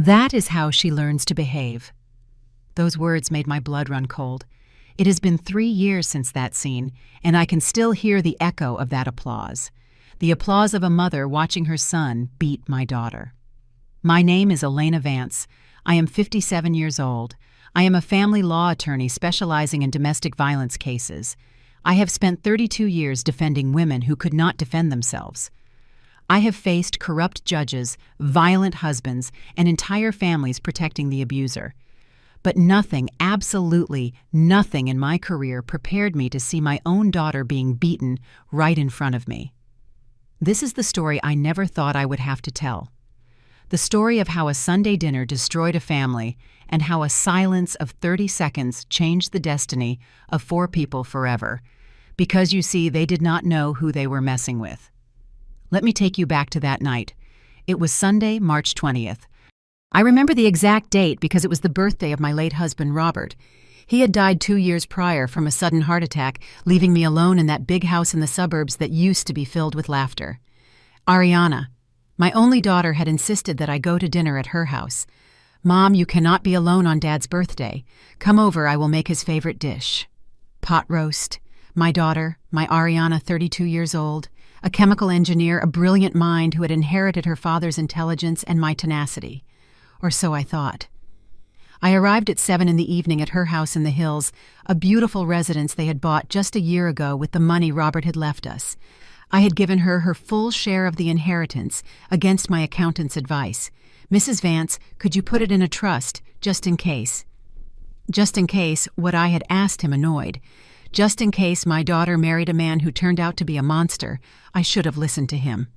That is how she learns to behave." Those words made my blood run cold. It has been 3 years since that scene, and I can still hear the echo of that applause. The applause of a mother watching her son beat my daughter. My name is Elena Vance. I am 57 years old. I am a family law attorney specializing in domestic violence cases. I have spent 32 years defending women who could not defend themselves. I have faced corrupt judges, violent husbands, and entire families protecting the abuser. But nothing, absolutely nothing in my career prepared me to see my own daughter being beaten right in front of me. This is the story I never thought I would have to tell. The story of how a Sunday dinner destroyed a family and how a silence of 30 seconds changed the destiny of 4 people forever. Because you see, they did not know who they were messing with. Let me take you back to that night. It was Sunday, March 20th. I remember the exact date because it was the birthday of my late husband, Robert. He had died 2 years prior from a sudden heart attack, leaving me alone in that big house in the suburbs that used to be filled with laughter. Ariana, my only daughter, had insisted that I go to dinner at her house. "Mom, you cannot be alone on Dad's birthday. Come over, I will make his favorite dish." Pot roast. My daughter, my Ariana, 32 years old, a chemical engineer, a brilliant mind who had inherited her father's intelligence and my tenacity. Or so I thought. I arrived at 7 in the evening at her house in the hills, a beautiful residence they had bought just a year ago with the money Robert had left us. I had given her her full share of the inheritance against my accountant's advice. "Mrs. Vance, could you put it in a trust, just in case?" Just in case what I had asked him annoyed. Just in case my daughter married a man who turned out to be a monster, I should have listened to him.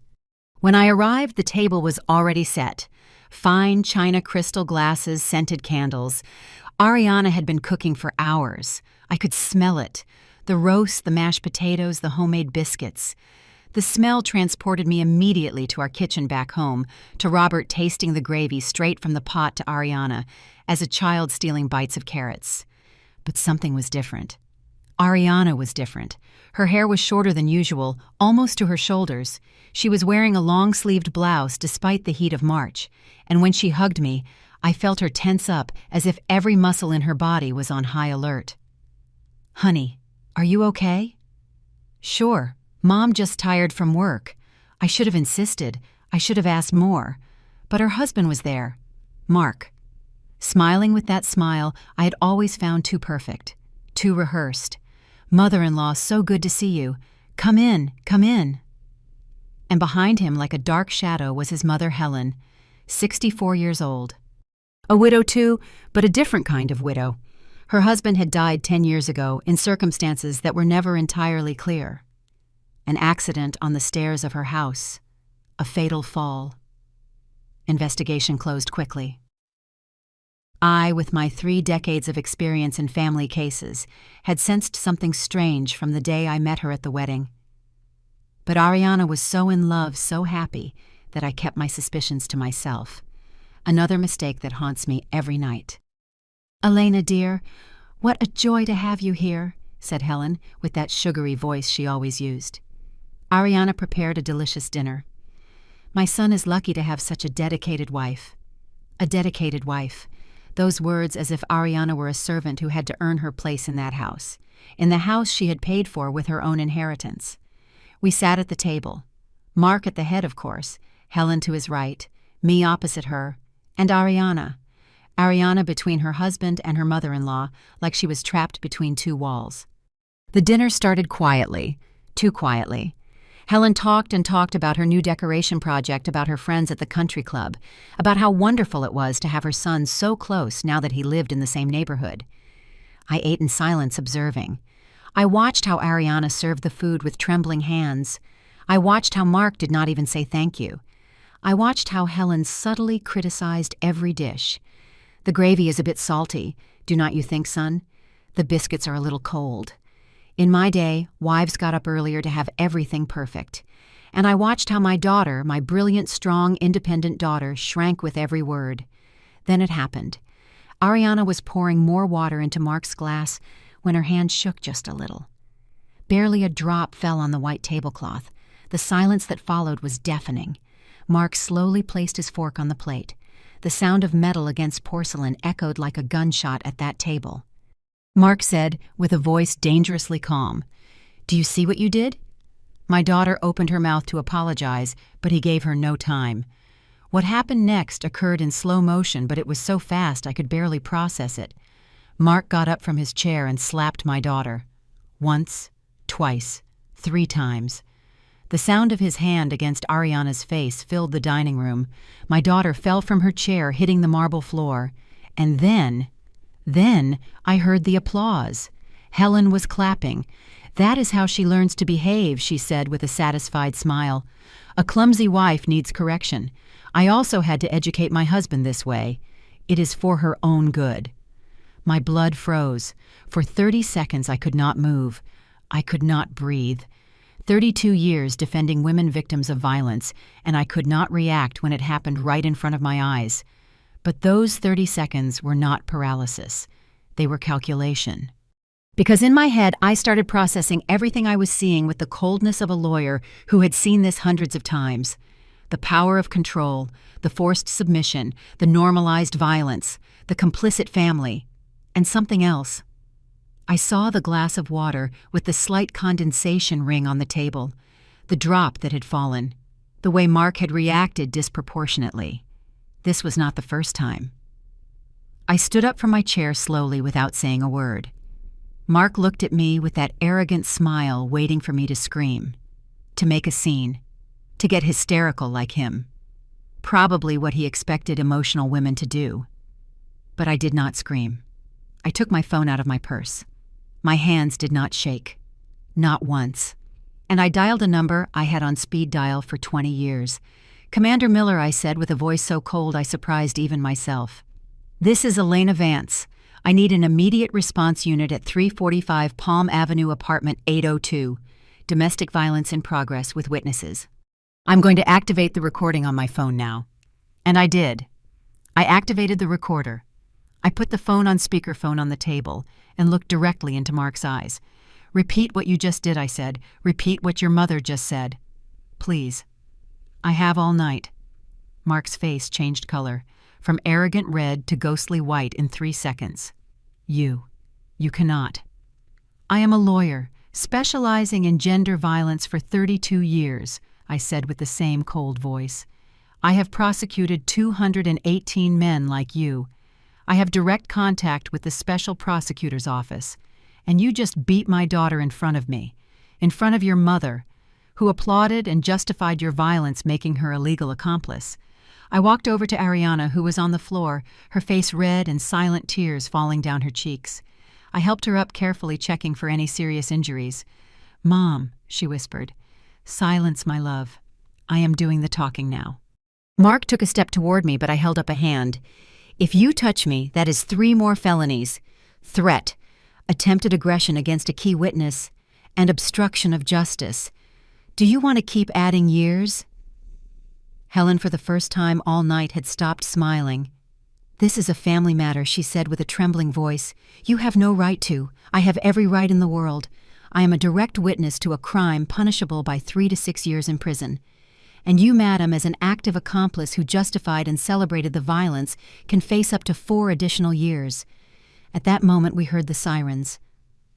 When I arrived, the table was already set. Fine china crystal glasses, scented candles. Ariana had been cooking for hours. I could smell it. The roast, the mashed potatoes, the homemade biscuits. The smell transported me immediately to our kitchen back home, to Robert tasting the gravy straight from the pot to Ariana, as a child stealing bites of carrots. But something was different. Ariana was different. Her hair was shorter than usual, almost to her shoulders. She was wearing a long-sleeved blouse despite the heat of March, and when she hugged me, I felt her tense up as if every muscle in her body was on high alert. "Honey, are you okay?" "Sure. Mom just tired from work." I should have insisted. I should have asked more. But her husband was there. Mark. Smiling with that smile I had always found too perfect, too rehearsed. "Mother-in-law, so good to see you. Come in, come in." And behind him, like a dark shadow, was his mother, Helen, 64 years old. A widow too, but a different kind of widow. Her husband had died 10 years ago in circumstances that were never entirely clear. An accident on the stairs of her house. A fatal fall. Investigation closed quickly. I, with my 3 decades of experience in family cases, had sensed something strange from the day I met her at the wedding. But Ariana was so in love, so happy, that I kept my suspicions to myself. Another mistake that haunts me every night. "Elena, dear, what a joy to have you here," said Helen, with that sugary voice she always used. Ariana prepared a delicious dinner. "My son is lucky to have such a dedicated wife." A dedicated wife. Those words as if Ariana were a servant who had to earn her place in that house, in the house she had paid for with her own inheritance. We sat at the table. Mark at the head, of course, Helen to his right, me opposite her, and Ariana. Ariana between her husband and her mother-in-law, like she was trapped between 2 walls. The dinner started quietly, too quietly. Helen talked and talked about her new decoration project, about her friends at the country club, about how wonderful it was to have her son so close now that he lived in the same neighborhood. I ate in silence, observing. I watched how Ariana served the food with trembling hands. I watched how Mark did not even say thank you. I watched how Helen subtly criticized every dish. "The gravy is a bit salty, do not you think, son? The biscuits are a little cold." In my day, wives got up earlier to have everything perfect. And I watched how my daughter, my brilliant, strong, independent daughter, shrank with every word. Then it happened. Ariana was pouring more water into Mark's glass when her hand shook just a little. Barely a drop fell on the white tablecloth. The silence that followed was deafening. Mark slowly placed his fork on the plate. The sound of metal against porcelain echoed like a gunshot at that table. Mark said, with a voice dangerously calm, "Do you see what you did?" My daughter opened her mouth to apologize, but he gave her no time. What happened next occurred in slow motion, but it was so fast I could barely process it. Mark got up from his chair and slapped my daughter. Once, twice, 3 times. The sound of his hand against Ariana's face filled the dining room. My daughter fell from her chair, hitting the marble floor. And then I heard the applause. Helen was clapping. "That is how she learns to behave," she said with a satisfied smile. "A clumsy wife needs correction. I also had to educate my husband this way. It is for her own good." My blood froze. For 30 seconds I could not move. I could not breathe. 32 years defending women victims of violence, and I could not react when it happened right in front of my eyes. But those 30 seconds were not paralysis. They were calculation. Because in my head I started processing everything I was seeing with the coldness of a lawyer who had seen this hundreds of times. The power of control, the forced submission, the normalized violence, the complicit family, and something else. I saw the glass of water with the slight condensation ring on the table, the drop that had fallen, the way Mark had reacted disproportionately. This was not the first time. I stood up from my chair slowly without saying a word. Mark looked at me with that arrogant smile waiting for me to scream, to make a scene, to get hysterical like him. Probably what he expected emotional women to do. But I did not scream. I took my phone out of my purse. My hands did not shake. Not once. And I dialed a number I had on speed dial for 20 years. "Commander Miller," I said with a voice so cold I surprised even myself. "This is Elena Vance. I need an immediate response unit at 345 Palm Avenue, apartment 802. Domestic violence in progress with witnesses." I'm going to activate the recording on my phone now. And I did. I activated the recorder. I put the phone on speakerphone on the table and looked directly into Mark's eyes. "Repeat what you just did," I said. "Repeat what your mother just said. Please." "I have all night." Mark's face changed color, from arrogant red to ghostly white in 3 seconds. You cannot." "I am a lawyer, specializing in gender violence for 32 years, I said with the same cold voice. "I have prosecuted 218 men like you. I have direct contact with the special prosecutor's office, and you just beat my daughter in front of me, in front of your mother, who applauded and justified your violence, making her a legal accomplice." I walked over to Ariana, who was on the floor, her face red and silent tears falling down her cheeks. I helped her up carefully, checking for any serious injuries. "Mom," she whispered. "Silence, my love. I am doing the talking now." Mark took a step toward me, but I held up a hand. "If you touch me, that is 3 more felonies. Threat, attempted aggression against a key witness, and obstruction of justice. Do you want to keep adding years?" Helen, for the first time all night, had stopped smiling. "This is a family matter," she said with a trembling voice. "You have no right to. I have every right in the world. I am a direct witness to a crime punishable by 3 to 6 years in prison. And you, madam, as an active accomplice who justified and celebrated the violence, can face up to 4 additional years." At that moment we heard the sirens.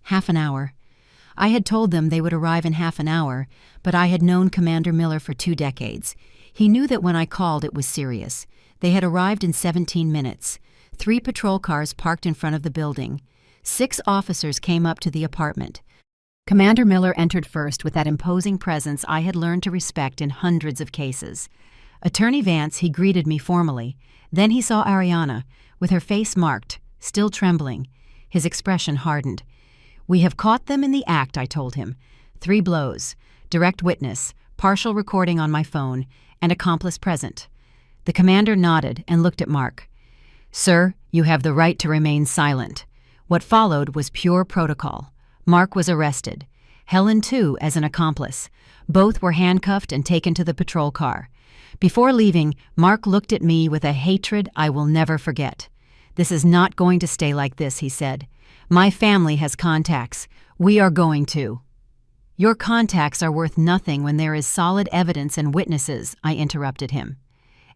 Half an hour. I had told them they would arrive in half an hour, but I had known Commander Miller for 2 decades. He knew that when I called it was serious. They had arrived in 17 minutes. 3 patrol cars parked in front of the building. 6 officers came up to the apartment. Commander Miller entered first with that imposing presence I had learned to respect in hundreds of cases. Attorney Vance, he greeted me formally. Then he saw Ariana, with her face marked, still trembling. His expression hardened. "We have caught them in the act," I told him. 3 blows, direct witness, partial recording on my phone, and accomplice present. The commander nodded and looked at Mark. "Sir, you have the right to remain silent." What followed was pure protocol. Mark was arrested. Helen, too, as an accomplice. Both were handcuffed and taken to the patrol car. Before leaving, Mark looked at me with a hatred I will never forget. "This is not going to stay like this," he said. "My family has contacts. We are going to." "Your contacts are worth nothing when there is solid evidence and witnesses," I interrupted him.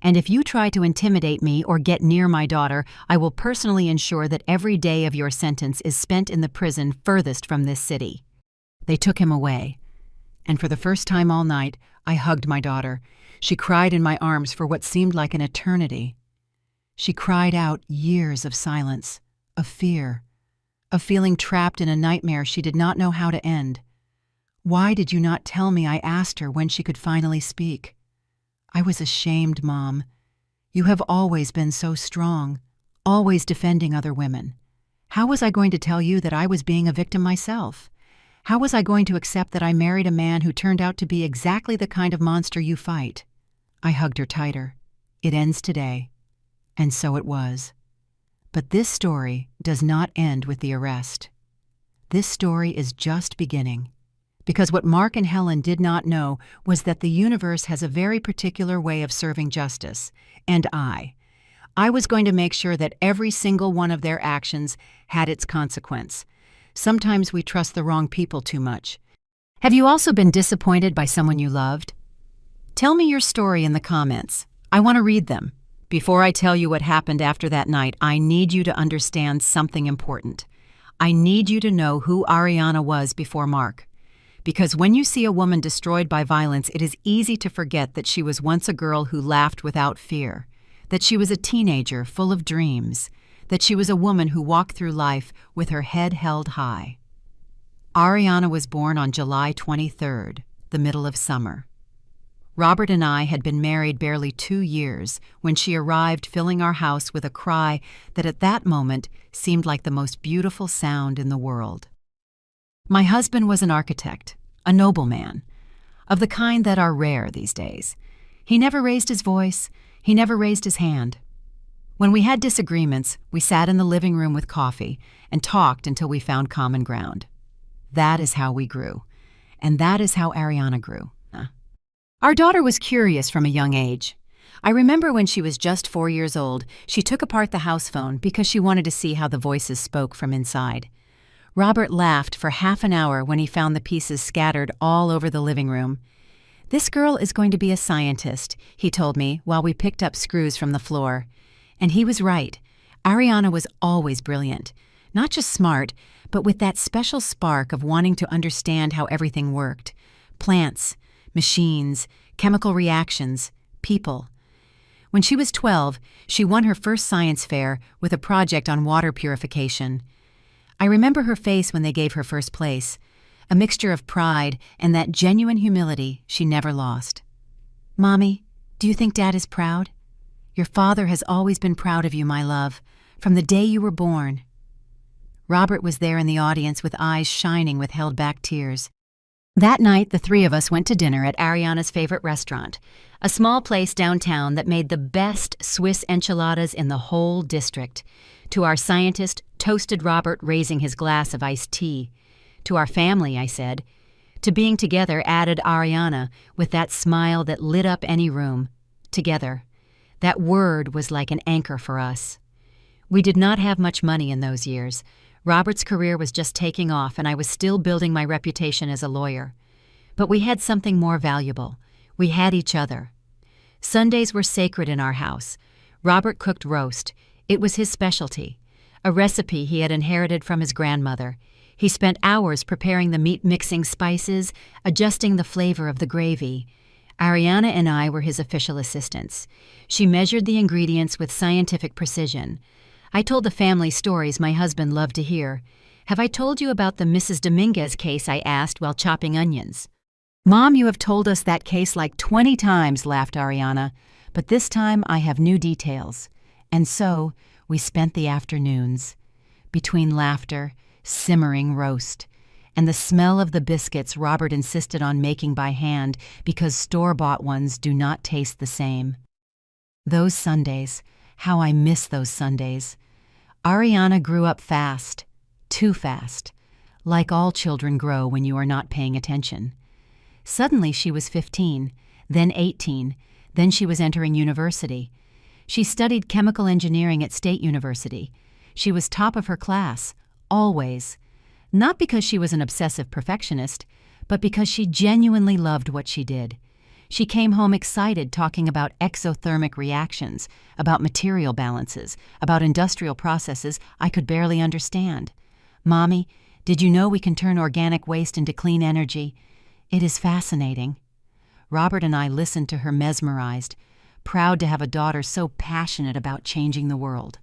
And if you try to intimidate me or get near my daughter, I will personally ensure that every day of your sentence is spent in the prison furthest from this city." They took him away, and for the first time all night, I hugged my daughter. She cried in my arms for what seemed like an eternity. She cried out years of silence, of fear, of feeling trapped in a nightmare she did not know how to end. "Why did you not tell me?" I asked her when she could finally speak. "I was ashamed, Mom. You have always been so strong, always defending other women. How was I going to tell you that I was being a victim myself? How was I going to accept that I married a man who turned out to be exactly the kind of monster you fight?" I hugged her tighter. "It ends today." And so it was. But this story does not end with the arrest. This story is just beginning. Because what Mark and Helen did not know was that the universe has a very particular way of serving justice, and I was going to make sure that every single one of their actions had its consequence. Sometimes we trust the wrong people too much. Have you also been disappointed by someone you loved? Tell me your story in the comments. I want to read them. Before I tell you what happened after that night, I need you to understand something important. I need you to know who Ariana was before Mark. Because when you see a woman destroyed by violence, it is easy to forget that she was once a girl who laughed without fear, that she was a teenager full of dreams, that she was a woman who walked through life with her head held high. Ariana was born on July 23rd, the middle of summer. Robert and I had been married barely 2 years when she arrived, filling our house with a cry that at that moment seemed like the most beautiful sound in the world. My husband was an architect, a nobleman, of the kind that are rare these days. He never raised his voice, he never raised his hand. When we had disagreements, we sat in the living room with coffee and talked until we found common ground. That is how we grew, and that is how Ariana grew. Our daughter was curious from a young age. I remember when she was just 4 years old, she took apart the house phone because she wanted to see how the voices spoke from inside. Robert laughed for half an hour when he found the pieces scattered all over the living room. "This girl is going to be a scientist," he told me while we picked up screws from the floor. And he was right. Ariana was always brilliant. Not just smart, but with that special spark of wanting to understand how everything worked. Plants, machines, chemical reactions, people. When she was 12, she won her first science fair with a project on water purification. I remember her face when they gave her first place, a mixture of pride and that genuine humility she never lost. "Mommy, do you think Dad is proud? Your father has always been proud of you, my love, from the day you were born." Robert was there in the audience with eyes shining with held-back tears. That night, the three of us went to dinner at Ariana's favorite restaurant, a small place downtown that made the best Swiss enchiladas in the whole district. To our scientist, toasted Robert, raising his glass of iced tea. To our family, I said. To being together added Ariana, with that smile that lit up any room. Together. That word was like an anchor for us. We did not have much money in those years. Robert's career was just taking off, and I was still building my reputation as a lawyer. But we had something more valuable. We had each other. Sundays were sacred in our house. Robert cooked roast. It was his specialty, a recipe he had inherited from his grandmother. He spent hours preparing the meat-mixing spices, adjusting the flavor of the gravy. Ariana and I were his official assistants. She measured the ingredients with scientific precision. I told the family stories my husband loved to hear. "Have I told you about the Mrs. Dominguez case?" I asked while chopping onions. "Mom, you have told us that case like 20 times, laughed Ariana. "But this time I have new details." And so we spent the afternoons, between laughter, simmering roast, and the smell of the biscuits Robert insisted on making by hand because store-bought ones do not taste the same. Those Sundays, how I miss those Sundays. Ariana grew up fast, too fast, like all children grow when you are not paying attention. Suddenly she was 15, then 18, then she was entering university. She studied chemical engineering at State University. She was top of her class, always. Not because she was an obsessive perfectionist, but because she genuinely loved what she did. She came home excited, talking about exothermic reactions, about material balances, about industrial processes I could barely understand. "Mommy, did you know we can turn organic waste into clean energy? It is fascinating." Robert and I listened to her mesmerized, proud to have a daughter so passionate about changing the world.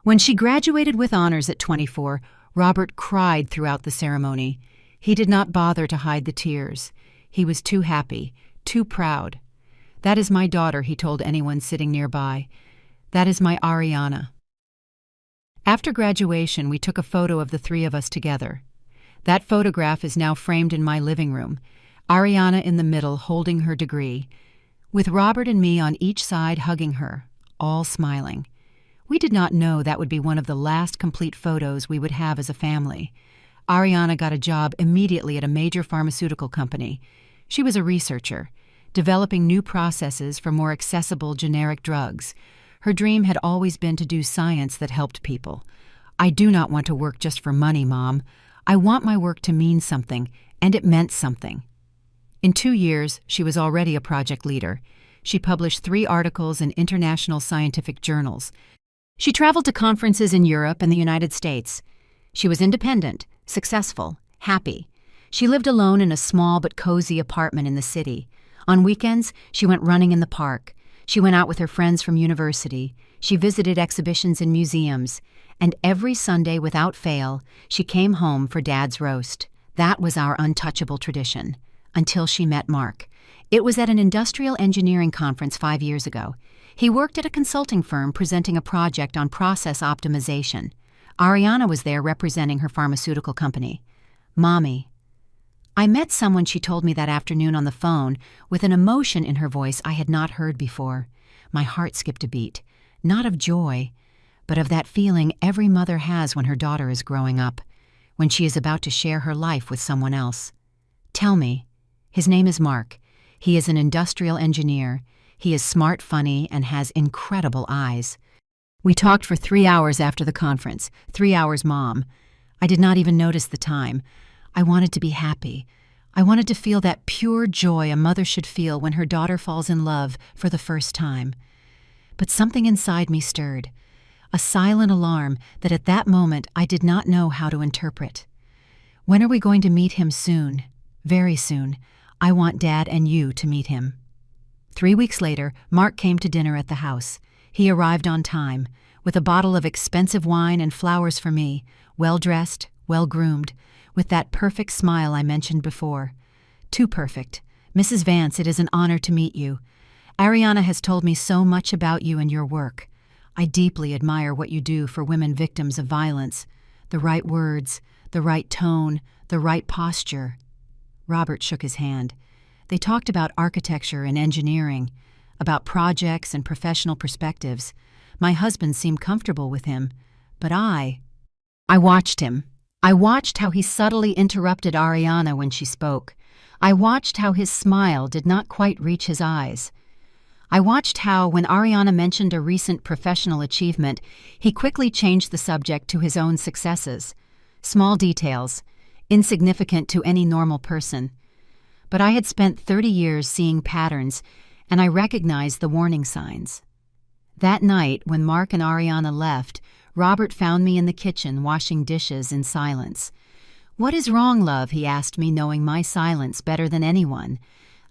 When she graduated with honors at 24, Robert cried throughout the ceremony. He did not bother to hide the tears. He was too happy, too proud. "That is my daughter," he told anyone sitting nearby. "That is my Ariana." After graduation, we took a photo of the three of us together. That photograph is now framed in my living room, Ariana in the middle holding her degree, with Robert and me on each side hugging her, all smiling. We did not know that would be one of the last complete photos we would have as a family. Ariana got a job immediately at a major pharmaceutical company. She was a researcher, developing new processes for more accessible generic drugs. Her dream had always been to do science that helped people. "I do not want to work just for money, Mom. I want my work to mean something," and it meant something. In 2 years, she was already a project leader. She published 3 articles in international scientific journals. She traveled to conferences in Europe and the United States. She was independent, successful, happy. She lived alone in a small but cozy apartment in the city. On weekends, she went running in the park. She went out with her friends from university. She visited exhibitions in museums. And every Sunday, without fail, she came home for Dad's roast. That was our untouchable tradition. Until she met Mark. It was at an industrial engineering conference 5 years ago. He worked at a consulting firm presenting a project on process optimization. Ariana was there representing her pharmaceutical company. "Mommy." I met someone, she told me that afternoon on the phone, with an emotion in her voice I had not heard before. My heart skipped a beat, not of joy, but of that feeling every mother has when her daughter is growing up, when she is about to share her life with someone else. "Tell me." His name is Mark. He is an industrial engineer. He is smart, funny, and has incredible eyes. We talked for 3 hours after the conference. 3 hours, Mom. I did not even notice the time. I wanted to be happy. I wanted to feel that pure joy a mother should feel when her daughter falls in love for the first time. But something inside me stirred, a silent alarm that at that moment I did not know how to interpret. "When are we going to meet him soon?" "Very soon. I want Dad and you to meet him." 3 weeks later, Mark came to dinner at the house. He arrived on time, with a bottle of expensive wine and flowers for me, well-dressed, well-groomed, with that perfect smile I mentioned before. "Too perfect. Mrs. Vance, it is an honor to meet you. Ariana has told me so much about you and your work. I deeply admire what you do for women victims of violence. The right words, the right tone, the right posture." Robert shook his hand. They talked about architecture and engineering, about projects and professional perspectives. My husband seemed comfortable with him, but I watched him. I watched how he subtly interrupted Ariana when she spoke. I watched how his smile did not quite reach his eyes. I watched how, when Ariana mentioned a recent professional achievement, he quickly changed the subject to his own successes. Small details, insignificant to any normal person. But I had spent 30 years seeing patterns, and I recognized the warning signs. That night, when Mark and Ariana left, Robert found me in the kitchen washing dishes in silence. "What is wrong, love?" he asked me, knowing my silence better than anyone.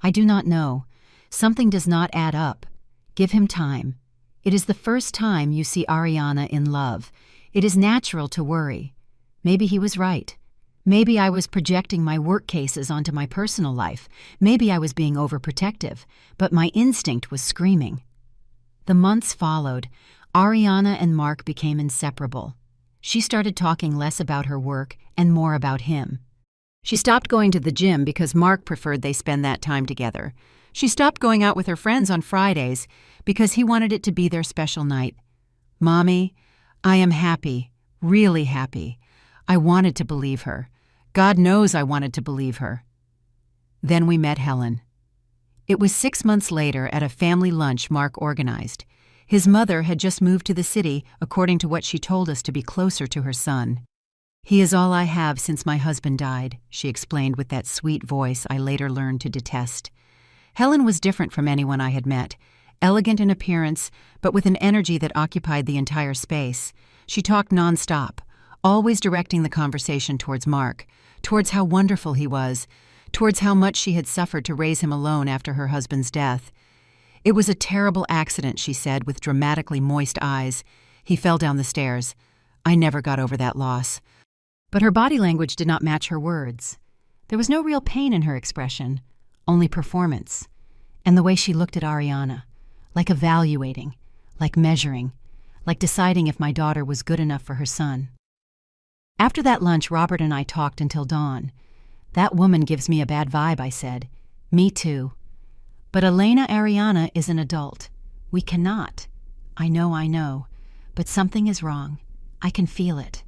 "I do not know. Something does not add up. Give him time. It is the first time you see Ariana in love. It is natural to worry." Maybe he was right. Maybe I was projecting my work cases onto my personal life. Maybe I was being overprotective, but my instinct was screaming. The months followed. Ariana and Mark became inseparable. She started talking less about her work and more about him. She stopped going to the gym because Mark preferred they spend that time together. She stopped going out with her friends on Fridays because he wanted it to be their special night. "Mommy, I am happy, really happy. I wanted to believe her. God knows I wanted to believe her." Then we met Helen. It was 6 months later at a family lunch Mark organized. His mother had just moved to the city, according to what she told us, to be closer to her son. "He is all I have since my husband died," she explained with that sweet voice I later learned to detest. Helen was different from anyone I had met, elegant in appearance, but with an energy that occupied the entire space. She talked nonstop, always directing the conversation towards Mark, towards how wonderful he was, towards how much she had suffered to raise him alone after her husband's death. It was a terrible accident, she said, with dramatically moist eyes. He fell down the stairs. I never got over that loss. But her body language did not match her words. There was no real pain in her expression, only performance. And the way she looked at Ariana, like evaluating, like measuring, like deciding if my daughter was good enough for her son. After that lunch, Robert and I talked until dawn. That woman gives me a bad vibe, I said. Me too. But Elena Ariana is an adult. We cannot. I know, but something is wrong. I can feel it.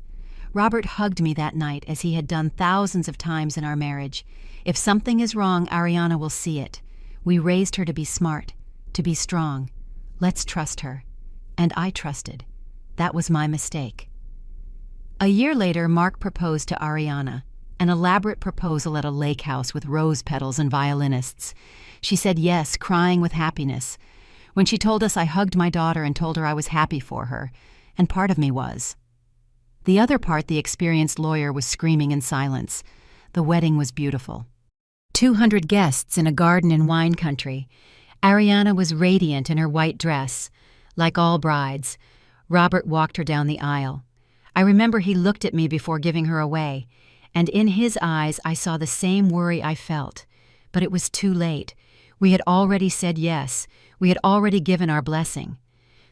Robert hugged me that night as he had done thousands of times in our marriage. If something is wrong, Ariana will see it. We raised her to be smart, to be strong. Let's trust her. And I trusted. That was my mistake. A year later, Mark proposed to Ariana, an elaborate proposal at a lake house with rose petals and violinists. She said yes, crying with happiness. When she told us, I hugged my daughter and told her I was happy for her, and part of me was. The other part, the experienced lawyer, was screaming in silence. The wedding was beautiful. 200 guests in a garden in wine country. Ariana was radiant in her white dress. Like all brides, Robert walked her down the aisle. I remember he looked at me before giving her away, and in his eyes I saw the same worry I felt. But it was too late. We had already said yes. We had already given our blessing.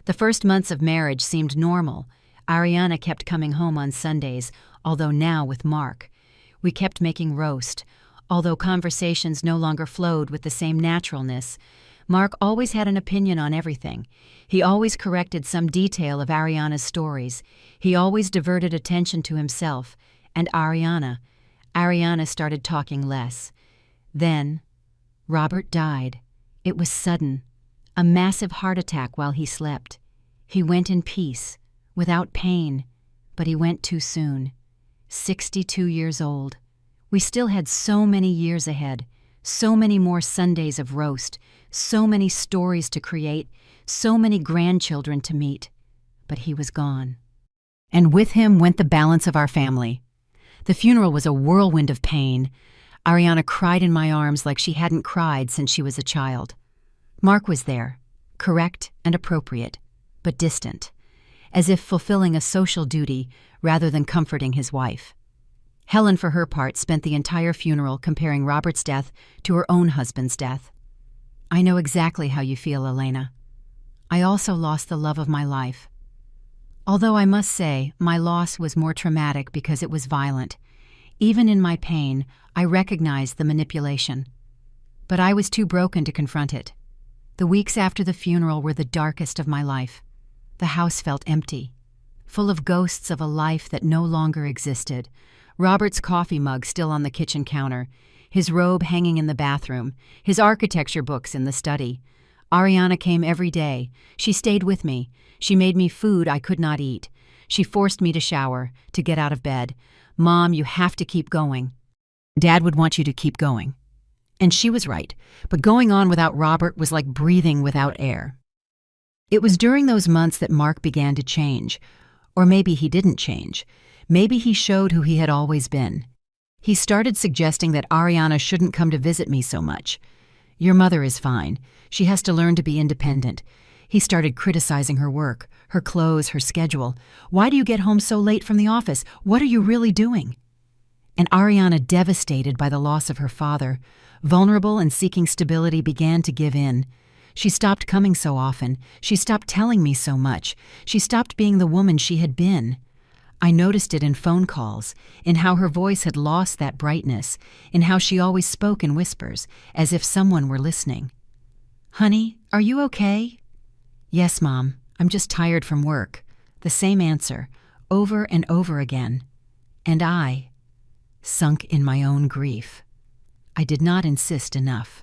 The first months of marriage seemed normal. Ariana kept coming home on Sundays, although now with Mark. We kept making roast. Although conversations no longer flowed with the same naturalness, Mark always had an opinion on everything. He always corrected some detail of Ariana's stories. He always diverted attention to himself. And Ariana started talking less. Then, Robert died. It was sudden. A massive heart attack while he slept. He went in peace, without pain, but he went too soon. 62 years old. We still had so many years ahead, so many more Sundays of roast, so many stories to create, so many grandchildren to meet. But he was gone. And with him went the balance of our family. The funeral was a whirlwind of pain. Ariana cried in my arms like she hadn't cried since she was a child. Mark was there, correct and appropriate, but distant, as if fulfilling a social duty rather than comforting his wife. Helen, for her part, spent the entire funeral comparing Robert's death to her own husband's death. I know exactly how you feel, Elena. I also lost the love of my life. Although I must say, my loss was more traumatic because it was violent. Even in my pain, I recognized the manipulation. But I was too broken to confront it. The weeks after the funeral were the darkest of my life. The house felt empty, full of ghosts of a life that no longer existed. Robert's coffee mug still on the kitchen counter, his robe hanging in the bathroom, his architecture books in the study. Ariana came every day. She stayed with me. She made me food I could not eat. She forced me to shower, to get out of bed. Mom, you have to keep going. Dad would want you to keep going. And she was right, but going on without Robert was like breathing without air. It was during those months that Mark began to change. Or maybe he didn't change. Maybe he showed who he had always been. He started suggesting that Ariana shouldn't come to visit me so much. Your mother is fine. She has to learn to be independent. He started criticizing her work, her clothes, her schedule. Why do you get home so late from the office? What are you really doing? And Ariana, devastated by the loss of her father, vulnerable and seeking stability, began to give in. She stopped coming so often. She stopped telling me so much. She stopped being the woman she had been. I noticed it in phone calls, in how her voice had lost that brightness, in how she always spoke in whispers, as if someone were listening. Honey, are you okay? Yes, Mom. I'm just tired from work. The same answer, over and over again. And I, sunk in my own grief. I did not insist enough.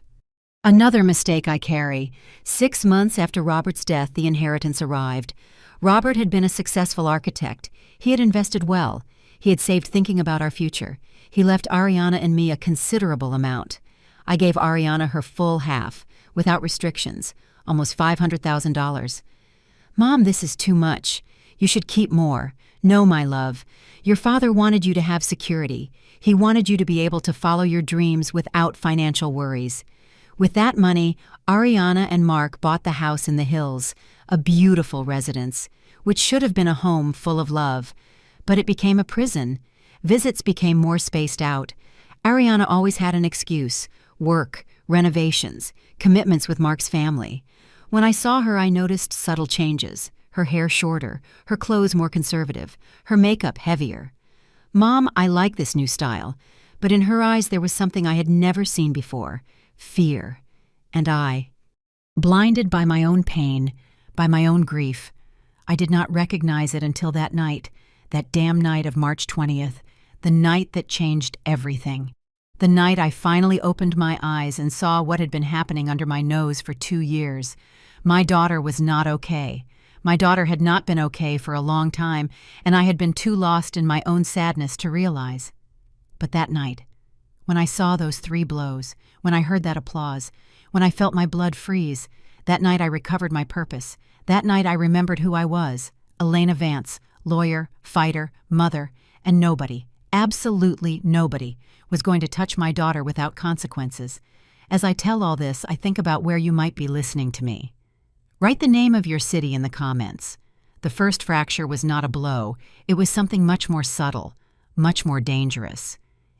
Another mistake I carry. 6 months after Robert's death, the inheritance arrived. Robert had been a successful architect. He had invested well. He had saved thinking about our future. He left Ariana and me a considerable amount. I gave Ariana her full half, without restrictions, almost $500,000. Mom, this is too much. You should keep more. No, my love. Your father wanted you to have security. He wanted you to be able to follow your dreams without financial worries. With that money, Ariana and Mark bought the house in the hills, a beautiful residence, which should have been a home full of love. But it became a prison. Visits became more spaced out. Ariana always had an excuse: work, renovations, commitments with Mark's family. When I saw her, I noticed subtle changes. Her hair shorter, her clothes more conservative, her makeup heavier. Mom, I like this new style, but in her eyes there was something I had never seen before: fear. And I, blinded by my own pain, by my own grief, I did not recognize it until that night, that damn night of March 20th, the night that changed everything. The night I finally opened my eyes and saw what had been happening under my nose for 2 years. My daughter was not okay. My daughter had not been okay for a long time, and I had been too lost in my own sadness to realize. But that night, when I saw those 3 blows, when I heard that applause, when I felt my blood freeze, that night I recovered my purpose. That night I remembered who I was: Elena Vance, lawyer, fighter, mother, and nobody, absolutely nobody, was going to touch my daughter without consequences. As I tell all this, I think about where you might be listening to me. Write the name of your city in the comments. The first fracture was not a blow. It was something much more subtle, much more dangerous.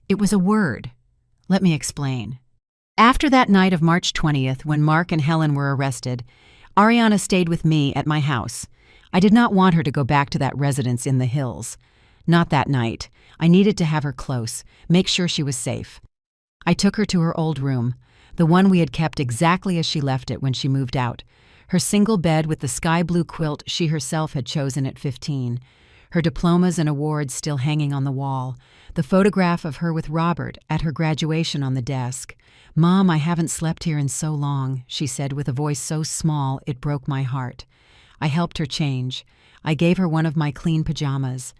It was a word. Let me explain. After that night of March 20th, when Mark and Helen were arrested, Ariana stayed with me at my house. I did not want her to go back to that residence in the hills. Not that night. I needed to have her close, make sure she was safe. I took her to her old room, the one we had kept exactly as she left it when she moved out. Her single bed with the sky blue quilt she herself had chosen at 15. Her diplomas and awards still hanging on the wall. The photograph of her with Robert at her graduation on the desk. Mom, I haven't slept here in so long, she said with a voice so small it broke my heart. I helped her change. I gave her one of my clean pajamas.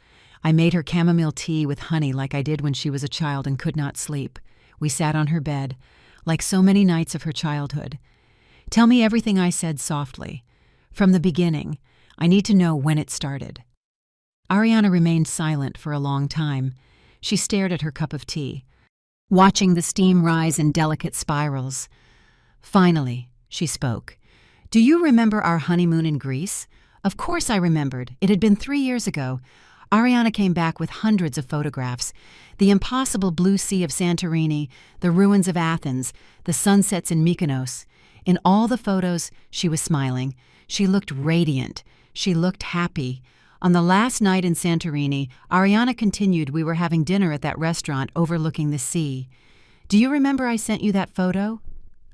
I made her chamomile tea with honey like I did when she was a child and could not sleep. We sat on her bed, like so many nights of her childhood. Tell me everything I said softly. From the beginning. I need to know when it started. Ariana remained silent for a long time. She stared at her cup of tea, watching the steam rise in delicate spirals. Finally, she spoke. Do you remember our honeymoon in Greece? Of course I remembered. It had been 3 years ago. Ariana came back with hundreds of photographs. The impossible blue sea of Santorini, the ruins of Athens, the sunsets in Mykonos. In all the photos, she was smiling. She looked radiant. She looked happy. On the last night in Santorini, Ariana continued we were having dinner at that restaurant overlooking the sea. Do you remember I sent you that photo?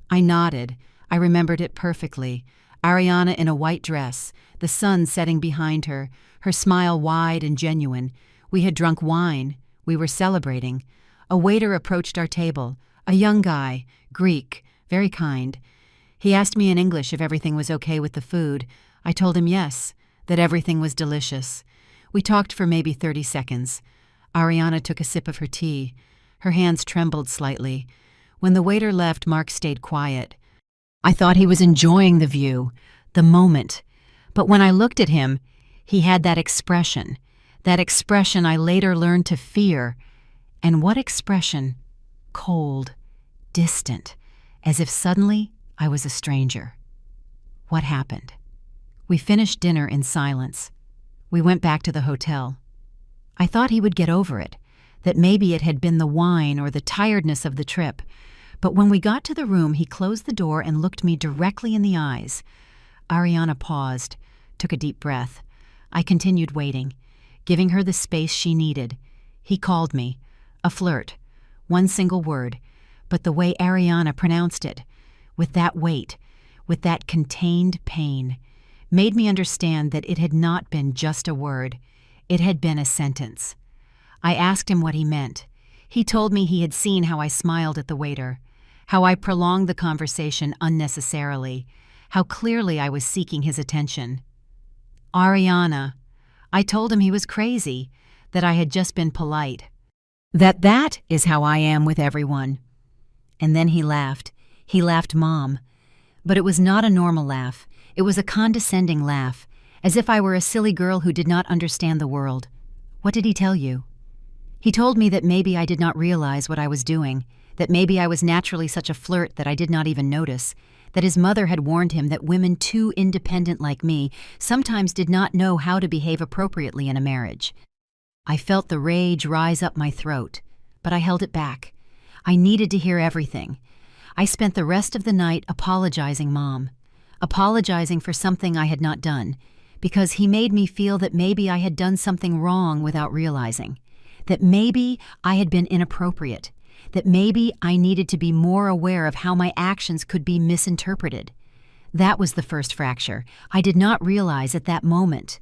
I nodded. I remembered it perfectly. Ariana in a white dress, the sun setting behind her, her smile wide and genuine. We had drunk wine. We were celebrating. A waiter approached our table, a young guy, Greek, very kind. He asked me in English if everything was okay with the food. I told him yes, that everything was delicious. We talked for maybe 30 seconds. Ariana took a sip of her tea. Her hands trembled slightly. When the waiter left, Mark stayed quiet. I thought he was enjoying the view, the moment. But when I looked at him, he had that expression I later learned to fear. And what expression? Cold, distant, as if suddenly I was a stranger. What happened? We finished dinner in silence. We went back to the hotel. I thought he would get over it, that maybe it had been the wine or the tiredness of the trip. But when we got to the room, he closed the door and looked me directly in the eyes. Ariana paused, took a deep breath. I continued waiting, giving her the space she needed. He called me. A flirt. One single word. But the way Ariana pronounced it, with that weight, with that contained pain, made me understand that it had not been just a word. It had been a sentence. I asked him what he meant. He told me he had seen how I smiled at the waiter, how I prolonged the conversation unnecessarily, how clearly I was seeking his attention. Ariana. I told him he was crazy, that I had just been polite. That is how I am with everyone. And then he laughed. He laughed, Mom. But it was not a normal laugh. It was a condescending laugh, as if I were a silly girl who did not understand the world. What did he tell you? He told me that maybe I did not realize what I was doing, that maybe I was naturally such a flirt that I did not even notice, that his mother had warned him that women too independent like me sometimes did not know how to behave appropriately in a marriage. I felt the rage rise up my throat, but I held it back. I needed to hear everything. I spent the rest of the night apologizing, Mom, apologizing for something I had not done, because he made me feel that maybe I had done something wrong without realizing, that maybe I had been inappropriate, that maybe I needed to be more aware of how my actions could be misinterpreted. That was the first fracture. I did not realize at that moment.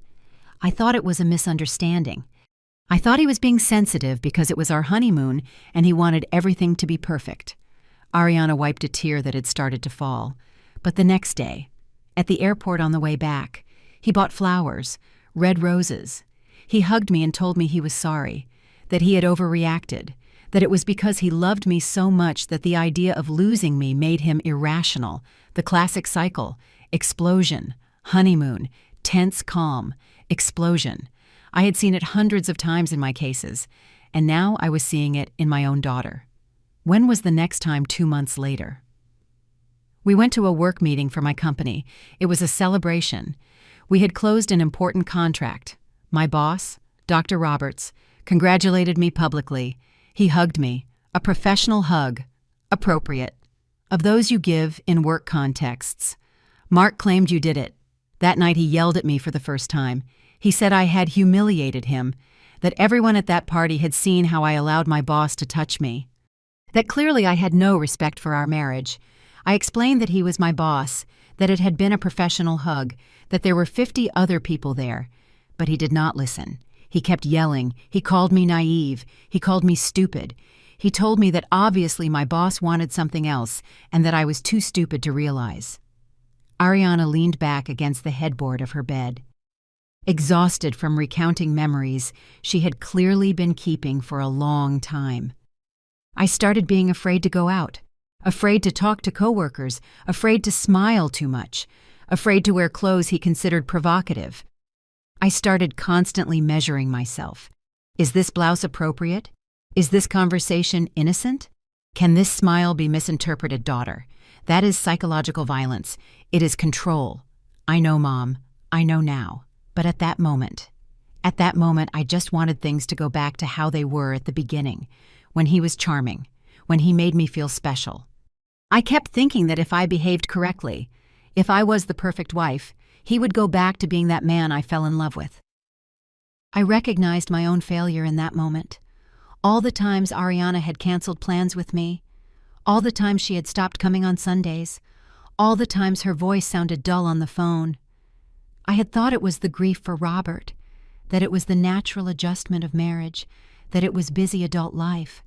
I thought it was a misunderstanding. I thought he was being sensitive because it was our honeymoon and he wanted everything to be perfect. Ariana wiped a tear that had started to fall. But the next day, at the airport on the way back, he bought flowers, red roses. He hugged me and told me he was sorry, that he had overreacted, that it was because he loved me so much that the idea of losing me made him irrational. The classic cycle: explosion, honeymoon, tense calm, explosion. I had seen it hundreds of times in my cases, and now I was seeing it in my own daughter. When was the next time 2 months later? We went to a work meeting for my company. It was a celebration. We had closed an important contract. My boss, Dr. Roberts, congratulated me publicly. He hugged me, a professional hug, appropriate, of those you give in work contexts. Mark claimed you did it. That night he yelled at me for the first time. He said I had humiliated him, that everyone at that party had seen how I allowed my boss to touch me, that clearly I had no respect for our marriage. I explained that he was my boss, that it had been a professional hug, that there were 50 other people there. But he did not listen. He kept yelling. He called me naive. He called me stupid. He told me that obviously my boss wanted something else and that I was too stupid to realize. Ariana leaned back against the headboard of her bed. Exhausted from recounting memories she had clearly been keeping for a long time. I started being afraid to go out, afraid to talk to coworkers, afraid to smile too much, afraid to wear clothes he considered provocative. I started constantly measuring myself. Is this blouse appropriate? Is this conversation innocent? Can this smile be misinterpreted, daughter? That is psychological violence. It is control. I know, Mom. I know now. But at that moment, I just wanted things to go back to how they were at the beginning, when he was charming, when he made me feel special. I kept thinking that if I behaved correctly, if I was the perfect wife, he would go back to being that man I fell in love with. I recognized my own failure in that moment. All the times Ariana had canceled plans with me, all the times she had stopped coming on Sundays, all the times her voice sounded dull on the phone. I had thought it was the grief for Robert, that it was the natural adjustment of marriage, that it was busy adult life.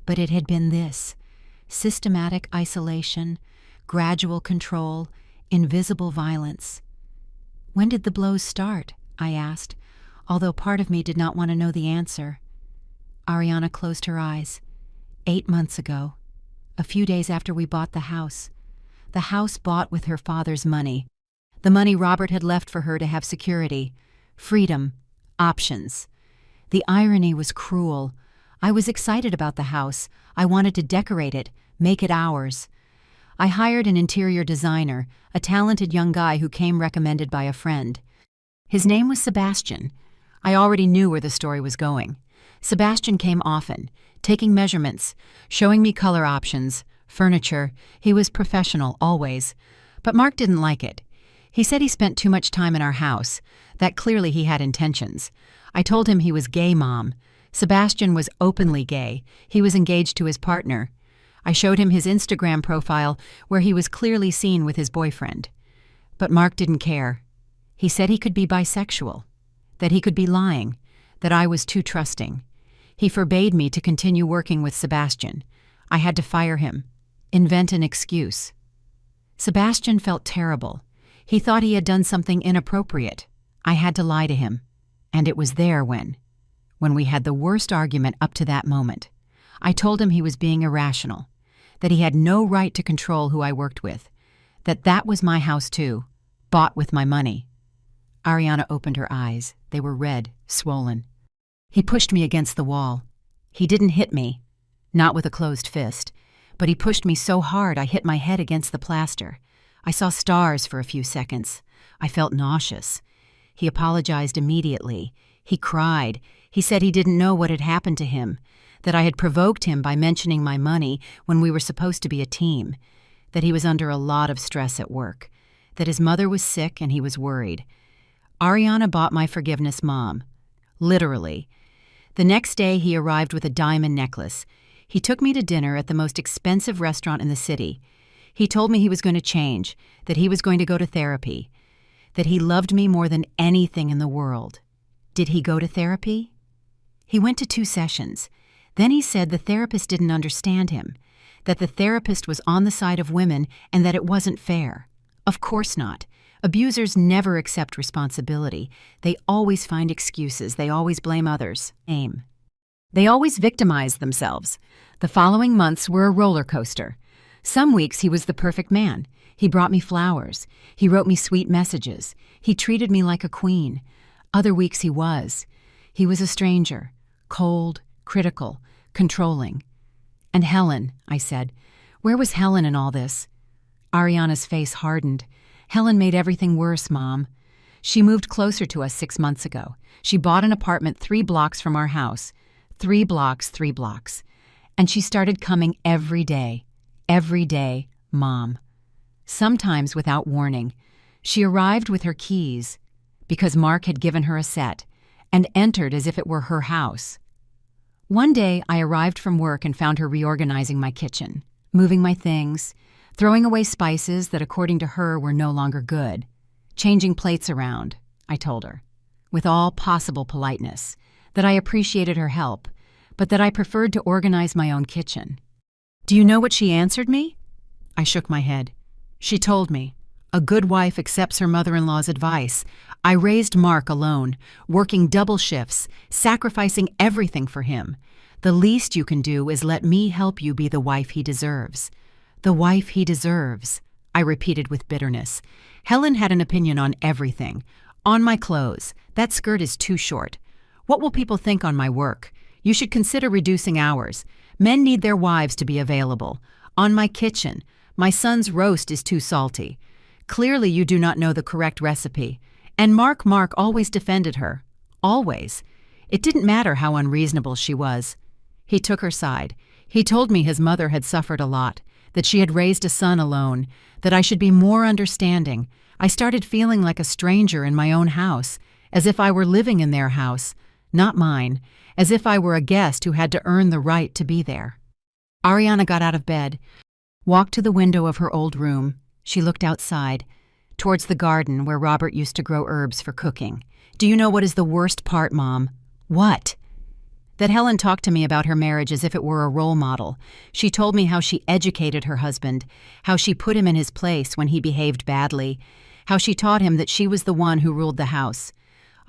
But it had been this: systematic isolation, gradual control, invisible violence. When did the blows start? I asked, although part of me did not want to know the answer. Ariana closed her eyes. 8 months ago, a few days after we bought the house bought with her father's money, the money Robert had left for her to have security, freedom, options. The irony was cruel. I was excited about the house. I wanted to decorate it, make it ours. I hired an interior designer, a talented young guy who came recommended by a friend. His name was Sebastian. I already knew where the story was going. Sebastian came often, taking measurements, showing me color options, furniture. He was professional, always. But Mark didn't like it. He said he spent too much time in our house, that clearly he had intentions. I told him he was gay, Mom. Sebastian was openly gay. He was engaged to his partner. I showed him his Instagram profile where he was clearly seen with his boyfriend. But Mark didn't care. He said he could be bisexual, that he could be lying, that I was too trusting. He forbade me to continue working with Sebastian. I had to fire him, invent an excuse. Sebastian felt terrible. He thought he had done something inappropriate. I had to lie to him. And it was there when we had the worst argument up to that moment. I told him he was being irrational, that he had no right to control who I worked with, that was my house too, bought with my money. Ariana opened her eyes. They were red, swollen. He pushed me against the wall. He didn't hit me, not with a closed fist, but he pushed me so hard I hit my head against the plaster. I saw stars for a few seconds. I felt nauseous. He apologized immediately. He cried. He said he didn't know what had happened to him, that I had provoked him by mentioning my money when we were supposed to be a team, that he was under a lot of stress at work, that his mother was sick and he was worried. Ariana bought my forgiveness, Mom. Literally. The next day he arrived with a diamond necklace. He took me to dinner at the most expensive restaurant in the city. He told me he was going to change, that he was going to go to therapy, that he loved me more than anything in the world. Did he go to therapy? He went to 2 sessions. Then he said the therapist didn't understand him, that the therapist was on the side of women and that it wasn't fair. Of course not. Abusers never accept responsibility. They always find excuses. They always blame others. They always victimize themselves. The following months were a roller coaster. Some weeks he was the perfect man. He brought me flowers. He wrote me sweet messages. He treated me like a queen. Other weeks he was. He was a stranger, cold, critical, controlling. And Helen, I said. Where was Helen in all this? Ariana's face hardened. Helen made everything worse, Mom. She moved closer to us 6 months ago. She bought an apartment 3 blocks from our house. 3 blocks, 3 blocks. And she started coming every day. Every day, Mom. Sometimes without warning. She arrived with her keys, because Mark had given her a set, and entered as if it were her house. One day I arrived from work and found her reorganizing my kitchen, moving my things, throwing away spices that according to her were no longer good, changing plates around, I told her, with all possible politeness, that I appreciated her help, but that I preferred to organize my own kitchen. Do you know what she answered me? I shook my head. She told me, a good wife accepts her mother-in-law's advice. I raised Mark alone, working double shifts, sacrificing everything for him. The least you can do is let me help you be the wife he deserves. The wife he deserves, I repeated with bitterness. Helen had an opinion on everything. On my clothes. That skirt is too short. What will people think on my work? You should consider reducing hours. Men need their wives to be available. On my kitchen. My son's roast is too salty. Clearly you do not know the correct recipe. And Mark always defended her. Always. It didn't matter how unreasonable she was. He took her side. He told me his mother had suffered a lot, that she had raised a son alone, that I should be more understanding. I started feeling like a stranger in my own house, as if I were living in their house, not mine, as if I were a guest who had to earn the right to be there. Ariana got out of bed, walked to the window of her old room. She looked outside, towards the garden where Robert used to grow herbs for cooking. Do you know what is the worst part, Mom? What? That Helen talked to me about her marriage as if it were a role model. She told me how she educated her husband, how she put him in his place when he behaved badly, how she taught him that she was the one who ruled the house.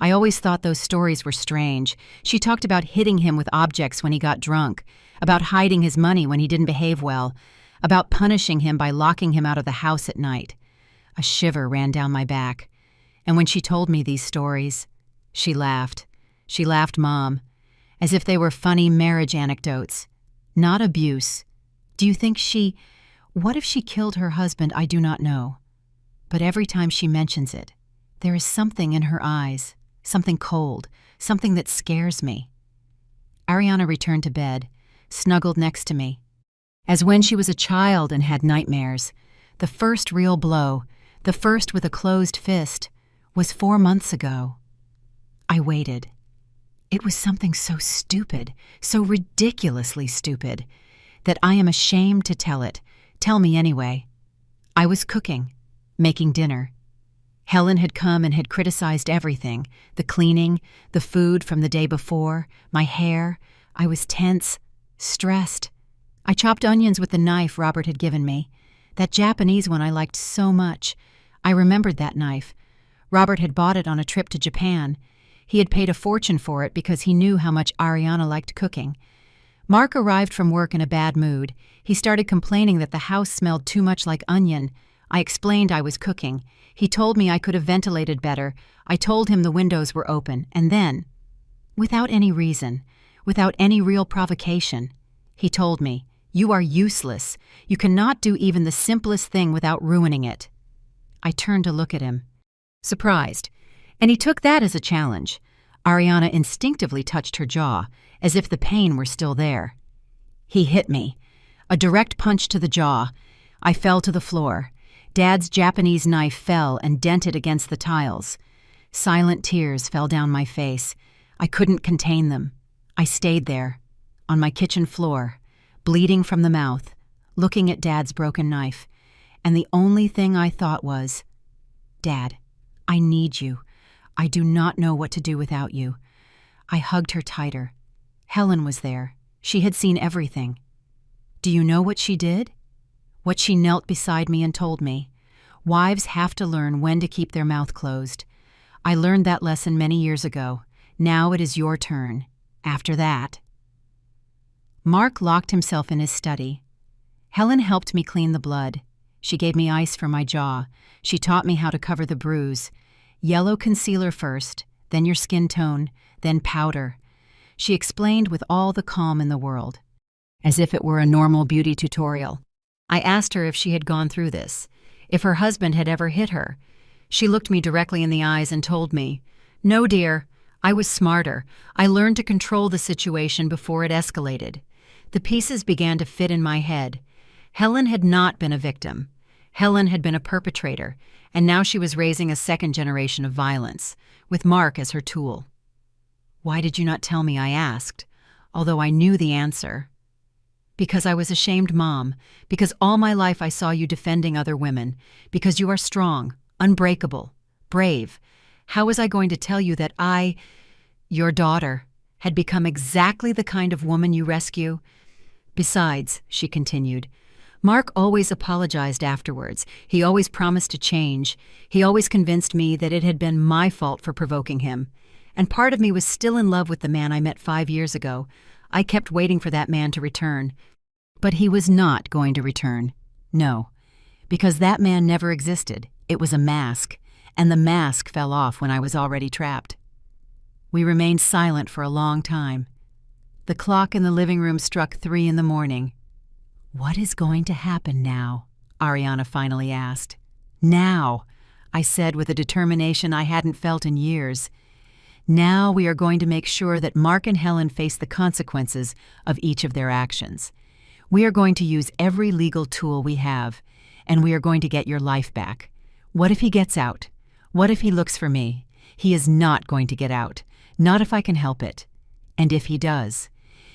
I always thought those stories were strange. She talked about hitting him with objects when he got drunk, about hiding his money when he didn't behave well, about punishing him by locking him out of the house at night. A shiver ran down my back. And when she told me these stories, she laughed. She laughed, Mom, as if they were funny marriage anecdotes, not abuse. Do you think what if she killed her husband? I do not know. But every time she mentions it, there is something in her eyes, something cold, something that scares me. Ariana returned to bed, snuggled next to me. As when she was a child and had nightmares, the first real blow, the first with a closed fist, was 4 months ago. I waited. It was something so stupid, so ridiculously stupid, that I am ashamed to tell it. Tell me anyway. I was cooking, making dinner. Helen had come and had criticized everything, the cleaning, the food from the day before, my hair. I was tense, stressed. I chopped onions with the knife Robert had given me. That Japanese one I liked so much. I remembered that knife. Robert had bought it on a trip to Japan. He had paid a fortune for it because he knew how much Ariana liked cooking. Mark arrived from work in a bad mood. He started complaining that the house smelled too much like onion. I explained I was cooking. He told me I could have ventilated better. I told him the windows were open, and then, without any reason, without any real provocation, he told me, "You are useless. You cannot do even the simplest thing without ruining it." I turned to look at him, surprised, and he took that as a challenge. Ariana instinctively touched her jaw, as if the pain were still there. He hit me. A direct punch to the jaw. I fell to the floor. Dad's Japanese knife fell and dented against the tiles. Silent tears fell down my face. I couldn't contain them. I stayed there, on my kitchen floor, bleeding from the mouth, looking at Dad's broken knife, and the only thing I thought was, "Dad, I need you. I do not know what to do without you." I hugged her tighter. Helen was there. She had seen everything. Do you know what she did? What she knelt beside me and told me. Wives have to learn when to keep their mouth closed. I learned that lesson many years ago. Now it is your turn. After that. Mark locked himself in his study. Helen helped me clean the blood. She gave me ice for my jaw. She taught me how to cover the bruise. Yellow concealer first, then your skin tone, then powder. She explained with all the calm in the world, as if it were a normal beauty tutorial. I asked her if she had gone through this, if her husband had ever hit her. She looked me directly in the eyes and told me, "No, dear, I was smarter. I learned to control the situation before it escalated." The pieces began to fit in my head. Helen had not been a victim. Helen had been a perpetrator, and now she was raising a second generation of violence, with Mark as her tool. "Why did you not tell me?" I asked, although I knew the answer. "Because I was ashamed, Mom. Because all my life I saw you defending other women. Because you are strong, unbreakable, brave. How was I going to tell you that your daughter, had become exactly the kind of woman you rescue? Besides," she continued, "Mark always apologized afterwards. He always promised to change. He always convinced me that it had been my fault for provoking him. And part of me was still in love with the man I met 5 years ago. I kept waiting for that man to return. But he was not going to return. No. Because that man never existed. It was a mask. And the mask fell off when I was already trapped." We remained silent for a long time. The clock in the living room struck 3 in the morning. "What is going to happen now?" Ariana finally asked. "Now," I said with a determination I hadn't felt in years. "Now we are going to make sure that Mark and Helen face the consequences of each of their actions. We are going to use every legal tool we have, and we are going to get your life back. What if he gets out? What if he looks for me? He is not going to get out, not if I can help it. And if he does,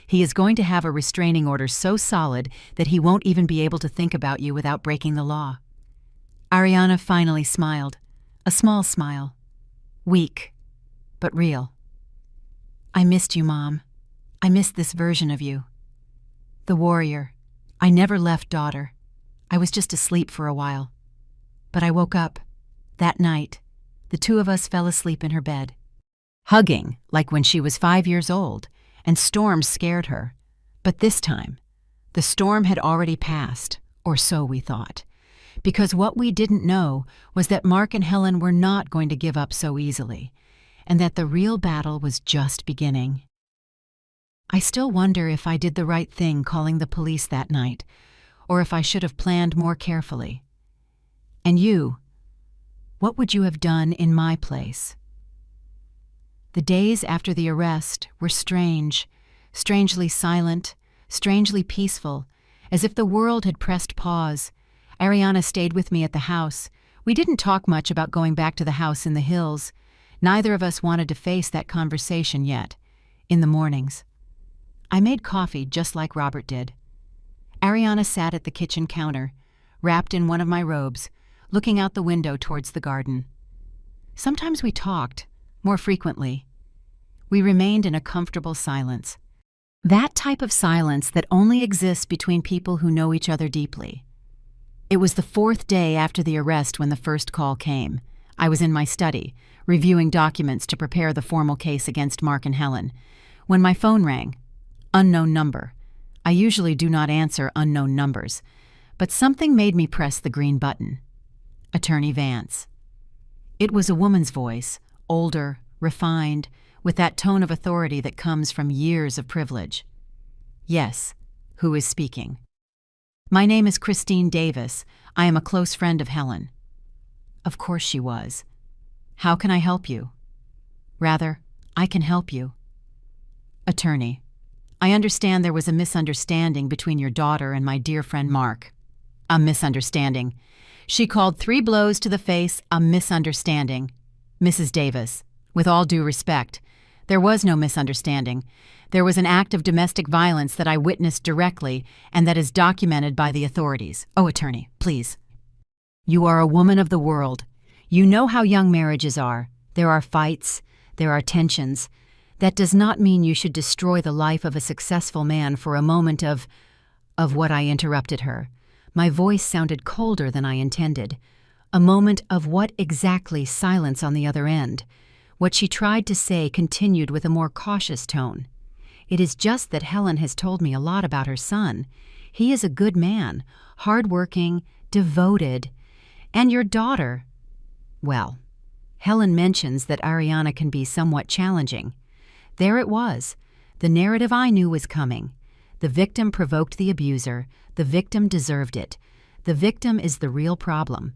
he is going to have a restraining order so solid that he won't even be able to think about you without breaking the law." Ariana finally smiled, a small smile, weak, but real. "I missed you, Mom. I missed this version of you. The warrior. I never left daughter. I was just asleep for a while. But I woke up. That night, the two of us fell asleep in her bed, hugging like when she was 5 years old, and storms scared her. But this time, the storm had already passed, or so we thought, because what we didn't know was that Mark and Helen were not going to give up so easily, and that the real battle was just beginning. I still wonder if I did the right thing calling the police that night, or if I should have planned more carefully. And you, what would you have done in my place? The days after the arrest were strange, strangely silent, strangely peaceful, as if the world had pressed pause. Ariana stayed with me at the house. We didn't talk much about going back to the house in the hills. Neither of us wanted to face that conversation yet. In the mornings, I made coffee just like Robert did. Ariana sat at the kitchen counter, wrapped in one of my robes, looking out the window towards the garden. Sometimes we talked, more frequently. We remained in a comfortable silence. That type of silence that only exists between people who know each other deeply. It was the 4th day after the arrest when the first call came. I was in my study, reviewing documents to prepare the formal case against Mark and Helen, when my phone rang. Unknown number. I usually do not answer unknown numbers, but something made me press the green button. Attorney Vance. It was a woman's voice, older, refined, with that tone of authority that comes from years of privilege. Yes, who is speaking? My name is Christine Davis. I am a close friend of Helen. Of course she was. How can I help you? Rather, I can help you. Attorney. I understand there was a misunderstanding between your daughter and my dear friend Mark. A misunderstanding. She called 3 blows to the face a misunderstanding. Mrs. Davis, with all due respect, there was no misunderstanding. There was an act of domestic violence that I witnessed directly and that is documented by the authorities. Oh, attorney, please. You are a woman of the world. You know how young marriages are. There are fights. There are tensions. That does not mean you should destroy the life of a successful man for a moment of what. I interrupted her. My voice sounded colder than I intended. A moment of what exactly? Silence on the other end. What she tried to say continued with a more cautious tone. It is just that Helen has told me a lot about her son. He is a good man, hardworking, devoted. And your daughter? Well, Helen mentions that Ariana can be somewhat challenging. There it was. The narrative I knew was coming. The victim provoked the abuser. The victim deserved it. The victim is the real problem.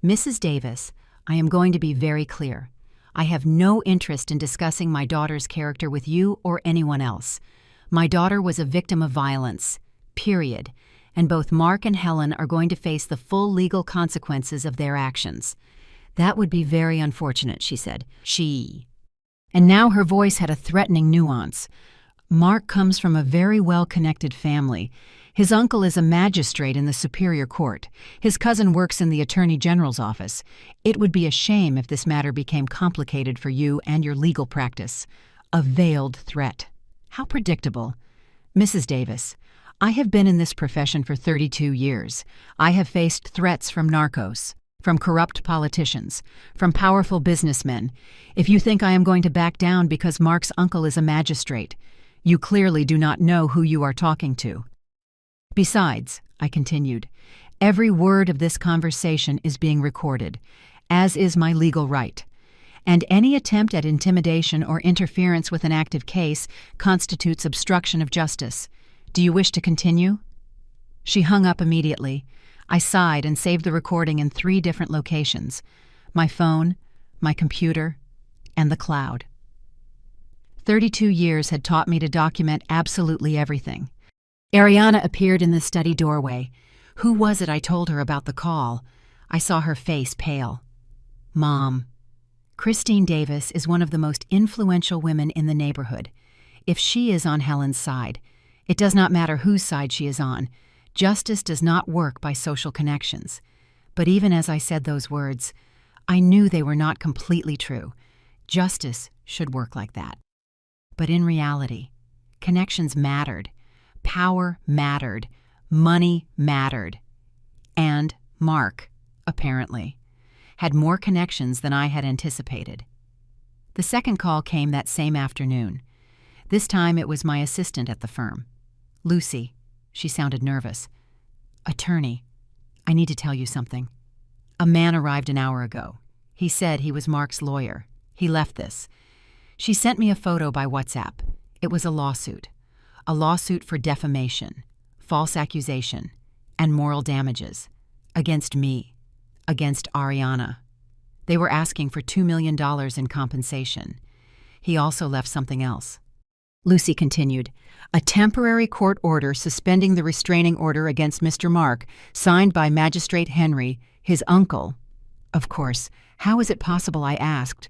Mrs. Davis, I am going to be very clear. I have no interest in discussing my daughter's character with you or anyone else. My daughter was a victim of violence, period, and both Mark and Helen are going to face the full legal consequences of their actions. That would be very unfortunate, she said. And now her voice had a threatening nuance. Mark comes from a very well-connected family. His uncle is a magistrate in the Superior Court. His cousin works in the Attorney General's office. It would be a shame if this matter became complicated for you and your legal practice. A veiled threat. How predictable. Mrs. Davis, I have been in this profession for 32 years. I have faced threats from narcos, from corrupt politicians, from powerful businessmen. If you think I am going to back down because Mark's uncle is a magistrate, you clearly do not know who you are talking to. Besides, I continued, every word of this conversation is being recorded, as is my legal right. And any attempt at intimidation or interference with an active case constitutes obstruction of justice. Do you wish to continue? She hung up immediately. I sighed and saved the recording in 3 different locations: my phone, my computer, and the cloud. 32 years had taught me to document absolutely everything. Ariana appeared in the study doorway. Who was it? I told her about the call. I saw her face pale. Mom. Christine Davis is one of the most influential women in the neighborhood. If she is on Helen's side, it does not matter whose side she is on. Justice does not work by social connections. But even as I said those words, I knew they were not completely true. Justice should work like that. But in reality, connections mattered. Power mattered. Money mattered. And Mark, apparently, had more connections than I had anticipated. The second call came that same afternoon. This time it was my assistant at the firm. Lucy. She sounded nervous. Attorney, I need to tell you something. A man arrived an hour ago. He said he was Mark's lawyer. He left this. She sent me a photo by WhatsApp. It was a lawsuit. A lawsuit for defamation, false accusation, and moral damages. Against me. Against Ariana. They were asking for $2 million in compensation. He also left something else. Lucy continued, a temporary court order suspending the restraining order against Mr. Mark, signed by Magistrate Henry, his uncle. Of course, how is it possible, I asked,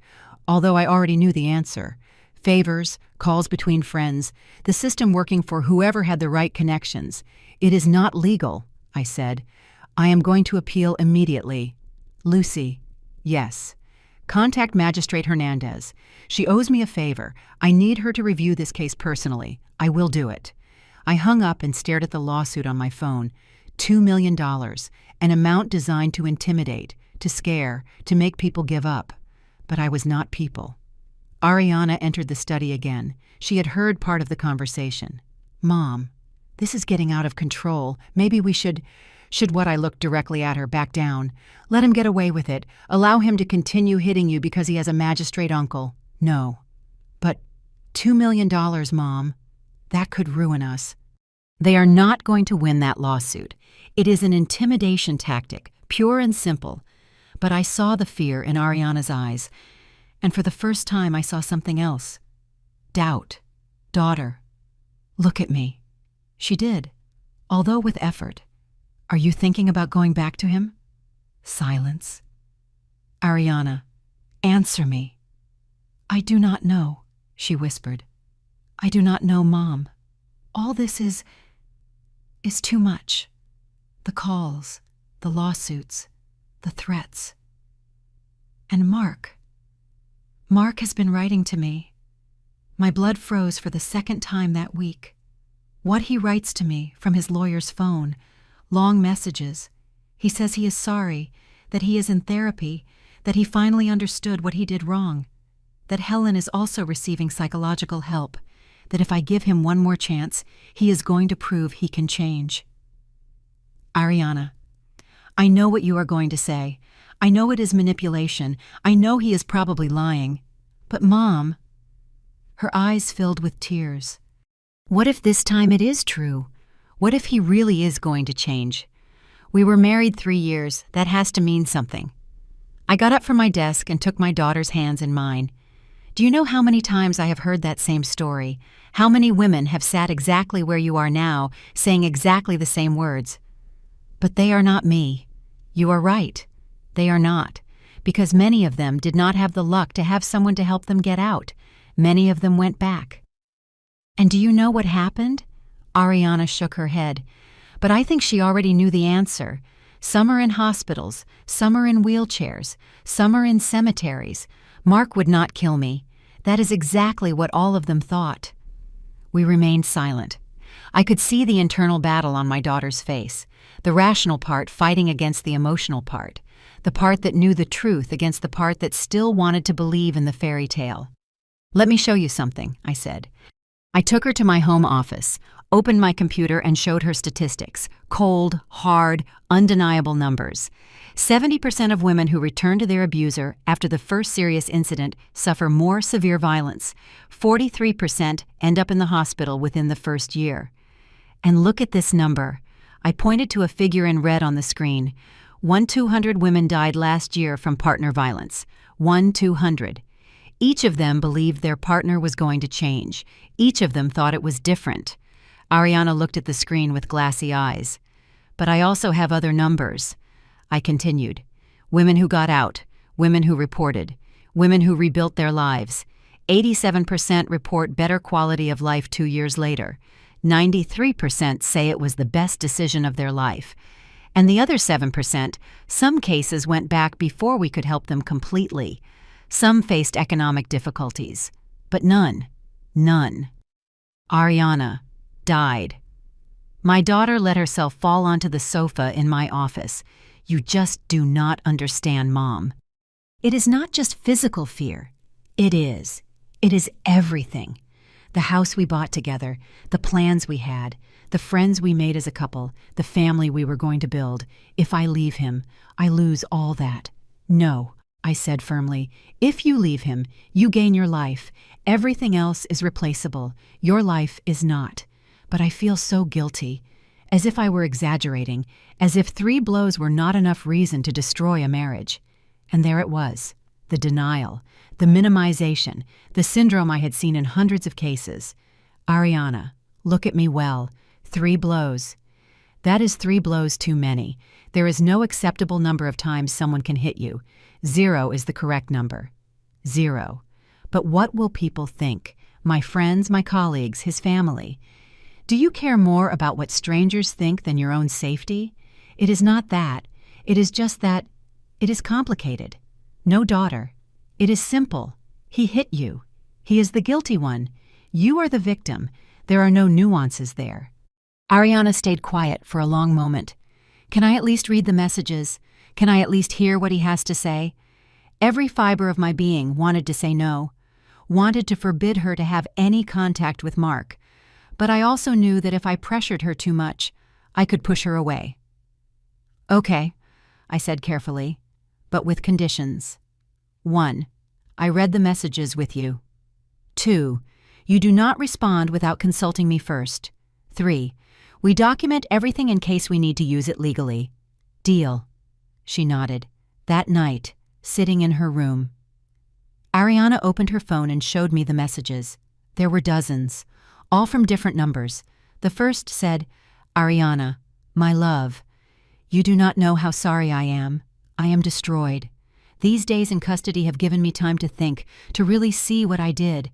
although I already knew the answer. Favors, calls between friends, the system working for whoever had the right connections. It is not legal, I said. I am going to appeal immediately. Lucy, yes. Contact Magistrate Hernandez. She owes me a favor. I need her to review this case personally. I will do it. I hung up and stared at the lawsuit on my phone. $2 million, an amount designed to intimidate, to scare, to make people give up. But I was not people. Ariana entered the study again. She had heard part of the conversation. Mom, This is getting out of control. Maybe we should what I looked directly at her, back down. Let him get away with it. Allow him to continue hitting you because he has a magistrate uncle. No. But $2 million, Mom. That could ruin us. They are not going to win that lawsuit. It is an intimidation tactic, pure and simple. But I saw the fear in Ariana's eyes, and for the first time I saw something else. Doubt. Daughter. Look at me. She did, although with effort. Are you thinking about going back to him? Silence. Ariana, answer me. I do not know, she whispered. I do not know, Mom. All this is too much. The calls, the lawsuits, the threats. And Mark. Mark has been writing to me. My blood froze for the second time that week. What he writes to me from his lawyer's phone, long messages. He says he is sorry, that he is in therapy, that he finally understood what he did wrong, that Helen is also receiving psychological help, that if I give him one more chance, he is going to prove he can change. Ariana, I know what you are going to say. I know it is manipulation. I know he is probably lying. But Mom, her eyes filled with tears. What if this time it is true? What if he really is going to change? We were married 3 years. That has to mean something. I got up from my desk and took my daughter's hands in mine. Do you know how many times I have heard that same story? How many women have sat exactly where you are now, saying exactly the same words? But they are not me. You are right. They are not. Because many of them did not have the luck to have someone to help them get out. Many of them went back. And do you know what happened? Ariana shook her head. But I think she already knew the answer. Some are in hospitals, some are in wheelchairs, some are in cemeteries. Mark would not kill me. That is exactly what all of them thought. We remained silent. I could see the internal battle on my daughter's face, the rational part fighting against the emotional part, the part that knew the truth against the part that still wanted to believe in the fairy tale. Let me show you something, I said. I took her to my home office, opened my computer and showed her statistics, cold, hard, undeniable numbers. 70% of women who return to their abuser after the first serious incident suffer more severe violence. 43% end up in the hospital within the first year. And look at this number. I pointed to a figure in red on the screen. 1,200 women died last year from partner violence. 1,200. Each of them believed their partner was going to change. Each of them thought it was different. Ariana looked at the screen with glassy eyes. But I also have other numbers. I continued. Women who got out, women who reported, women who rebuilt their lives. 87% report better quality of life 2 years later. 93% say it was the best decision of their life. And the other 7%, some cases went back before we could help them completely. Some faced economic difficulties, but none. Ariana died. My daughter let herself fall onto the sofa in my office. You just do not understand, Mom. It is not just physical fear. It is. It is everything. The house we bought together, the plans we had, the friends we made as a couple, the family we were going to build. If I leave him, I lose all that. No, I said firmly. If you leave him, you gain your life. Everything else is replaceable. Your life is not. But I feel so guilty, as if I were exaggerating, as if 3 blows were not enough reason to destroy a marriage. And there it was, the denial, the minimization, the syndrome I had seen in hundreds of cases. Ariana, look at me well. 3 blows. That is 3 blows too many. There is no acceptable number of times someone can hit you. 0 is the correct number. 0. But what will people think? My friends, my colleagues, his family. Do you care more about what strangers think than your own safety? It is not that. It is just that it is complicated. No, daughter. It is simple. He hit you. He is the guilty one. You are the victim. There are no nuances there. Ariana stayed quiet for a long moment. Can I at least read the messages? Can I at least hear what he has to say? Every fiber of my being wanted to say no, wanted to forbid her to have any contact with Mark. but I also knew that if I pressured her too much, I could push her away. "Okay," I said carefully, but with conditions. 1. I read the messages with you. 2. You do not respond without consulting me first. 3. We document everything in case we need to use it legally. Deal. She nodded. That night, sitting in her room. Ariana opened her phone and showed me the messages. There were dozens, all from different numbers. The first said, "Ariana, my love, you do not know how sorry I am. I am destroyed. These days in custody have given me time to think, to really see what I did.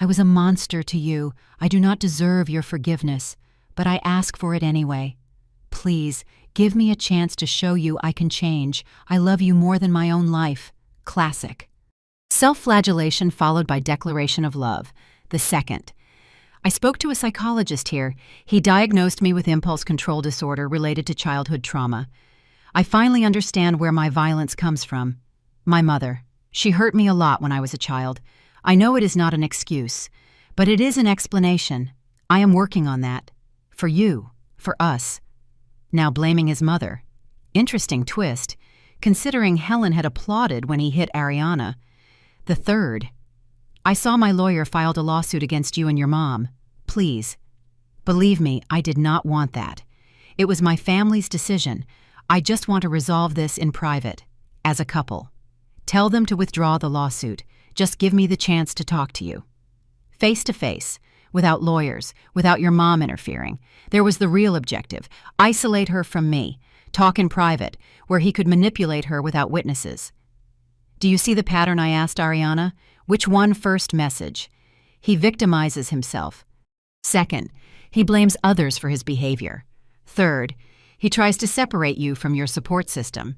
I was a monster to you. I do not deserve your forgiveness, but I ask for it anyway. Please, give me a chance to show you I can change. I love you more than my own life." Classic. Self-flagellation followed by declaration of love. The second. I spoke to a psychologist here. He diagnosed me with impulse control disorder related to childhood trauma. I finally understand where my violence comes from. My mother. She hurt me a lot when I was a child. I know it is not an excuse, but it is an explanation. I am working on that. For you. For us. Now blaming his mother. Interesting twist, considering Helen had applauded when he hit Ariana. The third. I saw my lawyer filed a lawsuit against you and your mom. Please. Believe me, I did not want that. It was my family's decision. I just want to resolve this in private, as a couple. Tell them to withdraw the lawsuit. Just give me the chance to talk to you. Face to face, without lawyers, without your mom interfering. There was the real objective. Isolate her from me. Talk in private, where he could manipulate her without witnesses. Do you see the pattern I asked Ariana? Which one first message? He victimizes himself. Second, he blames others for his behavior. Third, he tries to separate you from your support system.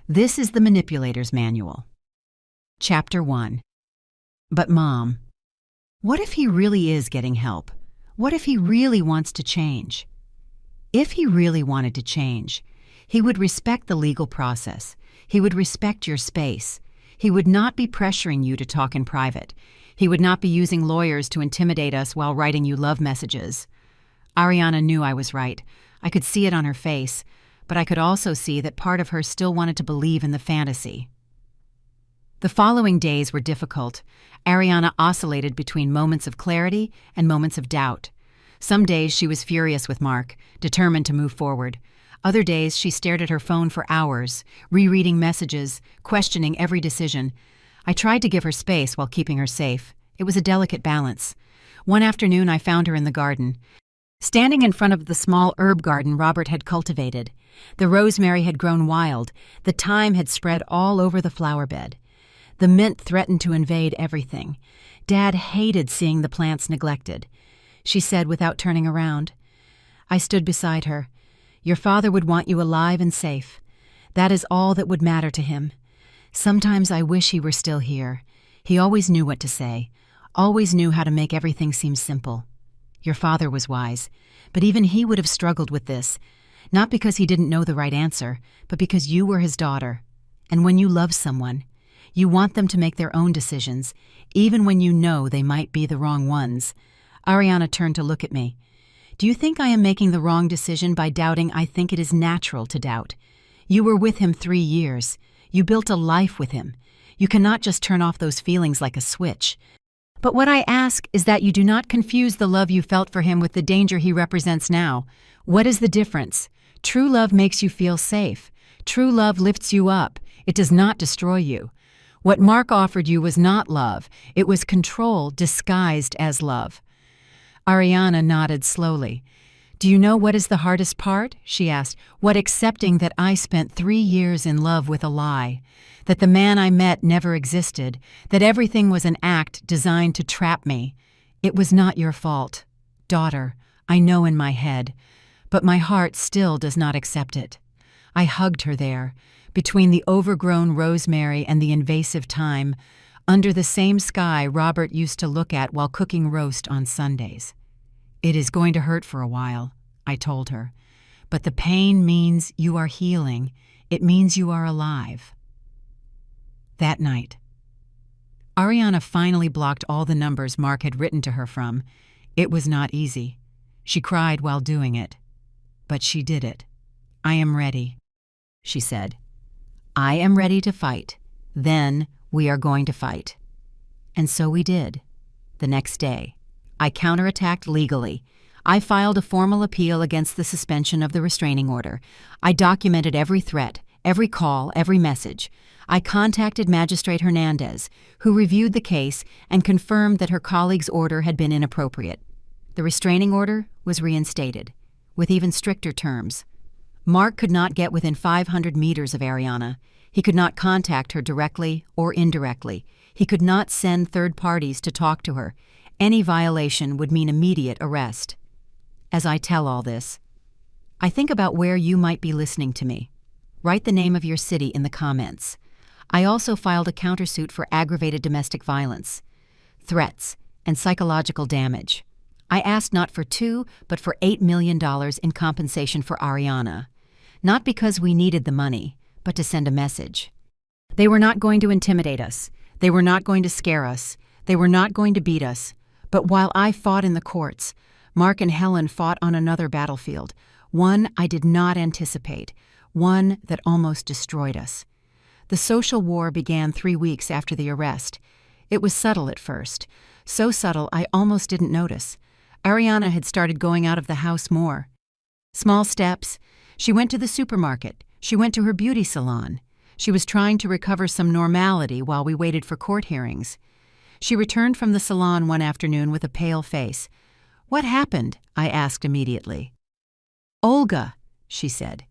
This is the manipulator's manual. Chapter 1. But Mom, what if he really is getting help? What if he really wants to change? If he really wanted to change, he would respect the legal process. He would respect your space. He would not be pressuring you to talk in private. He would not be using lawyers to intimidate us while writing you love messages. Ariana knew I was right. I could see it on her face, but I could also see that part of her still wanted to believe in the fantasy. The following days were difficult. Ariana oscillated between moments of clarity and moments of doubt. Some days she was furious with Mark, determined to move forward. Other days she stared at her phone for hours, rereading messages, questioning every decision. I tried to give her space while keeping her safe. It was a delicate balance. One afternoon I found her in the garden, standing in front of the small herb garden Robert had cultivated. The rosemary had grown wild. The thyme had spread all over the flower bed. The mint threatened to invade everything. Dad hated seeing the plants neglected. She said without turning around. I stood beside her. Your father would want you alive and safe. That is all that would matter to him. Sometimes I wish he were still here. He always knew what to say, always knew how to make everything seem simple. Your father was wise, but even he would have struggled with this, not because he didn't know the right answer, but because you were his daughter. And when you love someone, you want them to make their own decisions, even when you know they might be the wrong ones. Ariana turned to look at me. Do you think I am making the wrong decision by doubting I think it is natural to doubt? You were with him 3 years. You built a life with him. You cannot just turn off those feelings like a switch. But what I ask is that you do not confuse the love you felt for him with the danger he represents now. What is the difference? True love makes you feel safe. True love lifts you up. It does not destroy you. What Mark offered you was not love. It was control disguised as love. Ariana nodded slowly. Do you know what is the hardest part? She asked. What accepting that I spent 3 years in love with a lie, that the man I met never existed, that everything was an act designed to trap me. It was not your fault. Daughter, I know in my head, but my heart still does not accept it. I hugged her there, between the overgrown rosemary and the invasive thyme, under the same sky Robert used to look at while cooking roast on Sundays. It is going to hurt for a while, I told her, but the pain means you are healing. It means you are alive. That night, Ariana finally blocked all the numbers Mark had written to her from. It was not easy. She cried while doing it. But she did it. "I am ready," she said. "I am ready to fight. Then we are going to fight." And so we did. The next day, I counterattacked legally. I filed a formal appeal against the suspension of the restraining order. I documented every threat, every call, every message. I contacted Magistrate Hernandez, who reviewed the case and confirmed that her colleague's order had been inappropriate. The restraining order was reinstated, with even stricter terms. Mark could not get within 500 meters of Ariana. He could not contact her directly or indirectly. He could not send third parties to talk to her. Any violation would mean immediate arrest. As I tell all this, I think about where you might be listening to me. Write the name of your city in the comments. I also filed a countersuit for aggravated domestic violence, threats, and psychological damage. I asked not for $2, but for $8 million in compensation for Ariana. Not because we needed the money, but to send a message. They were not going to intimidate us. They were not going to scare us. They were not going to beat us. But while I fought in the courts, Mark and Helen fought on another battlefield, one I did not anticipate, one that almost destroyed us. The social war began 3 weeks after the arrest. It was subtle at first, so subtle I almost didn't notice. Ariana had started going out of the house more. Small steps. She went to the supermarket. She went to her beauty salon. She was trying to recover some normality while we waited for court hearings. She returned from the salon one afternoon with a pale face. "What happened?" I asked immediately. "Olga," she said.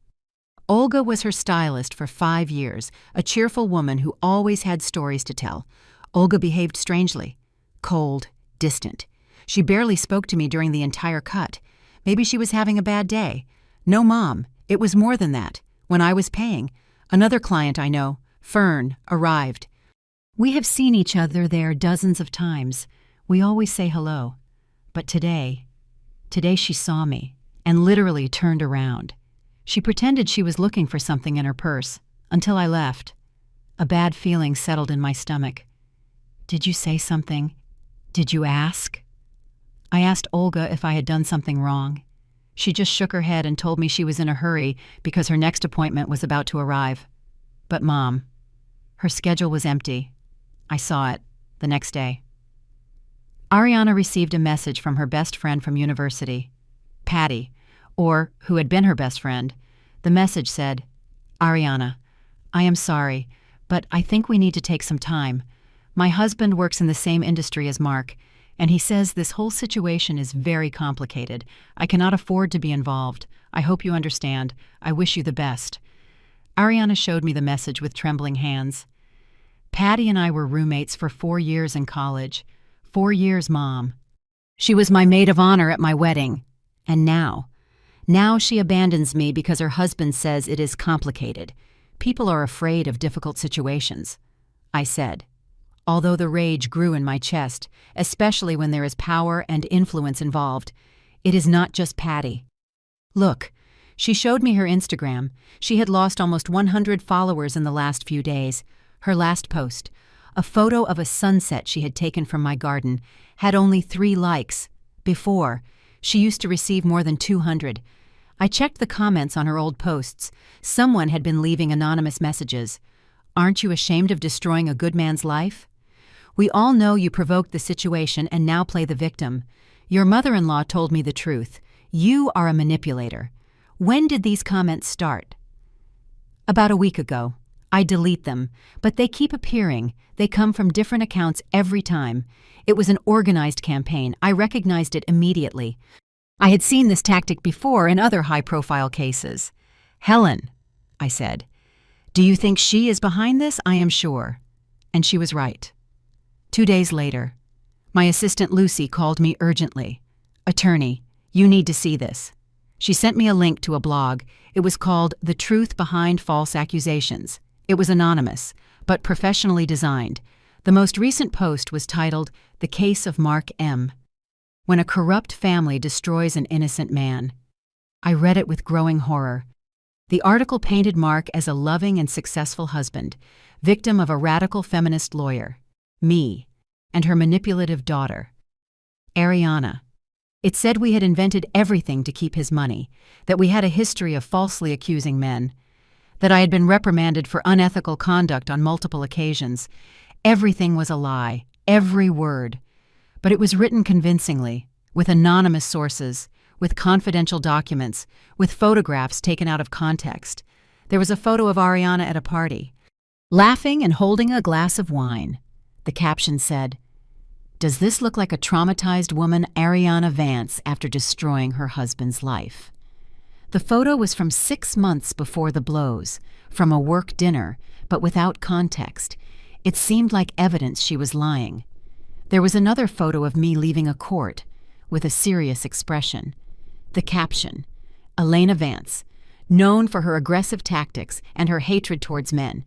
Olga was her stylist for 5 years, a cheerful woman who always had stories to tell. Olga behaved strangely, cold, distant. She barely spoke to me during the entire cut. Maybe she was having a bad day. No, Mom, it was more than that. When I was paying, another client I know, Fern, arrived. We have seen each other there dozens of times. We always say hello. But today she saw me and literally turned around. She pretended she was looking for something in her purse until I left. A bad feeling settled in my stomach. "Did you say something? Did you ask?" I asked Olga if I had done something wrong. She just shook her head and told me she was in a hurry because her next appointment was about to arrive. But Mom, her schedule was empty. I saw it the next day. Ariana received a message from her best friend from university, Patty, or who had been her best friend. The message said, "Ariana, I am sorry, but I think we need to take some time. My husband works in the same industry as Mark, and he says this whole situation is very complicated. I cannot afford to be involved. I hope you understand. I wish you the best." Ariana showed me the message with trembling hands. Patty and I were roommates for 4 years in college. 4 years, Mom. She was my maid of honor at my wedding. And now she abandons me because her husband says it is complicated. People are afraid of difficult situations, I said, although the rage grew in my chest, especially when there is power and influence involved. It is not just Patty. Look, she showed me her Instagram. She had lost almost 100 followers in the last few days. Her last post, a photo of a sunset she had taken from my garden, had only 3 likes. Before, she used to receive more than 200. I checked the comments on her old posts. Someone had been leaving anonymous messages. "Aren't you ashamed of destroying a good man's life? We all know you provoked the situation and now play the victim. Your mother-in-law told me the truth. You are a manipulator. When did these comments start?" About a week ago. I delete them, but they keep appearing. They come from different accounts every time. It was an organized campaign. I recognized it immediately. I had seen this tactic before in other high-profile cases. "Helen," I said, "do you think she is behind this? I am sure." And she was right. 2 days later, my assistant Lucy called me urgently. "Attorney, you need to see this." She sent me a link to a blog. It was called The Truth Behind False Accusations. It was anonymous, but professionally designed. The most recent post was titled, "The Case of Mark M." When a corrupt family destroys an innocent man. I read it with growing horror. The article painted Mark as a loving and successful husband, victim of a radical feminist lawyer, me, and her manipulative daughter, Ariana. It said we had invented everything to keep his money, that we had a history of falsely accusing men, that I had been reprimanded for unethical conduct on multiple occasions. Everything was a lie, every word. But it was written convincingly, with anonymous sources, with confidential documents, with photographs taken out of context. There was a photo of Ariana at a party, laughing and holding a glass of wine. The caption said, "Does this look like a traumatized woman, Ariana Vance, after destroying her husband's life?" The photo was from 6 months before the blows, from a work dinner, but without context. It seemed like evidence she was lying. There was another photo of me leaving a court, with a serious expression. The caption, "Elena Vance, known for her aggressive tactics and her hatred towards men,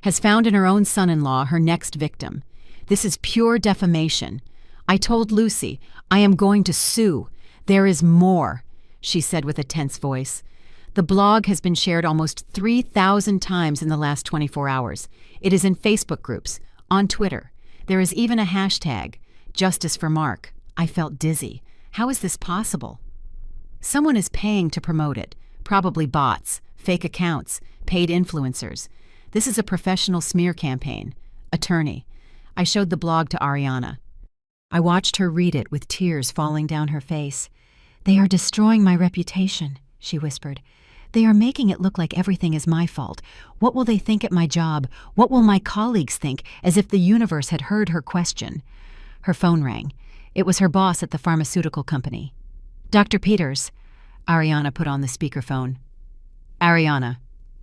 has found in her own son-in-law her next victim. This is pure defamation. I told Lucy, I am going to sue. There is more," she said with a tense voice. The blog has been shared almost 3,000 times in the last 24 hours. It is in Facebook groups, on Twitter. There is even a hashtag, Justice for Mark. I felt dizzy. How is this possible? Someone is paying to promote it, probably bots, fake accounts, paid influencers. This is a professional smear campaign. Attorney. I showed the blog to Ariana. I watched her read it with tears falling down her face. "They are destroying my reputation," she whispered. "They are making it look like everything is my fault. What will they think at my job? What will my colleagues think?" As if the universe had heard her question. Her phone rang. It was her boss at the pharmaceutical company. "Dr. Peters." Ariana put on the speakerphone. "Ariana,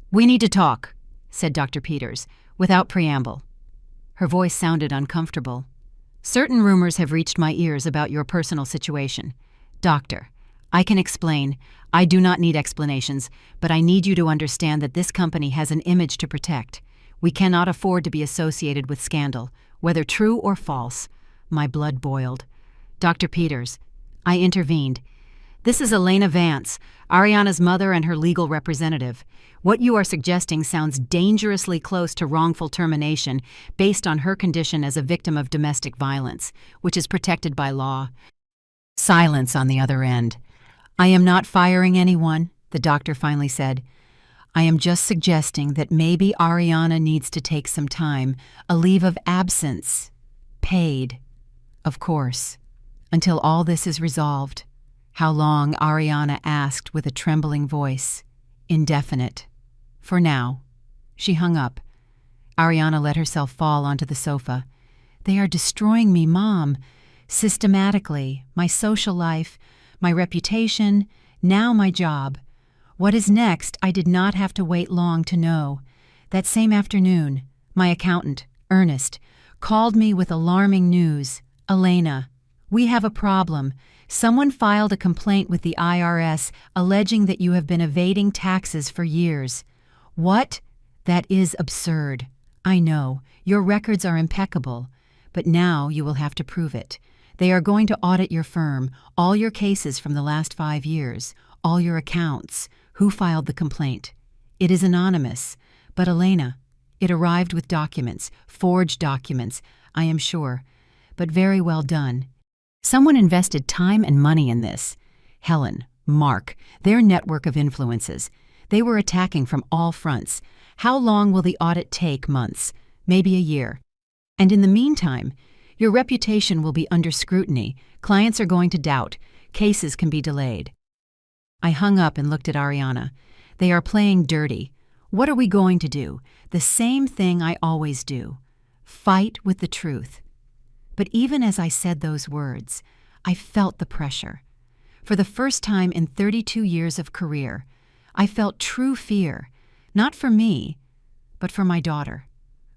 we need to talk," said Dr. Peters, without preamble. Her voice sounded uncomfortable. "Certain rumors have reached my ears about your personal situation. Doctor, I can explain. I do not need explanations, but I need you to understand that this company has an image to protect. We cannot afford to be associated with scandal, whether true or false." My blood boiled. "Dr. Peters," I intervened. "This is Elena Vance, Ariana's mother and her legal representative. What you are suggesting sounds dangerously close to wrongful termination based on her condition as a victim of domestic violence, which is protected by law." Silence on the other end. "I am not firing anyone," the doctor finally said. "I am just suggesting that maybe Ariana needs to take some time, a leave of absence. Paid, of course, until all this is resolved." "How long?" Ariana asked with a trembling voice. "Indefinite. For now." She hung up. Ariana let herself fall onto the sofa. "They are destroying me, Mom. Systematically. My social life, my reputation, now my job. What is next, I did not have to wait long to know. That same afternoon, my accountant, Ernest, called me with alarming news. "Elena, we have a problem. Someone filed a complaint with the IRS alleging that you have been evading taxes for years." "What? That is absurd. I know. Your records are impeccable. But now you will have to prove it. They are going to audit your firm, all your cases from the last 5 years, all your accounts. Who filed the complaint? It is anonymous. But Elena, it arrived with documents, forged documents, I am sure. But very well done. Someone invested time and money in this. Helen, Mark, their network of influences. They were attacking from all fronts. How long will the audit take? Months, maybe a year. And in the meantime, your reputation will be under scrutiny. Clients are going to doubt. Cases can be delayed." I hung up and looked at Ariana. They are playing dirty. What are we going to do? The same thing I always do. Fight with the truth. But even as I said those words, I felt the pressure. For the first time in 32 years of career, I felt true fear, not for me, but for my daughter,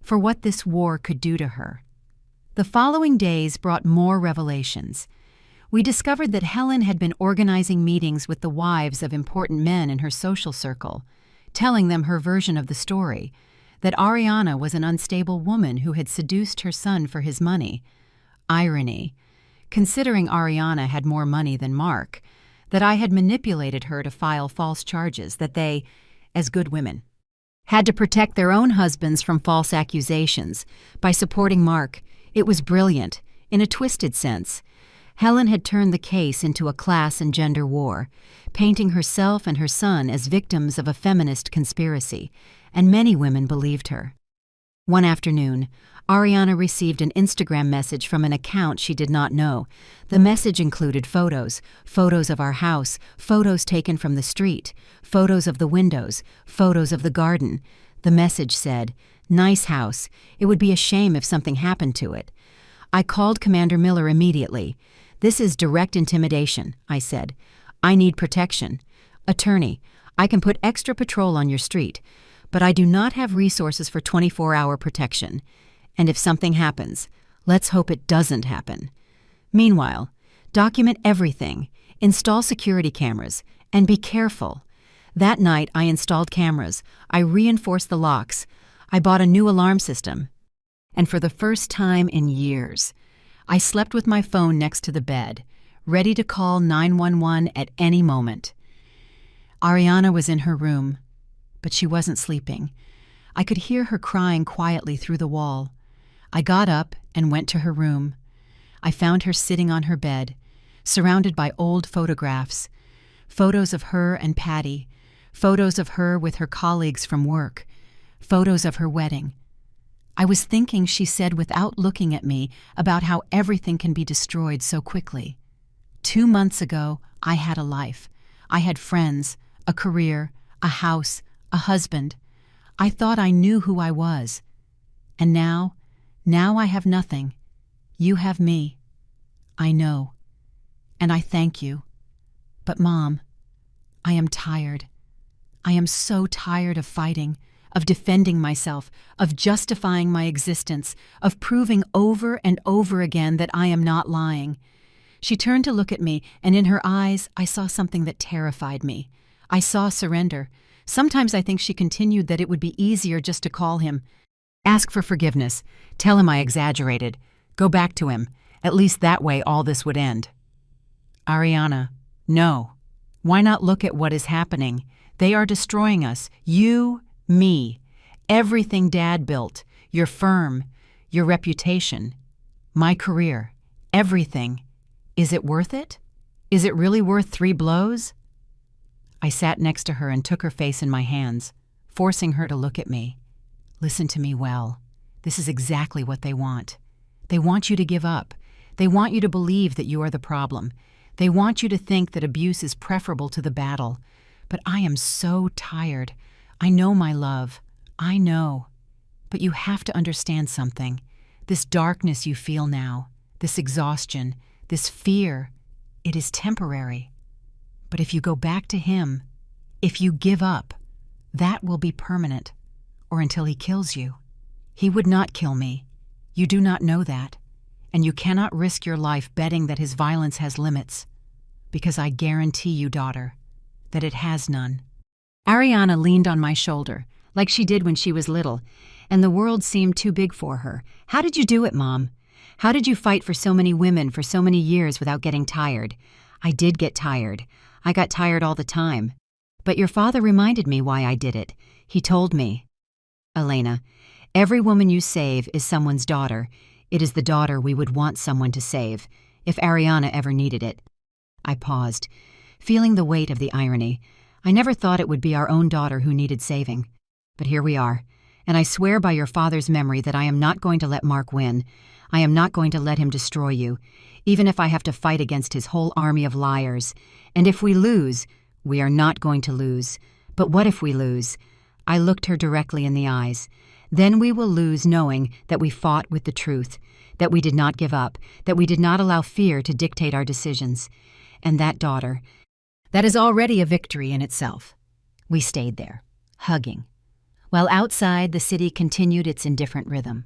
for what this war could do to her. The following days brought more revelations. We discovered that Helen had been organizing meetings with the wives of important men in her social circle, telling them her version of the story, that Ariana was an unstable woman who had seduced her son for his money. Irony, considering Ariana had more money than Mark, that I had manipulated her to file false charges, that they, as good women, had to protect their own husbands from false accusations by supporting Mark. It was brilliant, in a twisted sense. Helen had turned the case into a class and gender war, painting herself and her son as victims of a feminist conspiracy, and many women believed her. One afternoon, Ariana received an Instagram message from an account she did not know. The message included photos of our house, photos taken from the street, photos of the windows, photos of the garden. The message said, "Nice house. It would be a shame if something happened to it." I called Commander Miller immediately. "This is direct intimidation," I said. "I need protection. Attorney, I can put extra patrol on your street, but I do not have resources for 24-hour protection. And if something happens, let's hope it doesn't happen. Meanwhile, document everything, install security cameras, and be careful." That night, I installed cameras. I reinforced the locks. I bought a new alarm system. And for the first time in years, I slept with my phone next to the bed, ready to call 911 at any moment. Ariana was in her room, but she wasn't sleeping. I could hear her crying quietly through the wall. I got up and went to her room. I found her sitting on her bed, surrounded by old photographs, photos of her and Patty, photos of her with her colleagues from work, photos of her wedding. I was thinking, she said without looking at me, about how everything can be destroyed so quickly. 2 months ago, I had a life. I had friends, a career, a house, a husband. I thought I knew who I was. And now I have nothing. You have me. I know. And I thank you. But Mom, I am tired. I am so tired of fighting, of defending myself, of justifying my existence, of proving over and over again that I am not lying. She turned to look at me, and in her eyes I saw something that terrified me. I saw surrender. Sometimes I think she continued that it would be easier just to call him. Ask for forgiveness. Tell him I exaggerated. Go back to him. At least that way all this would end. Ariana, no. Why not look at what is happening? They are destroying us. You, me, everything Dad built, your firm, your reputation, my career, everything. Is it worth it? Is it really worth 3 blows? I sat next to her and took her face in my hands, forcing her to look at me. Listen to me well. This is exactly what they want. They want you to give up. They want you to believe that you are the problem. They want you to think that abuse is preferable to the battle. But I am so tired. I know, my love. I know. But you have to understand something. This darkness you feel now, this exhaustion, this fear, it is temporary. But if you go back to him, if you give up, that will be permanent, or until he kills you. He would not kill me. You do not know that, and you cannot risk your life betting that his violence has limits, because I guarantee you, daughter, that it has none. Ariana leaned on my shoulder, like she did when she was little, and the world seemed too big for her. How did you do it, Mom? How did you fight for so many women for so many years without getting tired? I did get tired. I got tired all the time. But your father reminded me why I did it. He told me, Elena, every woman you save is someone's daughter. It is the daughter we would want someone to save, if Ariana ever needed it. I paused, feeling the weight of the irony. I never thought it would be our own daughter who needed saving. But here we are, and I swear by your father's memory that I am not going to let Mark win. I am not going to let him destroy you, even if I have to fight against his whole army of liars. And if we lose, we are not going to lose. But what if we lose? I looked her directly in the eyes. Then we will lose knowing that we fought with the truth, that we did not give up, that we did not allow fear to dictate our decisions. And that, daughter, that is already a victory in itself. We stayed there, hugging, while outside the city continued its indifferent rhythm.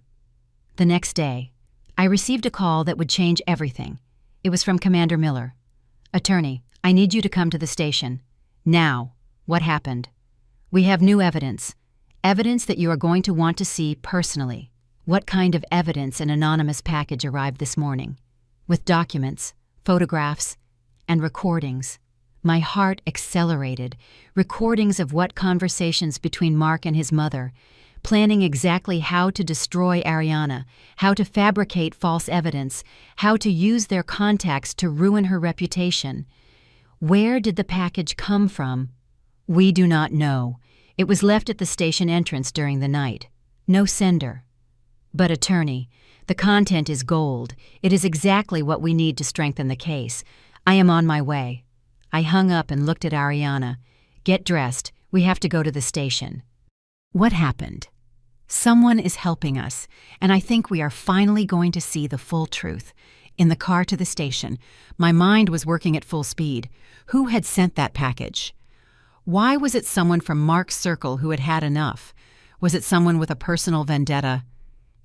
The next day, I received a call that would change everything. It was from Commander Miller. Attorney, I need you to come to the station. Now. What happened? We have new evidence. Evidence that you are going to want to see personally. What kind of evidence? An anonymous package arrived this morning, with documents, photographs, and recordings. My heart accelerated. Recordings of what conversations between Mark and his mother. planning exactly how to destroy Ariana, how to fabricate false evidence, how to use their contacts to ruin her reputation. Where did the package come from? We do not know. It was left at the station entrance during the night. No sender. But attorney, the content is gold. It is exactly what we need to strengthen the case. I am on my way. I hung up and looked at Ariana. Get dressed. We have to go to the station. What happened? Someone is helping us, and I think we are finally going to see the full truth. In the car to the station, my mind was working at full speed. Who had sent that package? Why was it someone from Mark's circle who had had enough? Was it someone with a personal vendetta?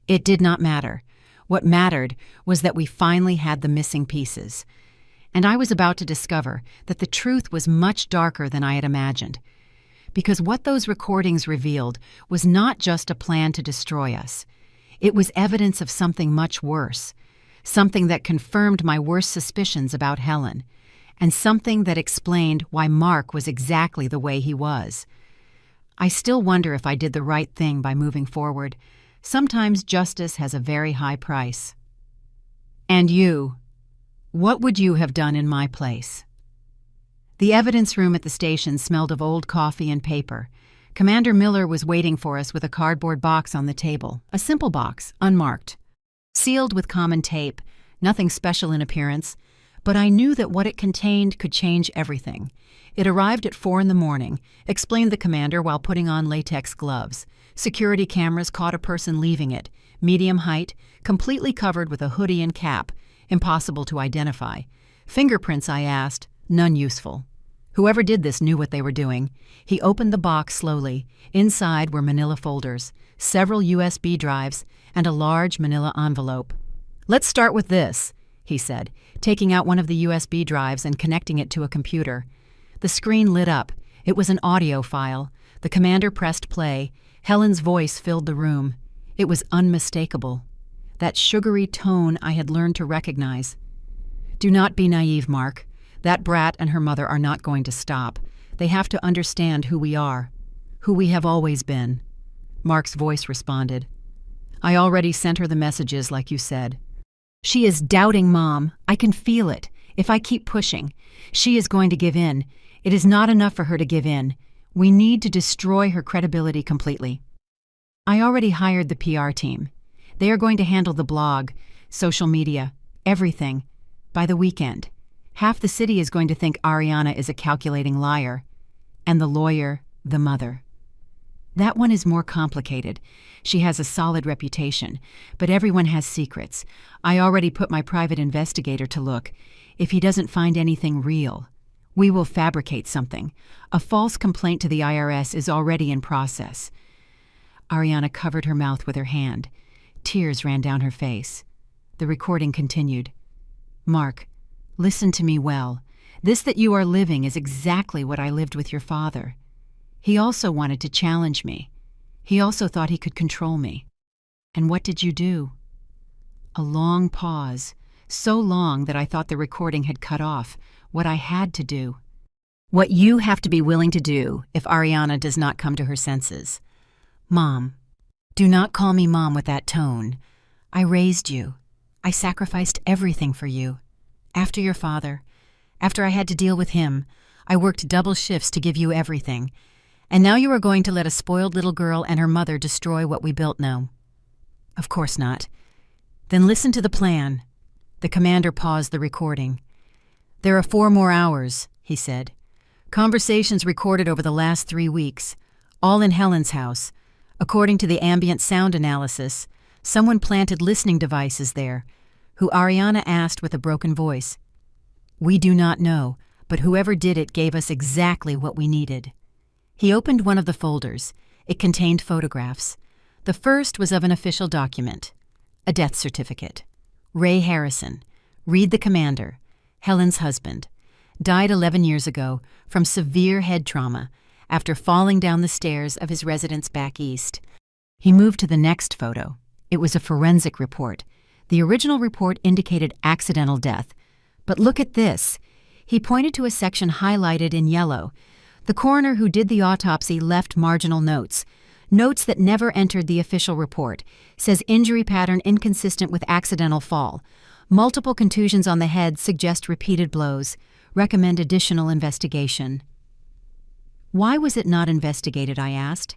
It did not matter. What mattered was that we finally had the missing pieces. And I was about to discover that the truth was much darker than I had imagined. Because what those recordings revealed was not just a plan to destroy us. It was evidence of something much worse. Something that confirmed my worst suspicions about Helen. And something that explained why Mark was exactly the way he was. I still wonder if I did the right thing by moving forward. Sometimes justice has a very high price. And you, what would you have done in my place? The evidence room at the station smelled of old coffee and paper. Commander Miller was waiting for us with a cardboard box on the table, a simple box, unmarked. Sealed with common tape, nothing special in appearance, but I knew that what it contained could change everything. It arrived at 4 a.m, explained the commander while putting on latex gloves. Security cameras caught a person leaving it, medium height, completely covered with a hoodie and cap, impossible to identify. Fingerprints, I asked, none useful. Whoever did this knew what they were doing. He opened the box slowly. Inside were manila folders, several USB drives, and a large manila envelope. Let's start with this, he said, taking out one of the USB drives and connecting it to a computer. The screen lit up. It was an audio file. The commander pressed play. Helen's voice filled the room. It was unmistakable. That sugary tone I had learned to recognize. Do not be naive, Mark. That brat and her mother are not going to stop. They have to understand who we are, who we have always been. Mark's voice responded. I already sent her the messages like you said. She is doubting Mom. I can feel it. If I keep pushing, she is going to give in. It is not enough for her to give in. We need to destroy her credibility completely. I already hired the PR team. They are going to handle the blog, social media, everything. By the weekend, half the city is going to think Ariana is a calculating liar. And the lawyer, the mother. That one is more complicated. She has a solid reputation, but everyone has secrets. I already put my private investigator to look. If he doesn't find anything real, we will fabricate something. A false complaint to the IRS is already in process. Ariana covered her mouth with her hand. Tears ran down her face. The recording continued. Mark, listen to me well. This that you are living is exactly what I lived with your father. He also wanted to challenge me. He also thought he could control me. And what did you do? A long pause, so long that I thought the recording had cut off, what I had to do. What you have to be willing to do if Ariana does not come to her senses. Mom, do not call me Mom with that tone. I raised you. I sacrificed everything for you. After your father, after I had to deal with him, I worked double shifts to give you everything. And now you are going to let a spoiled little girl and her mother destroy what we built now? Of course not. Then listen to the plan. The commander paused the recording. There are 4 more hours, he said. Conversations recorded over the last 3 weeks, all in Helen's house. According to the ambient sound analysis, someone planted listening devices there, who Ariana asked with a broken voice. We do not know, but whoever did it gave us exactly what we needed. He opened one of the folders. It contained photographs. The first was of an official document, a death certificate. Ray Harrison, Reed the commander, Helen's husband, died 11 years ago from severe head trauma after falling down the stairs of his residence back east. He moved to the next photo. It was a forensic report. The original report indicated accidental death. But look at this. He pointed to a section highlighted in yellow. The coroner who did the autopsy left marginal notes. Notes that never entered the official report. Says injury pattern inconsistent with accidental fall. Multiple contusions on the head suggest repeated blows. Recommend additional investigation. Why was it not investigated, I asked.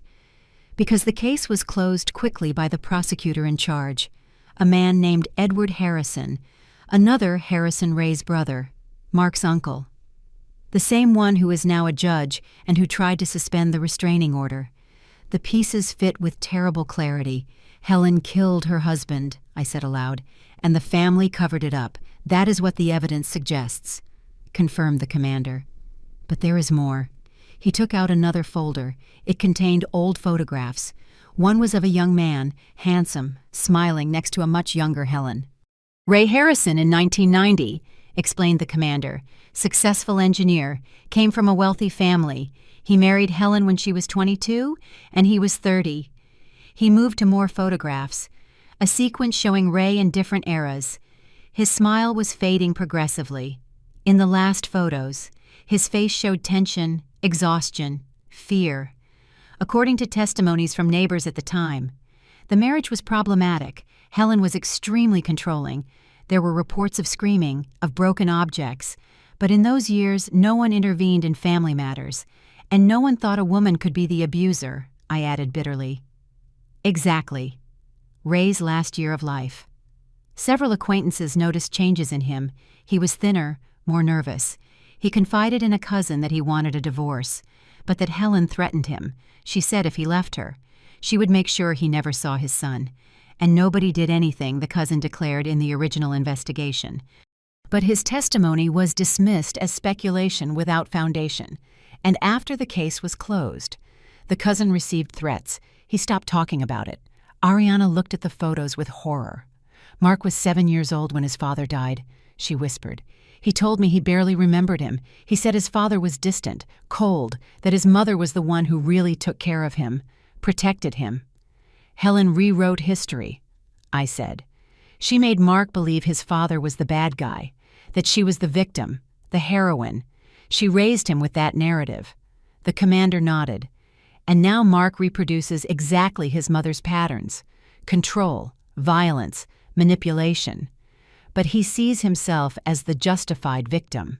Because the case was closed quickly by the prosecutor in charge, a man named Edward Harrison, another Harrison Ray's brother, Mark's uncle. The same one who is now a judge and who tried to suspend the restraining order. The pieces fit with terrible clarity. Helen killed her husband, I said aloud, and the family covered it up. That is what the evidence suggests, confirmed the commander. But there is more. He took out another folder. It contained old photographs. One was of a young man, handsome, smiling next to a much younger Helen. Ray Harrison in 1990, explained the commander. Successful engineer, came from a wealthy family. He married Helen when she was 22, and he was 30. He moved to more photographs, a sequence showing Ray in different eras. His smile was fading progressively. In the last photos, his face showed tension, exhaustion, fear. According to testimonies from neighbors at the time, the marriage was problematic. Helen was extremely controlling. There were reports of screaming, of broken objects, but in those years no one intervened in family matters, and no one thought a woman could be the abuser, I added bitterly. Exactly. Ray's last year of life. Several acquaintances noticed changes in him. He was thinner, more nervous. He confided in a cousin that he wanted a divorce, but that Helen threatened him. She said if he left her, she would make sure he never saw his son. And nobody did anything, the cousin declared in the original investigation. But his testimony was dismissed as speculation without foundation. And after the case was closed, the cousin received threats. He stopped talking about it. Ariana looked at the photos with horror. Mark was 7 years old when his father died, she whispered. He told me he barely remembered him. He said his father was distant, cold, that his mother was the one who really took care of him, protected him. Helen rewrote history, I said. She made Mark believe his father was the bad guy, that she was the victim, the heroine. She raised him with that narrative. The commander nodded. And now Mark reproduces exactly his mother's patterns: control, violence, manipulation. But he sees himself as the justified victim.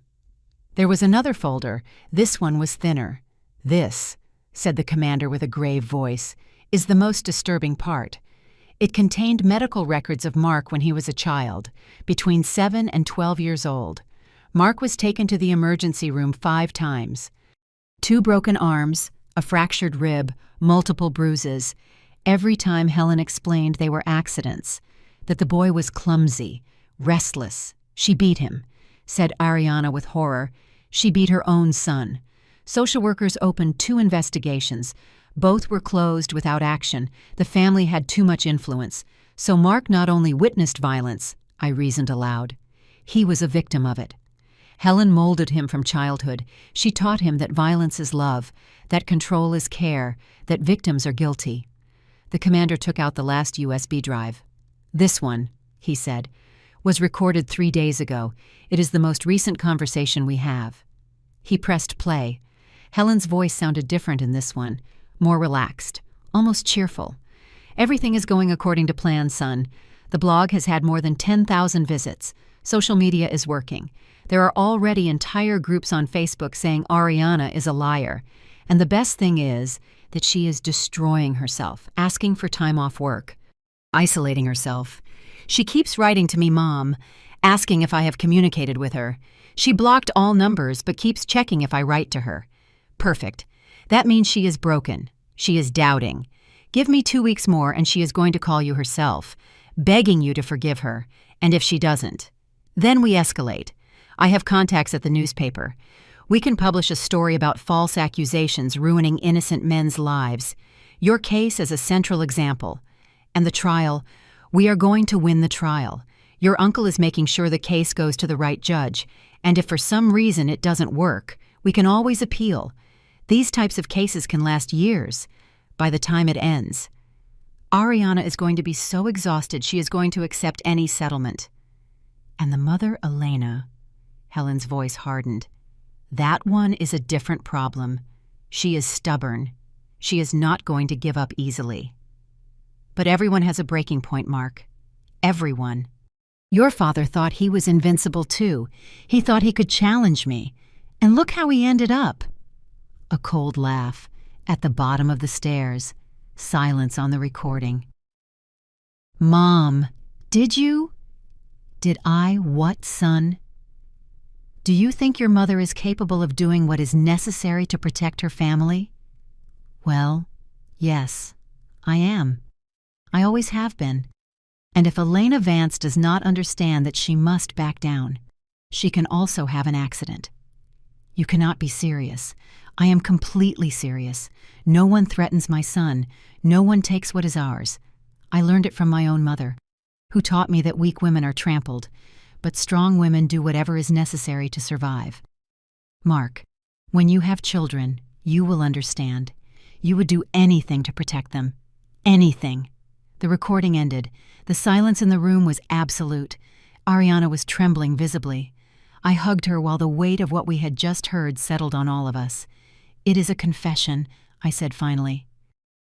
There was another folder. This one was thinner. This, said the commander with a grave voice, is the most disturbing part. It contained medical records of Mark when he was a child, between 7 and 12 years old. Mark was taken to the emergency room 5 times. 2 broken arms, a fractured rib, multiple bruises. Every time Helen explained they were accidents, that the boy was clumsy, restless. She beat him, said Ariana with horror. She beat her own son. Social workers opened 2 investigations. Both were closed without action. The family had too much influence. So Mark not only witnessed violence, I reasoned aloud, he was a victim of it. Helen molded him from childhood. She taught him that violence is love, that control is care, that victims are guilty. The commander took out the last USB drive. This one, he said, was recorded 3 days ago. It is the most recent conversation we have. He pressed play. Helen's voice sounded different in this one, more relaxed, almost cheerful. Everything is going according to plan, son. The blog has had more than 10,000 visits. Social media is working. There are already entire groups on Facebook saying Ariana is a liar. And the best thing is that she is destroying herself, asking for time off work, isolating herself. She keeps writing to me, Mom, asking if I have communicated with her. She blocked all numbers but keeps checking if I write to her. Perfect. That means she is broken. She is doubting. Give me 2 weeks more and she is going to call you herself, begging you to forgive her. And if she doesn't, then we escalate. I have contacts at the newspaper. We can publish a story about false accusations ruining innocent men's lives. Your case is a central example. And the trial, we are going to win the trial. Your uncle is making sure the case goes to the right judge. And if for some reason it doesn't work, we can always appeal. These types of cases can last years. By the time it ends, Ariana is going to be so exhausted she is going to accept any settlement. And the mother, Elena, Helen's voice hardened. That one is a different problem. She is stubborn. She is not going to give up easily. But everyone has a breaking point, Mark. Everyone. Your father thought he was invincible too. He thought he could challenge me. And look how he ended up. A cold laugh at the bottom of the stairs. Silence on the recording. Mom, did you? Did I what, son? Do you think your mother is capable of doing what is necessary to protect her family? Well, yes, I am. I always have been. And if Elena Vance does not understand that she must back down, she can also have an accident. You cannot be serious. I am completely serious. No one threatens my son. No one takes what is ours. I learned it from my own mother, who taught me that weak women are trampled, but strong women do whatever is necessary to survive. Mark, when you have children, you will understand. You would do anything to protect them. Anything. The recording ended. The silence in the room was absolute. Ariana was trembling visibly. I hugged her while the weight of what we had just heard settled on all of us. It is a confession, I said finally.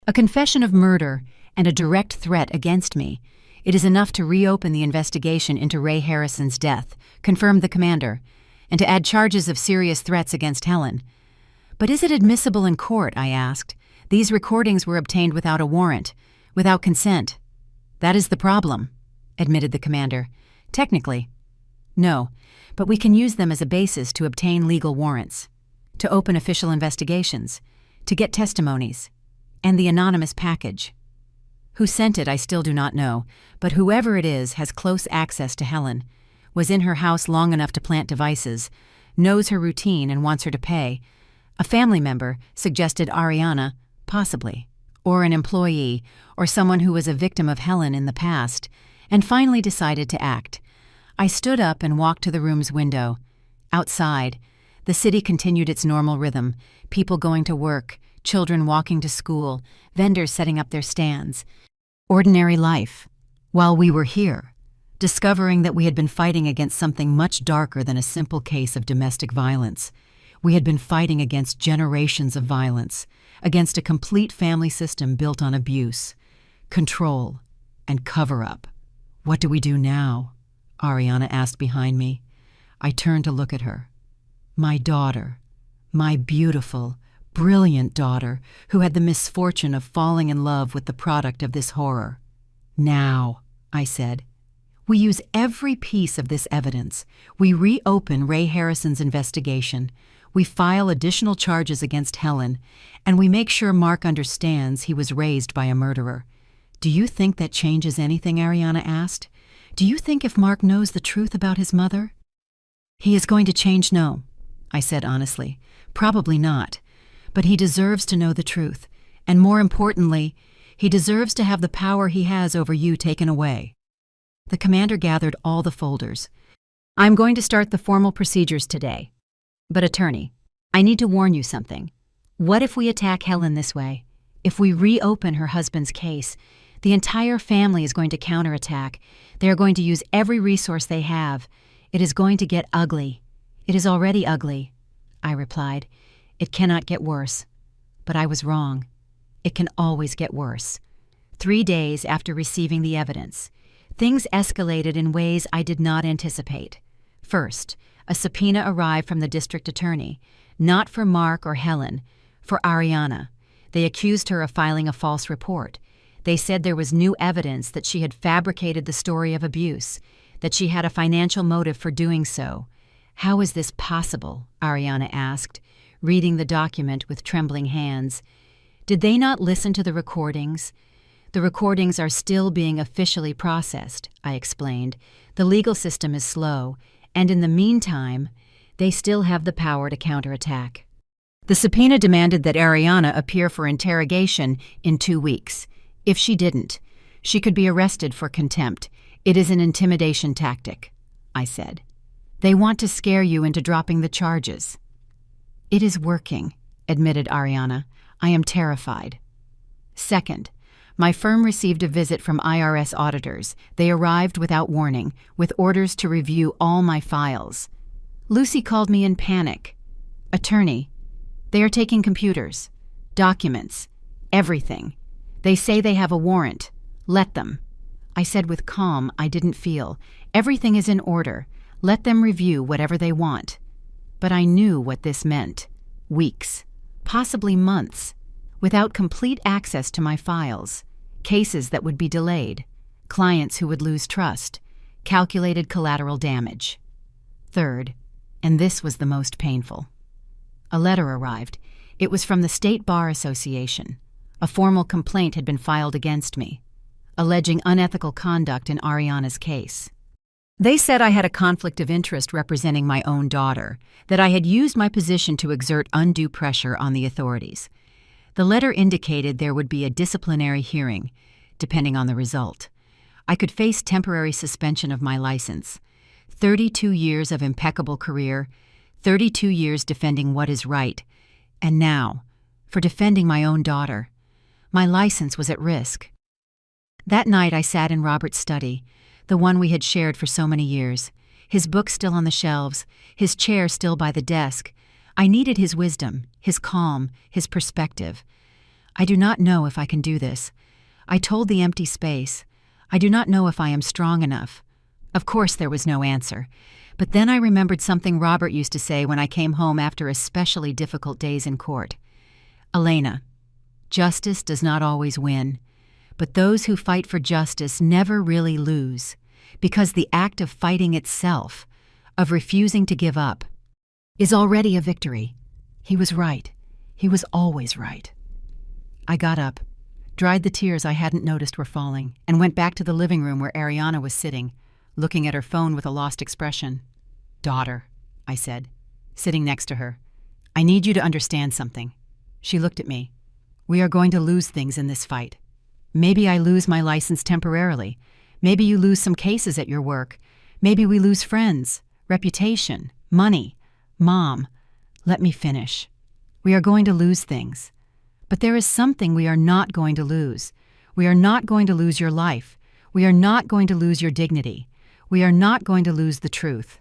A confession of murder and a direct threat against me. It is enough to reopen the investigation into Ray Harrison's death, confirmed the commander, and to add charges of serious threats against Helen. But is it admissible in court, I asked. These recordings were obtained without a warrant, without consent. That is the problem, admitted the commander. Technically. No, but we can use them as a basis to obtain legal warrants, to open official investigations, to get testimonies, and the anonymous package. Who sent it I still do not know, but whoever it is has close access to Helen, was in her house long enough to plant devices, knows her routine and wants her to pay. A family member suggested Ariana, possibly, or an employee, or someone who was a victim of Helen in the past, and finally decided to act. I stood up and walked to the room's window. Outside, the city continued its normal rhythm, people going to work, children walking to school, vendors setting up their stands. Ordinary life. While we were here, discovering that we had been fighting against something much darker than a simple case of domestic violence. We had been fighting against generations of violence, against a complete family system built on abuse, control, and cover-up. What do we do now? Ariana asked behind me. I turned to look at her. My daughter, my beautiful, brilliant daughter, who had the misfortune of falling in love with the product of this horror. Now, I said, we use every piece of this evidence. We reopen Ray Harrison's investigation. We file additional charges against Helen, and we make sure Mark understands he was raised by a murderer. Do you think that changes anything? Ariana asked. Do you think if Mark knows the truth about his mother? He is going to change? No, I said honestly. Probably not. But he deserves to know the truth, and more importantly, he deserves to have the power he has over you taken away. The commander gathered all the folders. I'm going to start the formal procedures today. But attorney, I need to warn you something. What if we attack Helen this way? If we reopen her husband's case, the entire family is going to counterattack. They are going to use every resource they have. It is going to get ugly. It is already ugly, I replied. It cannot get worse. But I was wrong. It can always get worse. 3 days after receiving the evidence, things escalated in ways I did not anticipate. First, a subpoena arrived from the district attorney, not for Mark or Helen, for Ariana. They accused her of filing a false report. They said there was new evidence that she had fabricated the story of abuse, that she had a financial motive for doing so. How is this possible? Ariana asked, reading the document with trembling hands. Did they not listen to the recordings? The recordings are still being officially processed, I explained. The legal system is slow, and in the meantime, they still have the power to counterattack. The subpoena demanded that Ariana appear for interrogation in 2 weeks. If she didn't, she could be arrested for contempt. It is an intimidation tactic, I said. They want to scare you into dropping the charges. It is working, admitted Ariana. I am terrified. Second, my firm received a visit from IRS auditors. They arrived without warning, with orders to review all my files. Lucy called me in panic. Attorney, they are taking computers, documents, Everything. They say they have a warrant. Let them. I said with calm I didn't feel. Everything is in order. Let them review whatever they want. But I knew what this meant. Weeks, possibly months, without complete access to my files, cases that would be delayed, clients who would lose trust, calculated collateral damage. Third, and this was the most painful. A letter arrived. It was from the State Bar Association. A formal complaint had been filed against me, alleging unethical conduct in Ariana's case. They said I had a conflict of interest representing my own daughter, that I had used my position to exert undue pressure on the authorities. The letter indicated there would be a disciplinary hearing, depending on the result. I could face temporary suspension of my license. 32 years of impeccable career, 32 years defending what is right, and now, for defending my own daughter, my license was at risk. That night I sat in Robert's study, the one we had shared for so many years, his books still on the shelves, his chair still by the desk. I needed his wisdom, his calm, his perspective. I do not know if I can do this. I told the empty space. I do not know if I am strong enough. Of course there was no answer. But then I remembered something Robert used to say when I came home after especially difficult days in court. Elena, justice does not always win, but those who fight for justice never really lose, because the act of fighting itself, of refusing to give up, is already a victory. He was right. He was always right. I got up, dried the tears I hadn't noticed were falling, and went back to the living room where Ariana was sitting, looking at her phone with a lost expression. "Daughter," I said, sitting next to her, "I need you to understand something." She looked at me. "We are going to lose things in this fight. Maybe I lose my license temporarily. Maybe you lose some cases at your work. Maybe we lose friends, reputation, money. Mom, let me finish. We are going to lose things. But there is something we are not going to lose. We are not going to lose your life. We are not going to lose your dignity. We are not going to lose the truth.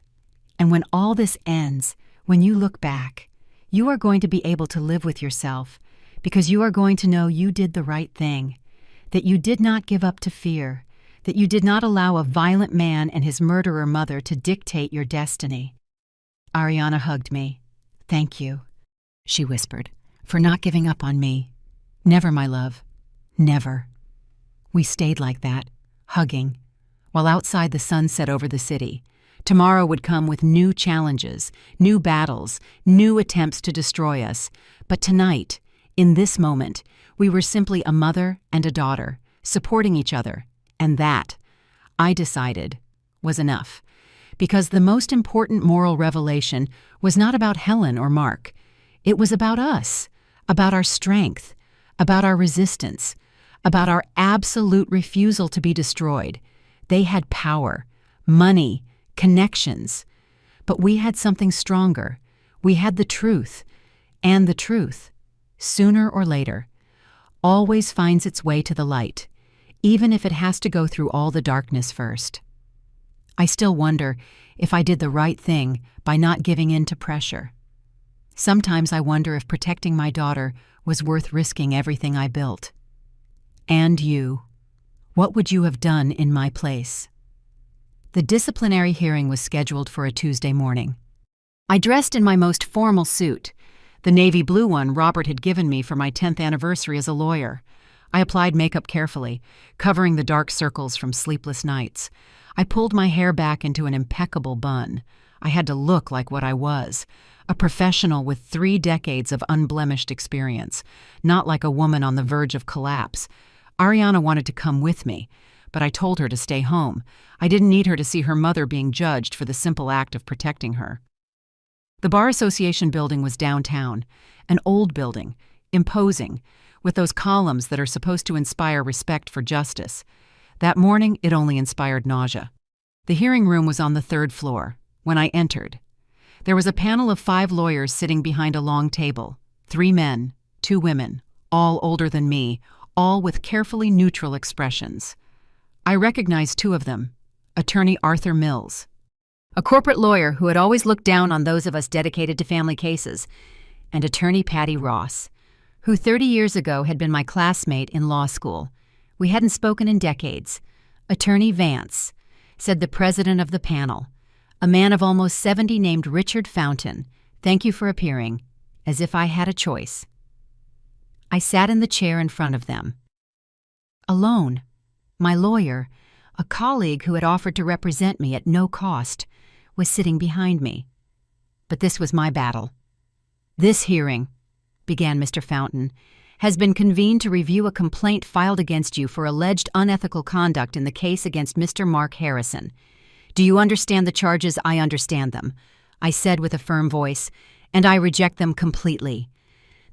And when all this ends, when you look back, you are going to be able to live with yourself, because you are going to know you did the right thing, that you did not give up to fear, that you did not allow a violent man and his murderer mother to dictate your destiny." Ariana hugged me. "Thank you," she whispered, "for not giving up on me. Never, my love. Never." We stayed like that, hugging, while outside the sun set over the city. Tomorrow would come with new challenges, new battles, new attempts to destroy us. But tonight, in this moment, we were simply a mother and a daughter, supporting each other, and that, I decided, was enough. Because the most important moral revelation was not about Helen or Mark. It was about us, about our strength, about our resistance, about our absolute refusal to be destroyed. They had power, money, connections. But we had something stronger. We had the truth. And the truth, sooner or later, always finds its way to the light, even if it has to go through all the darkness first. I still wonder if I did the right thing by not giving in to pressure. Sometimes I wonder if protecting my daughter was worth risking everything I built. And you, what would you have done in my place? The disciplinary hearing was scheduled for a Tuesday morning. I dressed in my most formal suit, the navy blue one Robert had given me for my 10th anniversary as a lawyer. I applied makeup carefully, covering the dark circles from sleepless nights. I pulled my hair back into an impeccable bun. I had to look like what I was, a professional with 3 decades of unblemished experience, not like a woman on the verge of collapse. Ariana wanted to come with me, but I told her to stay home. I didn't need her to see her mother being judged for the simple act of protecting her. The Bar Association building was downtown, an old building, imposing, with those columns that are supposed to inspire respect for justice. That morning, it only inspired nausea. The hearing room was on the 3rd floor. When I entered, there was a panel of 5 lawyers sitting behind a long table, 3 men, 2 women, all older than me, all with carefully neutral expressions. I recognized 2 of them, Attorney Arthur Mills, a corporate lawyer who had always looked down on those of us dedicated to family cases, and Attorney Patty Ross, who 30 years ago had been my classmate in law school. We hadn't spoken in decades. Attorney Vance, said the president of the panel, a man of almost 70 named Richard Fountain. Thank you for appearing, as if I had a choice. I sat in the chair in front of them. Alone. My lawyer, a colleague who had offered to represent me at no cost, was sitting behind me. But this was my battle. This hearing, began Mr. Fountain, has been convened to review a complaint filed against you for alleged unethical conduct in the case against Mr. Mark Harrison. Do you understand the charges? I understand them, I said with a firm voice, and I reject them completely.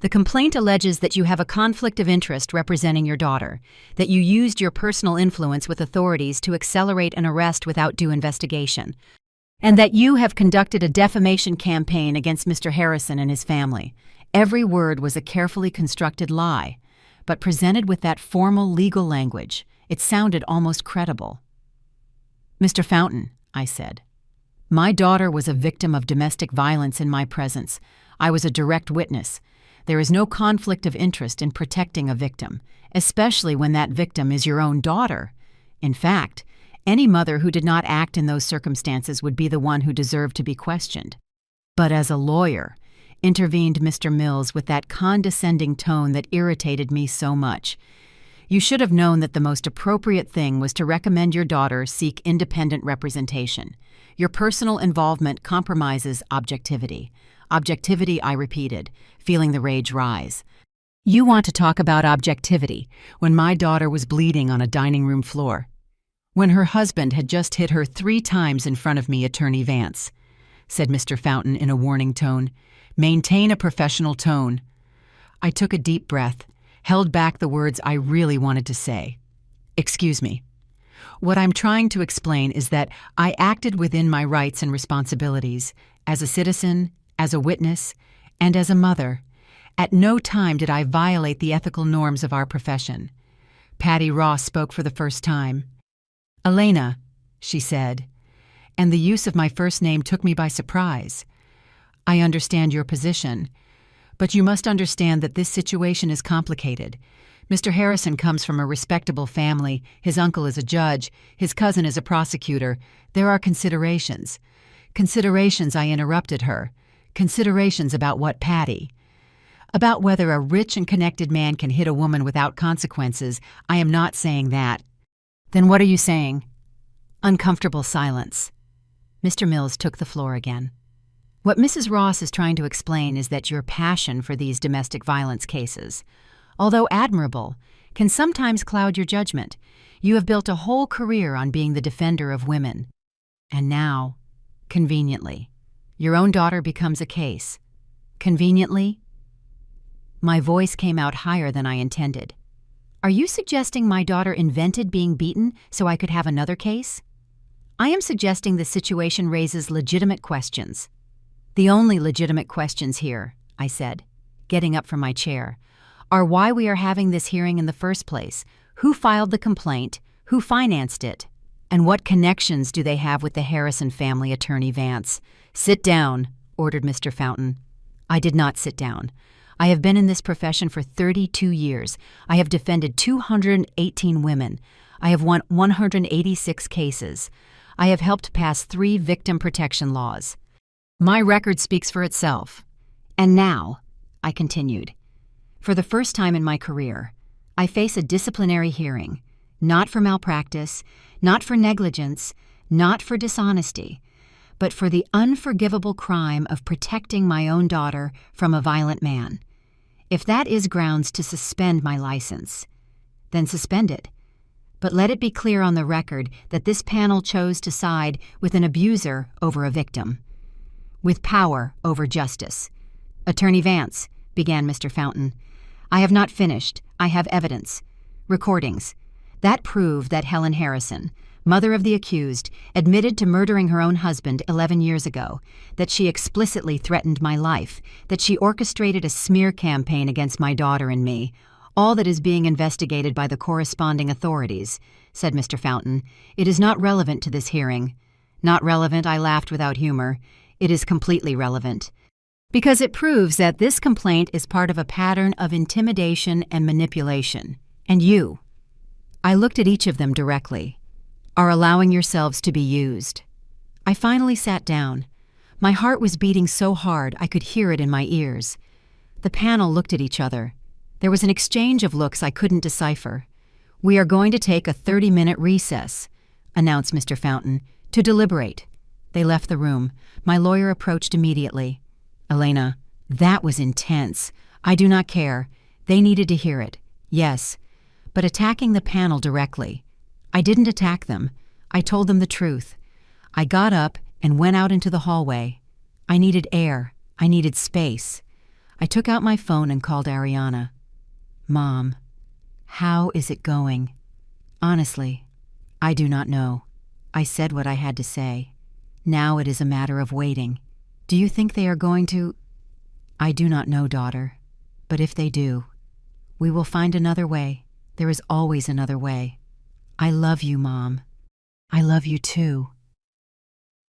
The complaint alleges that you have a conflict of interest representing your daughter, that you used your personal influence with authorities to accelerate an arrest without due investigation, and that you have conducted a defamation campaign against Mr. Harrison and his family. Every word was a carefully constructed lie, but presented with that formal legal language, it sounded almost credible. Mr. Fountain, I said, my daughter was a victim of domestic violence in my presence. I was a direct witness. There is no conflict of interest in protecting a victim, especially when that victim is your own daughter. In fact, any mother who did not act in those circumstances would be the one who deserved to be questioned. But as a lawyer, intervened Mr. Mills with that condescending tone that irritated me so much, you should have known that the most appropriate thing was to recommend your daughter seek independent representation. Your personal involvement compromises objectivity. Objectivity, I repeated, feeling the rage rise. You want to talk about objectivity when my daughter was bleeding on a dining room floor, when her husband had just hit her 3 times in front of me, Attorney Vance, said Mr. Fountain in a warning tone. Maintain a professional tone. I took a deep breath, held back the words I really wanted to say. Excuse me. What I'm trying to explain is that I acted within my rights and responsibilities as a citizen, as a witness, and as a mother. At no time did I violate the ethical norms of our profession. Patty Ross spoke for the first time. Elena, she said, and the use of my first name took me by surprise. I understand your position, but you must understand that this situation is complicated. Mr. Harrison comes from a respectable family. His uncle is a judge. His cousin is a prosecutor. There are considerations. Considerations, I interrupted her. Considerations about what, Patty? About whether a rich and connected man can hit a woman without consequences. I am not saying that. Then what are you saying? Uncomfortable silence. Mr. Mills took the floor again. What Mrs. Ross is trying to explain is that your passion for these domestic violence cases, although admirable, can sometimes cloud your judgment. You have built a whole career on being the defender of women. And now, conveniently, your own daughter becomes a case. Conveniently? My voice came out higher than I intended. Are you suggesting my daughter invented being beaten so I could have another case? I am suggesting the situation raises legitimate questions. The only legitimate questions here, I said, getting up from my chair, are why we are having this hearing in the first place, who filed the complaint, who financed it, and what connections do they have with the Harrison family, Attorney Vance. Sit down, ordered Mr. Fountain. I did not sit down. I have been in this profession for 32 years. I have defended 218 women. I have won 186 cases. I have helped pass 3 victim protection laws. My record speaks for itself. And now, I continued, for the first time in my career, I face a disciplinary hearing, not for malpractice, not for negligence, not for dishonesty, but for the unforgivable crime of protecting my own daughter from a violent man. If that is grounds to suspend my license, then suspend it. But let it be clear on the record that this panel chose to side with an abuser over a victim, with power over justice. Attorney Vance, began Mr. Fountain, I have not finished. I have evidence. Recordings. That prove that Helen Harrison, mother of the accused, admitted to murdering her own husband 11 years ago, that she explicitly threatened my life, that she orchestrated a smear campaign against my daughter and me, all that is being investigated by the corresponding authorities, said Mr. Fountain. It is not relevant to this hearing. Not relevant, I laughed without humor. It is completely relevant. Because it proves that this complaint is part of a pattern of intimidation and manipulation. And you, I looked at each of them directly, are allowing yourselves to be used. I finally sat down. My heart was beating so hard I could hear it in my ears. The panel looked at each other. There was an exchange of looks I couldn't decipher. "We are going to take a 30-minute recess," announced Mr. Fountain, "to deliberate." They left the room. My lawyer approached immediately. "Elena, that was intense. I do not care. They needed to hear it. Yes, but attacking the panel directly. I didn't attack them. I told them the truth. I got up and went out into the hallway. I needed air. I needed space. I took out my phone and called Ariana. Mom, how is it going? Honestly, I do not know. I said what I had to say. Now it is a matter of waiting. Do you think they are going to? I do not know, daughter. But if they do, we will find another way. There is always another way. I love you, Mom. I love you too.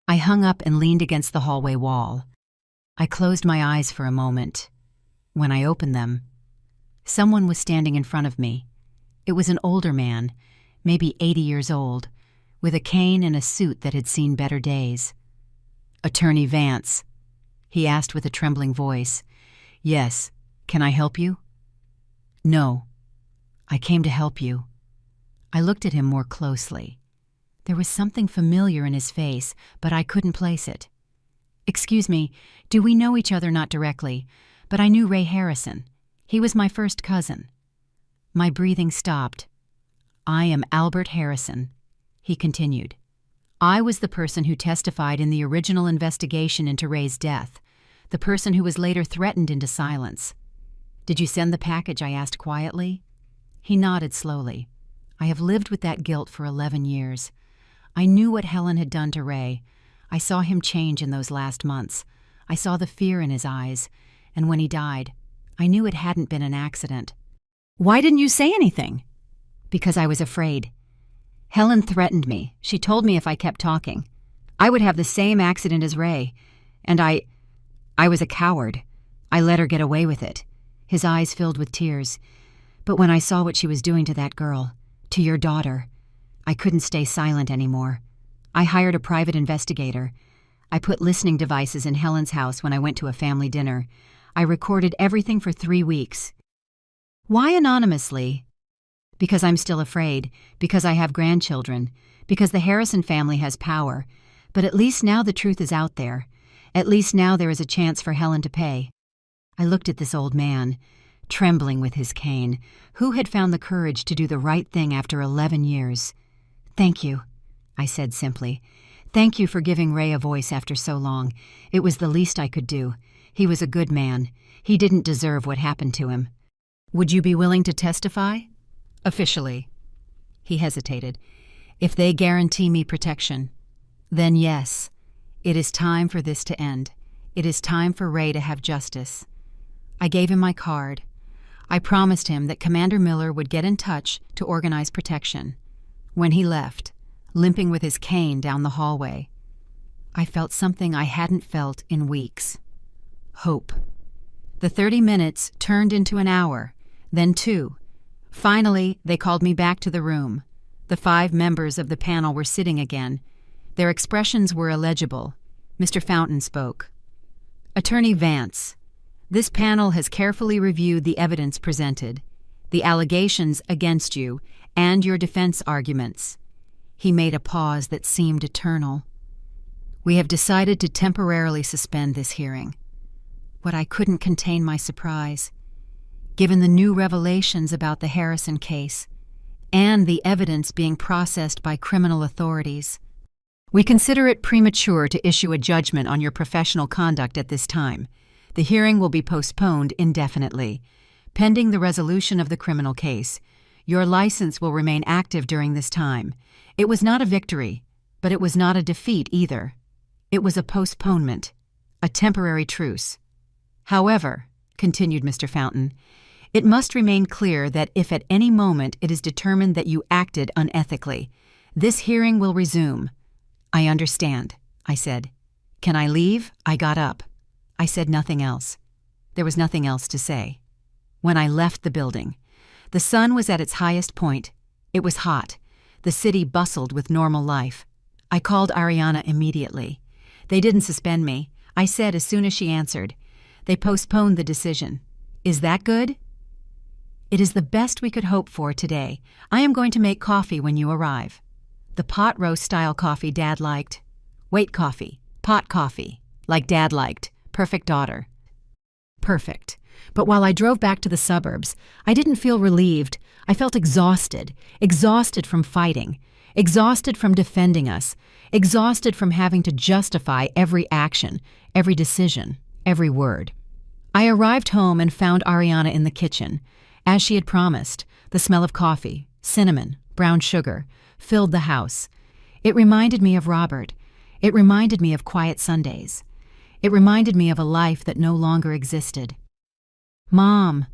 I hung up and leaned against the hallway wall. I closed my eyes for a moment. When I opened them, someone was standing in front of me. It was an older man, maybe 80 years old, with a cane and a suit that had seen better days. "Attorney Vance," he asked with a trembling voice. "Yes. Can I help you?" "No. I came to help you." I looked at him more closely. There was something familiar in his face, but I couldn't place it. "Excuse me, do we know each other? Not directly, but I knew Ray Harrison. He was my first cousin." My breathing stopped. "I am Albert Harrison," he continued. "I was the person who testified in the original investigation into Ray's death, the person who was later threatened into silence." "Did you send the package?" I asked quietly. He nodded slowly. "I have lived with that guilt for 11 years. I knew what Helen had done to Ray. I saw him change in those last months. I saw the fear in his eyes, and when he died, I knew it hadn't been an accident." "Why didn't you say anything?" "Because I was afraid. Helen threatened me. She told me if I kept talking, I would have the same accident as Ray. And I was a coward. I let her get away with it." His eyes filled with tears. "But when I saw what she was doing to that girl, to your daughter, I couldn't stay silent anymore. I hired a private investigator. I put listening devices in Helen's house when I went to a family dinner. I recorded everything for 3 weeks." "Why anonymously?" "Because I'm still afraid, because I have grandchildren, because the Harrison family has power. But at least now the truth is out there. At least now there is a chance for Helen to pay." I looked at this old man, trembling with his cane, who had found the courage to do the right thing after 11 years. "Thank you," I said simply. "Thank you for giving Ray a voice after so long. It was the least I could do. He was a good man. He didn't deserve what happened to him." "Would you be willing to testify?" "Officially." He hesitated. "If they guarantee me protection, then yes. It is time for this to end. It is time for Ray to have justice." I gave him my card. I promised him that Commander Miller would get in touch to organize protection. When he left, limping with his cane down the hallway, I felt something I hadn't felt in weeks. Hope. The 30 minutes turned into an hour, then 2. Finally, they called me back to the room. The 5 members of the panel were sitting again. Their expressions were illegible. Mr. Fountain spoke. "Attorney Vance, this panel has carefully reviewed the evidence presented, the allegations against you, and your defense arguments." He made a pause that seemed eternal. "We have decided to temporarily suspend this hearing." But I couldn't contain my surprise. Given the new revelations about the Harrison case and the evidence being processed by criminal authorities, we consider it premature to issue a judgment on your professional conduct at this time. The hearing will be postponed indefinitely. Pending the resolution of the criminal case, your license will remain active during this time. It was not a victory, but it was not a defeat either. It was a postponement, a temporary truce. However, continued Mr. Fountain, it must remain clear that if at any moment it is determined that you acted unethically, this hearing will resume. "I understand," I said. "Can I leave?" I got up. I said nothing else. There was nothing else to say. When I left the building, the sun was at its highest point. It was hot. The city bustled with normal life. I called Ariana immediately. They didn't suspend me, I said as soon as she answered. They postponed the decision. Is that good? It is the best we could hope for today. I am going to make coffee when you arrive. The pot roast style coffee Dad liked. Wait, coffee. Pot coffee. Like Dad liked. Perfect daughter. Perfect. But while I drove back to the suburbs, I didn't feel relieved. I felt exhausted. Exhausted from fighting. Exhausted from defending us. Exhausted from having to justify every action, every decision, every word. I arrived home and found Ariana in the kitchen. As she had promised, the smell of coffee, cinnamon, brown sugar, filled the house. It reminded me of Robert. It reminded me of quiet Sundays. It reminded me of a life that no longer existed. "Mom,"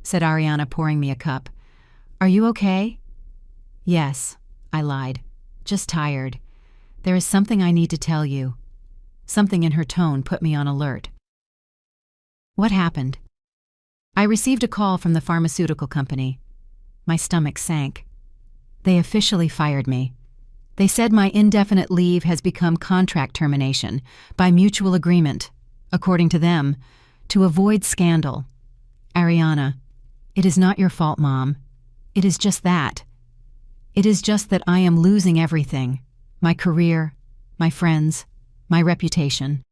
said Ariana, pouring me a cup. "Are you okay?" "Yes," I lied. "Just tired. There is something I need to tell you." Something in her tone put me on alert. "What happened?" "I received a call from the pharmaceutical company." My stomach sank. "They officially fired me. They said my indefinite leave has become contract termination by mutual agreement, according to them, to avoid scandal." "Ariana, it is not your fault, Mom. It is just that. It is just that I am losing everything. My career, my friends, my reputation.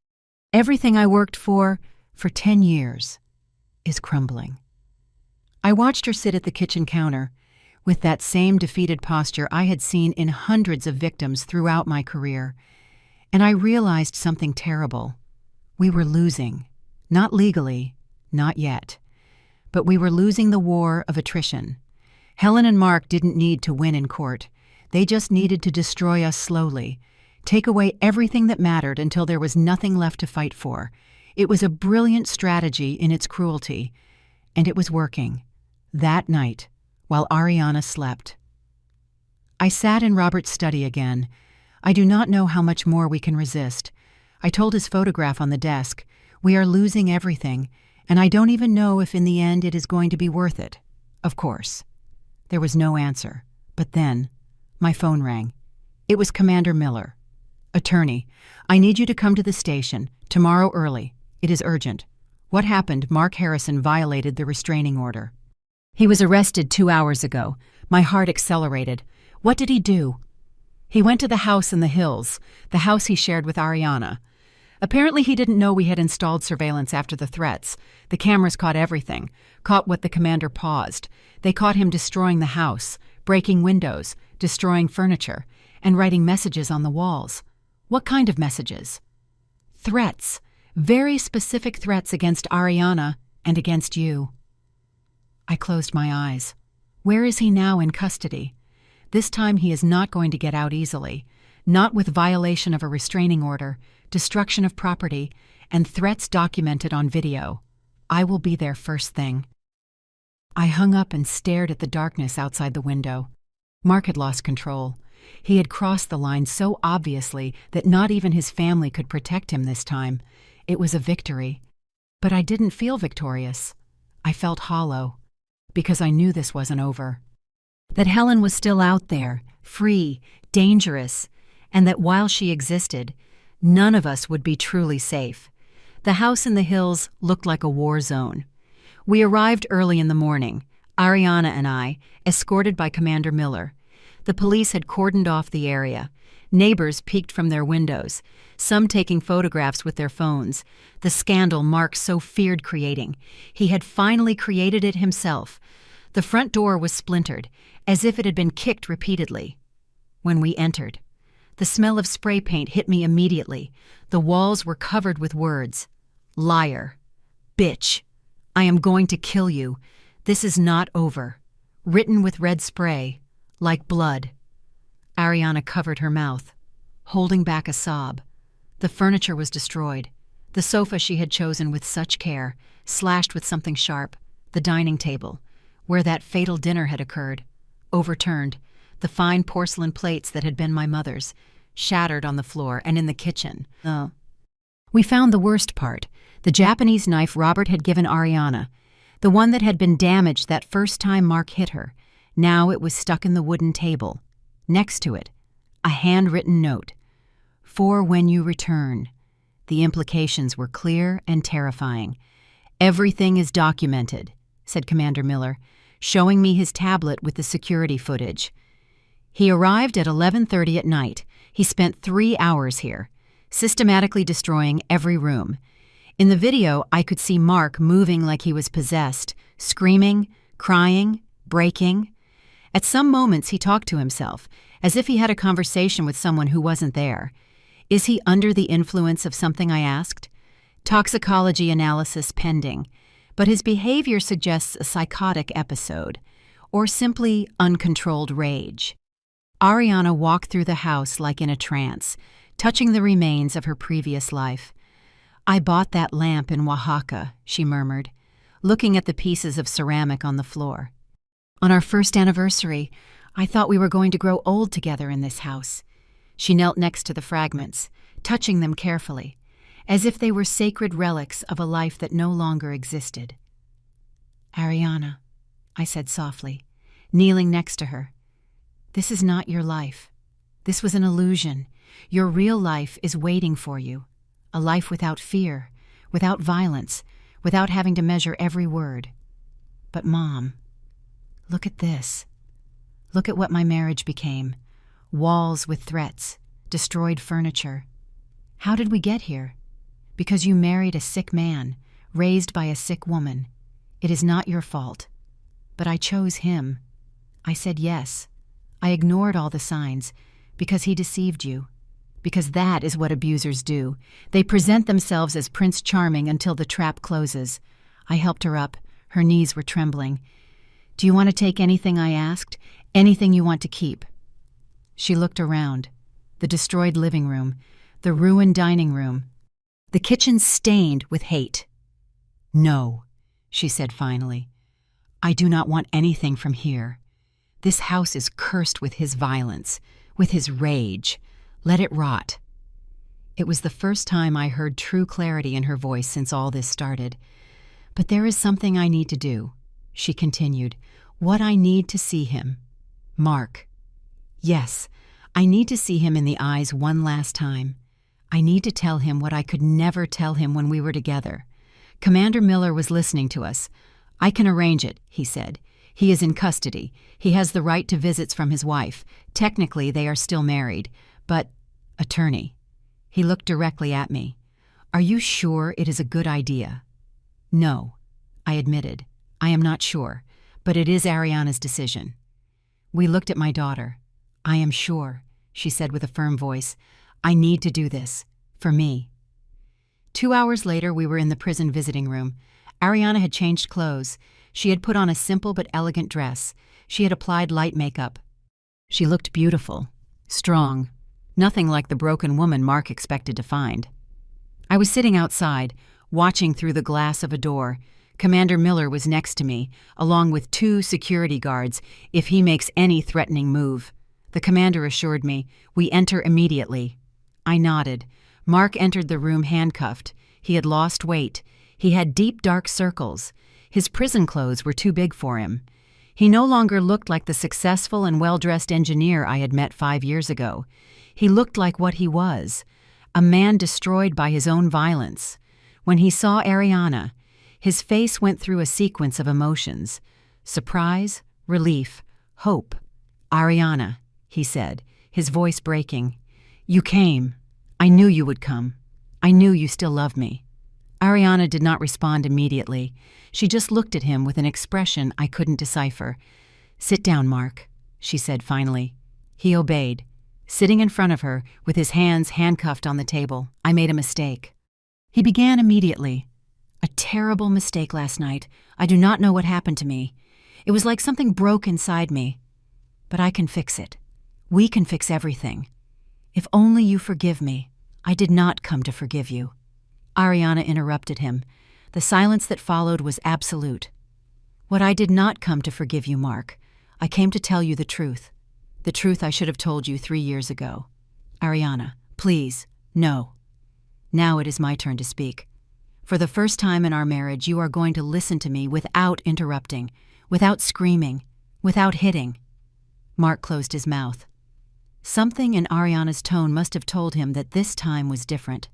Everything I worked for 10 years, is crumbling." I watched her sit at the kitchen counter, with that same defeated posture I had seen in hundreds of victims throughout my career, and I realized something terrible. We were losing. Not legally, not yet. But we were losing the war of attrition. Helen and Mark didn't need to win in court. They just needed to destroy us slowly, take away everything that mattered until there was nothing left to fight for. It was a brilliant strategy in its cruelty, and it was working. That night, while Ariana slept. I sat in Robert's study again. I do not know how much more we can resist. I told his photograph on the desk, "We are losing everything, and I don't even know if in the end it is going to be worth it." Of course. There was no answer. But then, my phone rang. It was Commander Miller. "Attorney, I need you to come to the station, tomorrow early. It is urgent. What happened? Mark Harrison violated the restraining order. He was arrested 2 hours ago." My heart accelerated. "What did he do?" "He went to the house in the hills, the house he shared with Ariana. Apparently he didn't know we had installed surveillance after the threats. The cameras caught everything, caught what the commander paused. They caught him destroying the house, breaking windows, destroying furniture, and writing messages on the walls." "What kind of messages?" "Threats. Very specific threats against Ariana and against you." I closed my eyes. Where is he now in custody? This time he is not going to get out easily. Not with violation of a restraining order, destruction of property, and threats documented on video. I will be there first thing. I hung up and stared at the darkness outside the window. Mark had lost control. He had crossed the line so obviously that not even his family could protect him this time. It was a victory. But I didn't feel victorious. I felt hollow, because I knew this wasn't over. That Helen was still out there, free, dangerous, and that while she existed, none of us would be truly safe. The house in the hills looked like a war zone. We arrived early in the morning, Ariana and I, escorted by Commander Miller. The police had cordoned off the area. Neighbors peeked from their windows, some taking photographs with their phones. The scandal Mark so feared creating. He had finally created it himself. The front door was splintered, as if it had been kicked repeatedly. When we entered, the smell of spray paint hit me immediately. The walls were covered with words. "Liar. Bitch. I am going to kill you. This is not over." Written with red spray, like blood. Ariana covered her mouth, holding back a sob. The furniture was destroyed. The sofa she had chosen with such care, slashed with something sharp. The dining table, where that fatal dinner had occurred, overturned. The fine porcelain plates that had been my mother's, shattered on the floor and in the kitchen. We found the worst part, The Japanese knife Robert had given Ariana, the one that had been damaged that first time Mark hit her. Now it was stuck in the wooden table. Next to it, a handwritten note. "For when you return." The implications were clear and terrifying. "Everything is documented," said Commander Miller, showing me his tablet with the security footage. He arrived at 11:30 at night. He spent 3 hours here, systematically destroying every room. In the video, I could see Mark moving like he was possessed, screaming, crying, breaking. At some moments, he talked to himself, as if he had a conversation with someone who wasn't there. "Is he under the influence of something?" I asked. "Toxicology analysis pending, but his behavior suggests a psychotic episode, or simply uncontrolled rage." Ariana walked through the house like in a trance, touching the remains of her previous life. "I bought that lamp in Oaxaca," she murmured, looking at the pieces of ceramic on the floor. "On our first anniversary, I thought we were going to grow old together in this house." She knelt next to the fragments, touching them carefully, as if they were sacred relics of a life that no longer existed. "Ariana," I said softly, kneeling next to her, "this is not your life. This was an illusion. Your real life is waiting for you. A life without fear, without violence, without having to measure every word. But Mom, look at this. Look at what my marriage became. Walls with threats, destroyed furniture. How did we get here? Because you married a sick man, raised by a sick woman. It is not your fault. But I chose him. I said yes. I ignored all the signs, because he deceived you. Because that is what abusers do. They present themselves as Prince Charming until the trap closes." I helped her up. Her knees were trembling. "Do you want to take anything?" I asked. "Anything you want to keep?" She looked around. The destroyed living room, the ruined dining room, the kitchen stained with hate. "No," she said finally. "I do not want anything from here. This house is cursed with his violence, with his rage. Let it rot." It was the first time I heard true clarity in her voice since all this started. "But there is something I need to do," she continued. "What I need to see him. Mark. Yes, I need to see him in the eyes one last time. I need to tell him what I could never tell him when we were together." Commander Miller was listening to us. "I can arrange it," he said. "He is in custody. He has the right to visits from his wife. Technically, they are still married. But, attorney," he looked directly at me, "are you sure it is a good idea?" "No," I admitted. "I am not sure, but it is Ariana's decision." We looked at my daughter. "I am sure," she said with a firm voice. "I need to do this. For me." 2 hours later, we were in the prison visiting room. Ariana had changed clothes. She had put on a simple but elegant dress. She had applied light makeup. She looked beautiful, strong, nothing like the broken woman Mark expected to find. I was sitting outside, watching through the glass of a door. Commander Miller was next to me, along with 2 security guards, if he makes any threatening move. The commander assured me, "We enter immediately." I nodded. Mark entered the room handcuffed. He had lost weight. He had deep, dark circles. His prison clothes were too big for him. He no longer looked like the successful and well-dressed engineer I had met 5 years ago. He looked like what he was, a man destroyed by his own violence. When he saw Ariana, his face went through a sequence of emotions: surprise, relief, hope. "Ariana," he said, his voice breaking. "You came. I knew you would come. I knew you still loved me." Ariana did not respond immediately. She just looked at him with an expression I couldn't decipher. "Sit down, Mark," she said finally. He obeyed, sitting in front of her with his hands handcuffed on the table. "I made a mistake." He began immediately. "A terrible mistake last night. I do not know what happened to me. It was like something broke inside me. But I can fix it. We can fix everything. If only you forgive me. I did not come to forgive you." Ariana interrupted him. The silence that followed was absolute. "What I did not come to forgive you, Mark. I came to tell you the truth. The truth I should have told you 3 years ago." "Ariana, please, no." Now it is my turn to speak. For the first time in our marriage, you are going to listen to me without interrupting, without screaming, without hitting." Mark closed his mouth. Something in Ariana's tone must have told him that this time was different.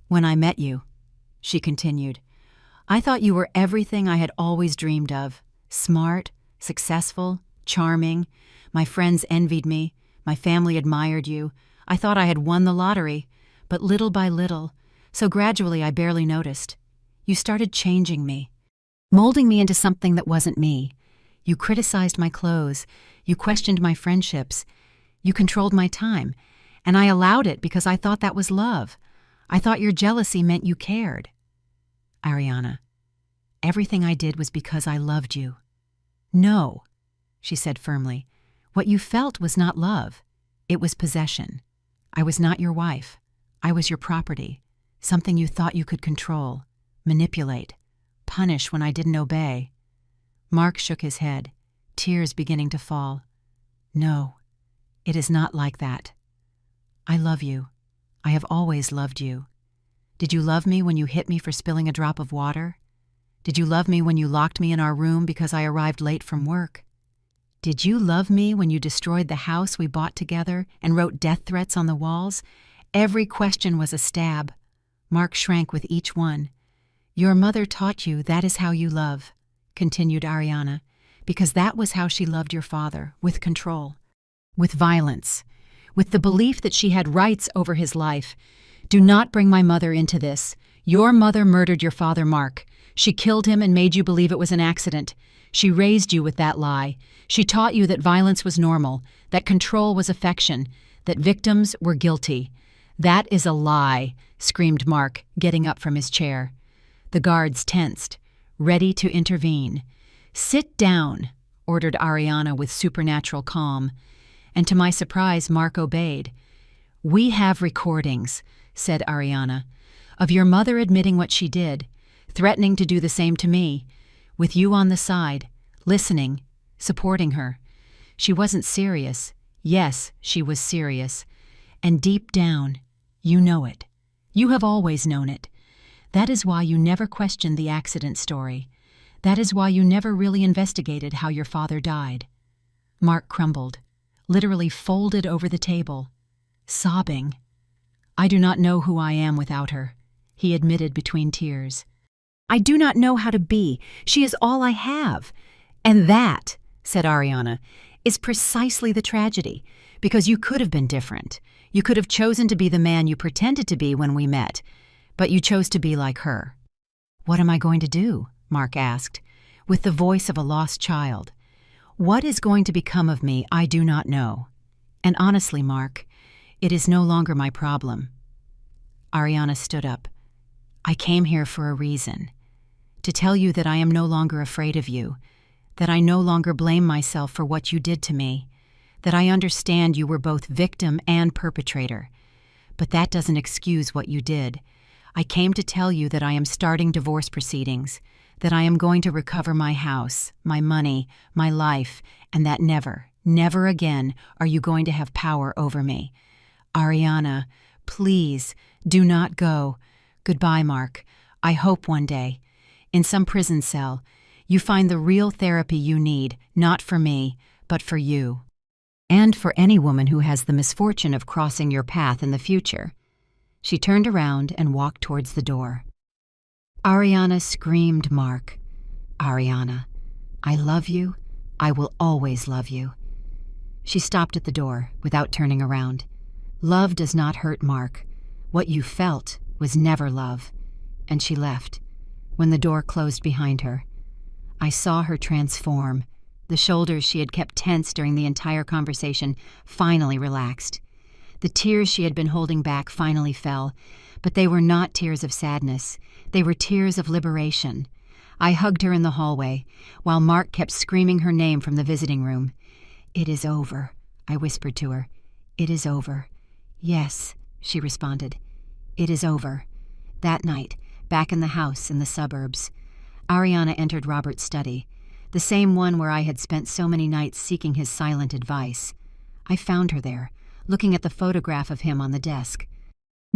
"When I met you," she continued, "I thought you were everything I had always dreamed of. Smart, successful, charming. My friends envied me. My family admired you. I thought I had won the lottery. But little by little, so gradually I barely noticed, you started changing me, molding me into something that wasn't me. You criticized my clothes. You questioned my friendships. You controlled my time. And I allowed it because I thought that was love. I thought your jealousy meant you cared." "Ariana, everything I did was because I loved you." "No," she said firmly. "What you felt was not love. It was possession. I was not your wife. I was your property, something you thought you could control, manipulate, punish when I didn't obey." Mark shook his head, tears beginning to fall. "No, it is not like that. I love you. I have always loved you. Did you love me when you hit me for spilling a drop of water? Did you love me when you locked me in our room because I arrived late from work? Did you love me when you destroyed the house we bought together and wrote death threats on the walls? Every question was a stab. Mark shrank with each one. "Your mother taught you that is how you love," continued Ariana, "because that was how she loved your father, with control, with violence, with the belief that she had rights over his life. Do not bring my mother into this. Your mother murdered your father, Mark. She killed him and made you believe it was an accident. She raised you with that lie. She taught you that violence was normal, that control was affection, that victims were guilty. That is a lie," screamed Mark, getting up from his chair. The guards tensed, ready to intervene. "Sit down," ordered Ariana with supernatural calm. And to my surprise, Mark obeyed. "We have recordings," said Ariana, "of your mother admitting what she did, threatening to do the same to me, with you on the side, listening, supporting her. She wasn't serious. Yes, she was serious. And deep down, you know it. You have always known it. That is why you never questioned the accident story. That is why you never really investigated how your father died." Mark crumbled, literally folded over the table, sobbing. "I do not know who I am without her," he admitted between tears. "I do not know how to be. She is all I have." "And that," said Ariana, "is precisely the tragedy, because you could have been different. You could have chosen to be the man you pretended to be when we met, but you chose to be like her." "What am I going to do?" Mark asked, with the voice of a lost child. "What is going to become of me, I do not know. And honestly, Mark, it is no longer my problem." Ariana stood up. "I came here for a reason. To tell you that I am no longer afraid of you, that I no longer blame myself for what you did to me, that I understand you were both victim and perpetrator. But that doesn't excuse what you did. I came to tell you that I am starting divorce proceedings, that I am going to recover my house, my money, my life, and that never, never again are you going to have power over me. Ariana, please, do not go. Goodbye, Mark. I hope one day, in some prison cell, you find the real therapy you need, not for me, but for you. And for any woman who has the misfortune of crossing your path in the future." She turned around and walked towards the door. Ariana screamed Mark. "Ariana, I love you. I will always love you." She stopped at the door without turning around. "Love does not hurt, Mark. What you felt was never love." And she left. When the door closed behind her, I saw her transform. The shoulders she had kept tense during the entire conversation finally relaxed. The tears she had been holding back finally fell, but they were not tears of sadness. They were tears of liberation. I hugged her in the hallway, while Mark kept screaming her name from the visiting room. "It is over," I whispered to her. "It is over." "Yes," she responded. "It is over." That night, back in the house in the suburbs, Ariana entered Robert's study, the same one where I had spent so many nights seeking his silent advice. I found her there, looking at the photograph of him on the desk.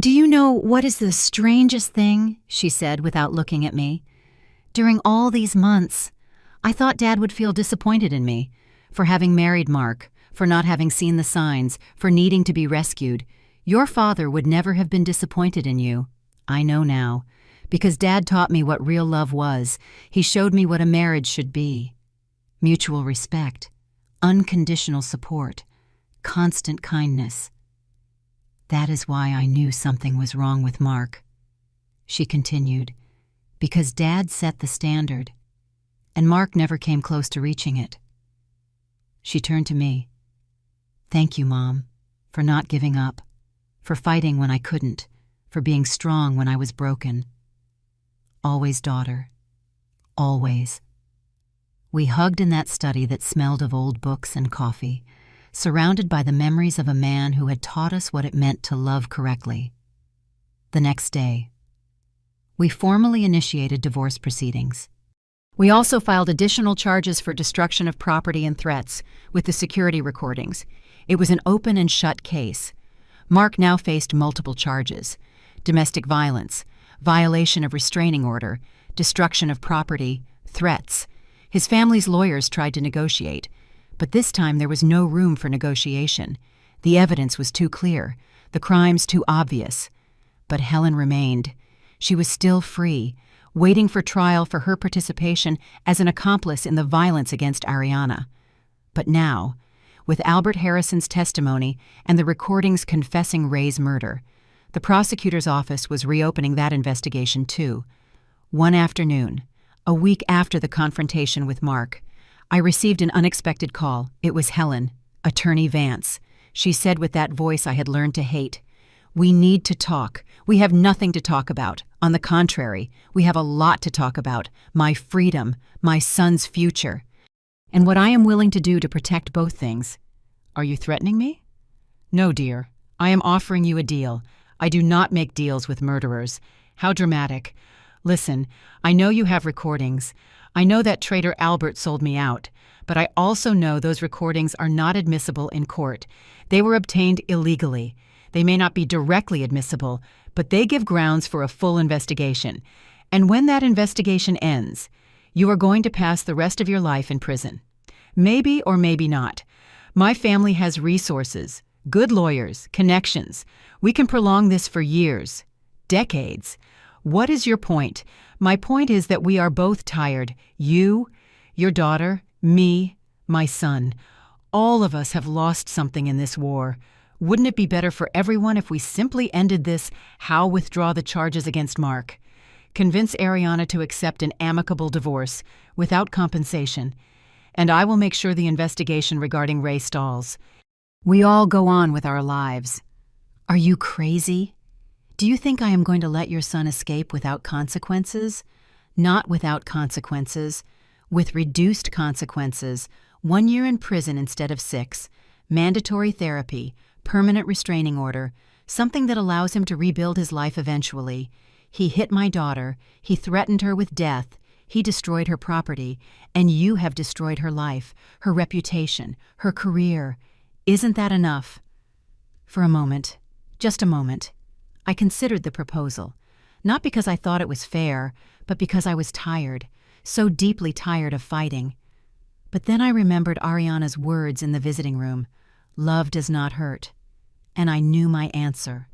"Do you know what is the strangest thing?" she said without looking at me. "During all these months, I thought Dad would feel disappointed in me for having married Mark, for not having seen the signs, for needing to be rescued. Your father would never have been disappointed in you. I know now, because Dad taught me what real love was. He showed me what a marriage should be. Mutual respect, unconditional support, constant kindness. That is why I knew something was wrong with Mark," she continued, "because Dad set the standard, and Mark never came close to reaching it." She turned to me. "Thank you, Mom, for not giving up, for fighting when I couldn't, for being strong when I was broken. Always, daughter, always." We hugged in that study that smelled of old books and coffee, surrounded by the memories of a man who had taught us what it meant to love correctly. The next day, we formally initiated divorce proceedings. We also filed additional charges for destruction of property and threats with the security recordings. It was an open and shut case. Mark now faced multiple charges: domestic violence, violation of restraining order, destruction of property, threats. His family's lawyers tried to negotiate, but this time there was no room for negotiation. The evidence was too clear, the crimes too obvious. But Helen remained. She was still free, waiting for trial for her participation as an accomplice in the violence against Ariana. But now, with Albert Harrison's testimony and the recordings confessing Ray's murder, the prosecutor's office was reopening that investigation too. One afternoon, a week after the confrontation with Mark, I received an unexpected call. It was Helen, Attorney Vance. She said with that voice I had learned to hate, "We need to talk. We have nothing to talk about. On the contrary, we have a lot to talk about. My freedom, my son's future, and what I am willing to do to protect both things." "Are you threatening me?" "No, dear. I am offering you a deal. I do not make deals with murderers." "How dramatic. Listen, I know you have recordings. I know that traitor Albert sold me out, but I also know those recordings are not admissible in court. They were obtained illegally. They may not be directly admissible, but they give grounds for a full investigation. And when that investigation ends, you are going to pass the rest of your life in prison. Maybe or maybe not. My family has resources, good lawyers, connections. We can prolong this for years, decades. What is your point? My point is that we are both tired. You, your daughter, me, my son. All of us have lost something in this war. Wouldn't it be better for everyone if we simply ended this? How withdraw the charges against Mark? Convince Ariana to accept an amicable divorce without compensation, and I will make sure the investigation regarding Ray stalls. We all go on with our lives." "Are you crazy? Do you think I am going to let your son escape without consequences?" "Not without consequences. With reduced consequences. 1 year in prison instead of 6. Mandatory therapy. Permanent restraining order. Something that allows him to rebuild his life eventually. He hit my daughter. He threatened her with death. He destroyed her property. And you have destroyed her life, her reputation, her career. Isn't that enough?" For a moment, just a moment, I considered the proposal, not because I thought it was fair, but because I was tired, so deeply tired of fighting. But then I remembered Ariana's words in the visiting room, "Love does not hurt," and I knew my answer.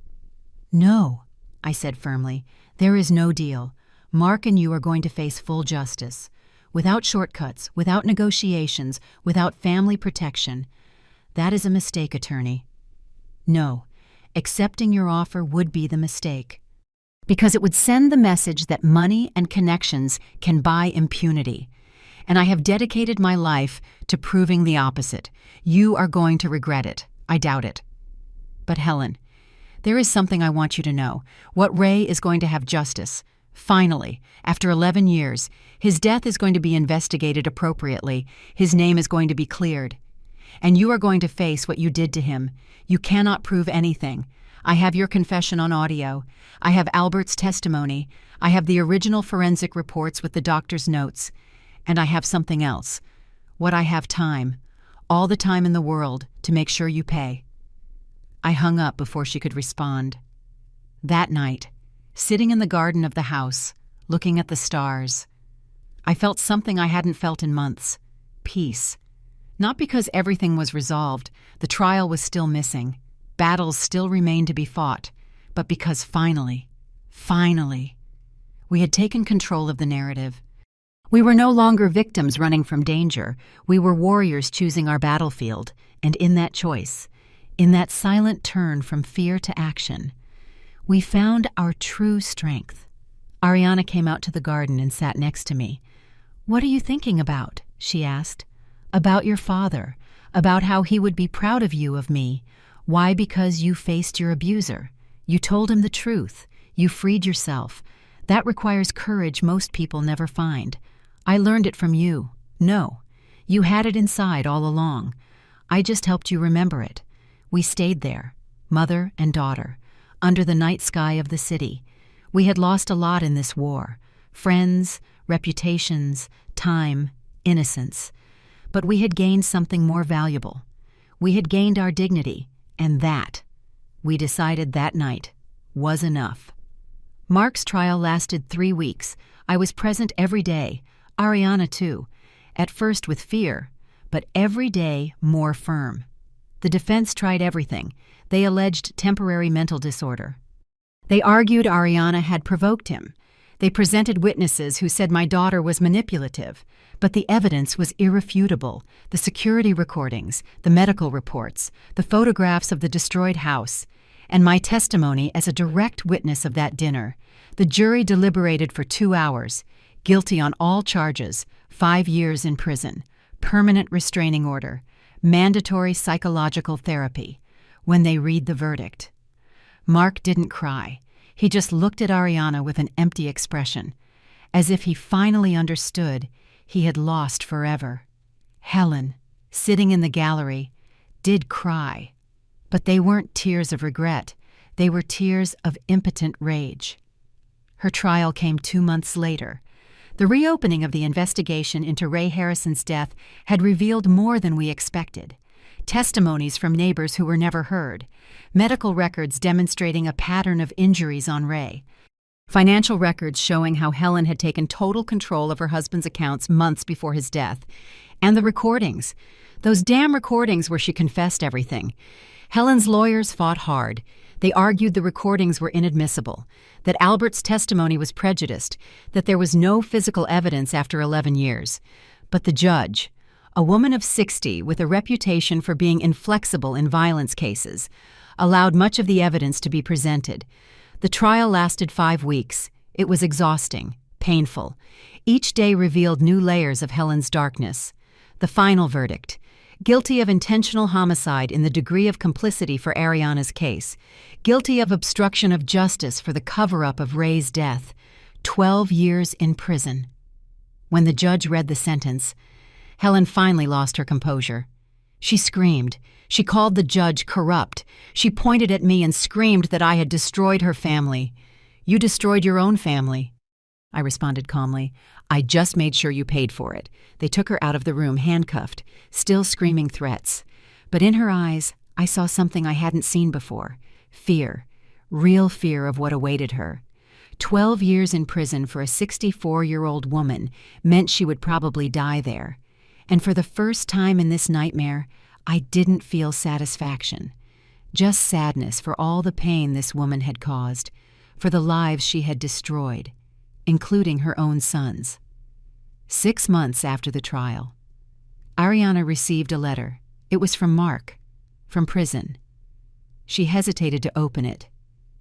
"No," I said firmly, "there is no deal. Mark and you are going to face full justice, without shortcuts, without negotiations, without family protection. That is a mistake, attorney." "No. Accepting your offer would be the mistake, because it would send the message that money and connections can buy impunity. And I have dedicated my life to proving the opposite. You are going to regret it. I doubt it." "But Helen, there is something I want you to know. What Ray is going to have justice. Finally, after 11 years, his death is going to be investigated appropriately. His name is going to be cleared. And you are going to face what you did to him. You cannot prove anything. I have your confession on audio. I have Albert's testimony. I have the original forensic reports with the doctor's notes. And I have something else. What I have time, all the time in the world, to make sure you pay." I hung up before she could respond. That night, sitting in the garden of the house, looking at the stars, I felt something I hadn't felt in months: peace. Not because everything was resolved, the trial was still missing, battles still remained to be fought, but because finally, we had taken control of the narrative. We were no longer victims running from danger. We were warriors choosing our battlefield, and in that choice, in that silent turn from fear to action, we found our true strength. Ariana came out to the garden and sat next to me. "What are you thinking about?" she asked. "About your father, about how he would be proud of you, of me. Why? Because you faced your abuser. You told him the truth. You freed yourself. That requires courage most people never find. I learned it from you. No, you had it inside all along. I just helped you remember it. We stayed there, mother and daughter, under the night sky of the city. We had lost a lot in this war: friends, reputations, time, innocence. But we had gained something more valuable. We had gained our dignity, and that, we decided that night, was enough." Mark's trial lasted 3 weeks. I was present every day, Ariana too, at first with fear, but every day more firm. The defense tried everything. They alleged temporary mental disorder. They argued Ariana had provoked him. They presented witnesses who said my daughter was manipulative, but the evidence was irrefutable: the security recordings, the medical reports, the photographs of the destroyed house, and my testimony as a direct witness of that dinner. The jury deliberated for 2 hours, guilty on all charges, 5 years in prison, permanent restraining order, mandatory psychological therapy. When they read the verdict, Mark didn't cry. He just looked at Ariana with an empty expression, as if he finally understood he had lost forever. Helen, sitting in the gallery, did cry, but they weren't tears of regret. They were tears of impotent rage. Her trial came 2 months later. The reopening of the investigation into Ray Harrison's death had revealed more than we expected. Testimonies from neighbors who were never heard, medical records demonstrating a pattern of injuries on Ray, financial records showing how Helen had taken total control of her husband's accounts months before his death, and the recordings, those damn recordings where she confessed everything. Helen's lawyers fought hard. They argued the recordings were inadmissible, that Albert's testimony was prejudiced, that there was no physical evidence after 11 years. But the judge, a woman of 60 with a reputation for being inflexible in violence cases, allowed much of the evidence to be presented. The trial lasted 5 weeks. It was exhausting, painful. Each day revealed new layers of Helen's darkness. The final verdict: guilty of intentional homicide in the degree of complicity for Ariana's case, guilty of obstruction of justice for the cover-up of Ray's death, 12 years in prison. When the judge read the sentence, Helen finally lost her composure. She screamed. She called the judge corrupt. She pointed at me and screamed that I had destroyed her family. "You destroyed your own family," I responded calmly. "I just made sure you paid for it." They took her out of the room handcuffed, still screaming threats. But in her eyes, I saw something I hadn't seen before: fear, real fear of what awaited her. 12 years in prison for a 64-year-old woman meant she would probably die there. And for the first time in this nightmare, I didn't feel satisfaction, just sadness for all the pain this woman had caused, for the lives she had destroyed, including her own sons. 6 months after the trial, Ariana received a letter. It was from Mark, from prison. She hesitated to open it.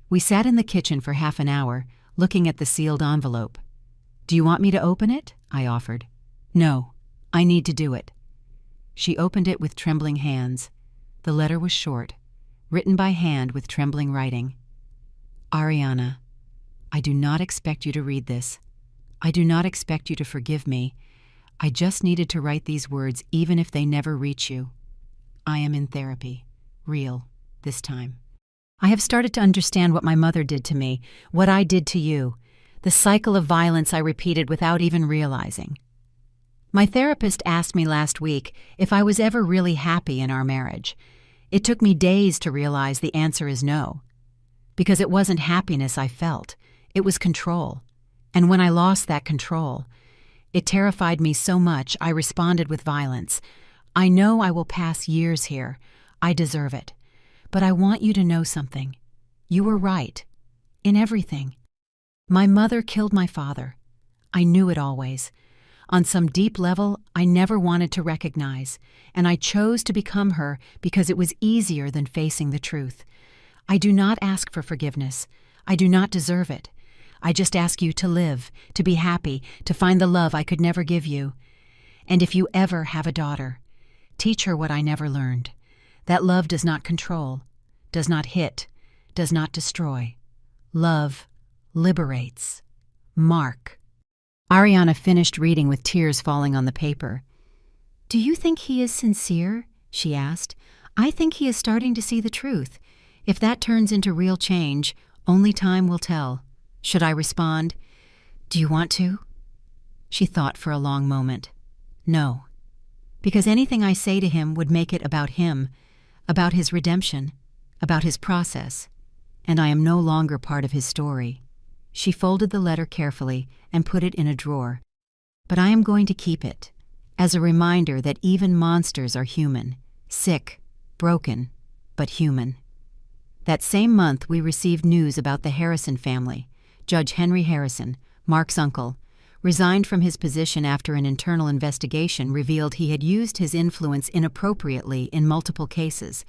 We sat in the kitchen for half an hour, looking at the sealed envelope. "Do you want me to open it?" I offered. "No, I need to do it." She opened it with trembling hands. The letter was short, written by hand with trembling writing. "Ariana, I do not expect you to read this. I do not expect you to forgive me. I just needed to write these words even if they never reach you. I am in therapy, real, this time. I have started to understand what my mother did to me, what I did to you, the cycle of violence I repeated without even realizing. My therapist asked me last week if I was ever really happy in our marriage. It took me days to realize the answer is no. because it wasn't happiness I felt, it was control. And when I lost that control, it terrified me so much I responded with violence. I know I will pass years here. I deserve it. But I want you to know something. You were right. In everything. My mother killed my father. I knew it always. On some deep level, I never wanted to recognize, and I chose to become her because it was easier than facing the truth. I do not ask for forgiveness. I do not deserve it. I just ask you to live, to be happy, to find the love I could never give you. And if you ever have a daughter, teach her what I never learned. That love does not control, does not hit, does not destroy. Love liberates. Mark. Ariana finished reading with tears falling on the paper. "Do you think he is sincere?" she asked. "I think he is starting to see the truth. If that turns into real change, only time will tell." Should I respond, "Do you want to?" She thought for a long moment. No, because anything I say to him would make it about him, about his redemption, about his process, and I am no longer part of his story. She folded the letter carefully and put it in a drawer. But I am going to keep it, as a reminder that even monsters are human, sick, broken, but human. That same month we received news about the Harrison family. Judge Henry Harrison, Mark's uncle, resigned from his position after an internal investigation revealed he had used his influence inappropriately in multiple cases.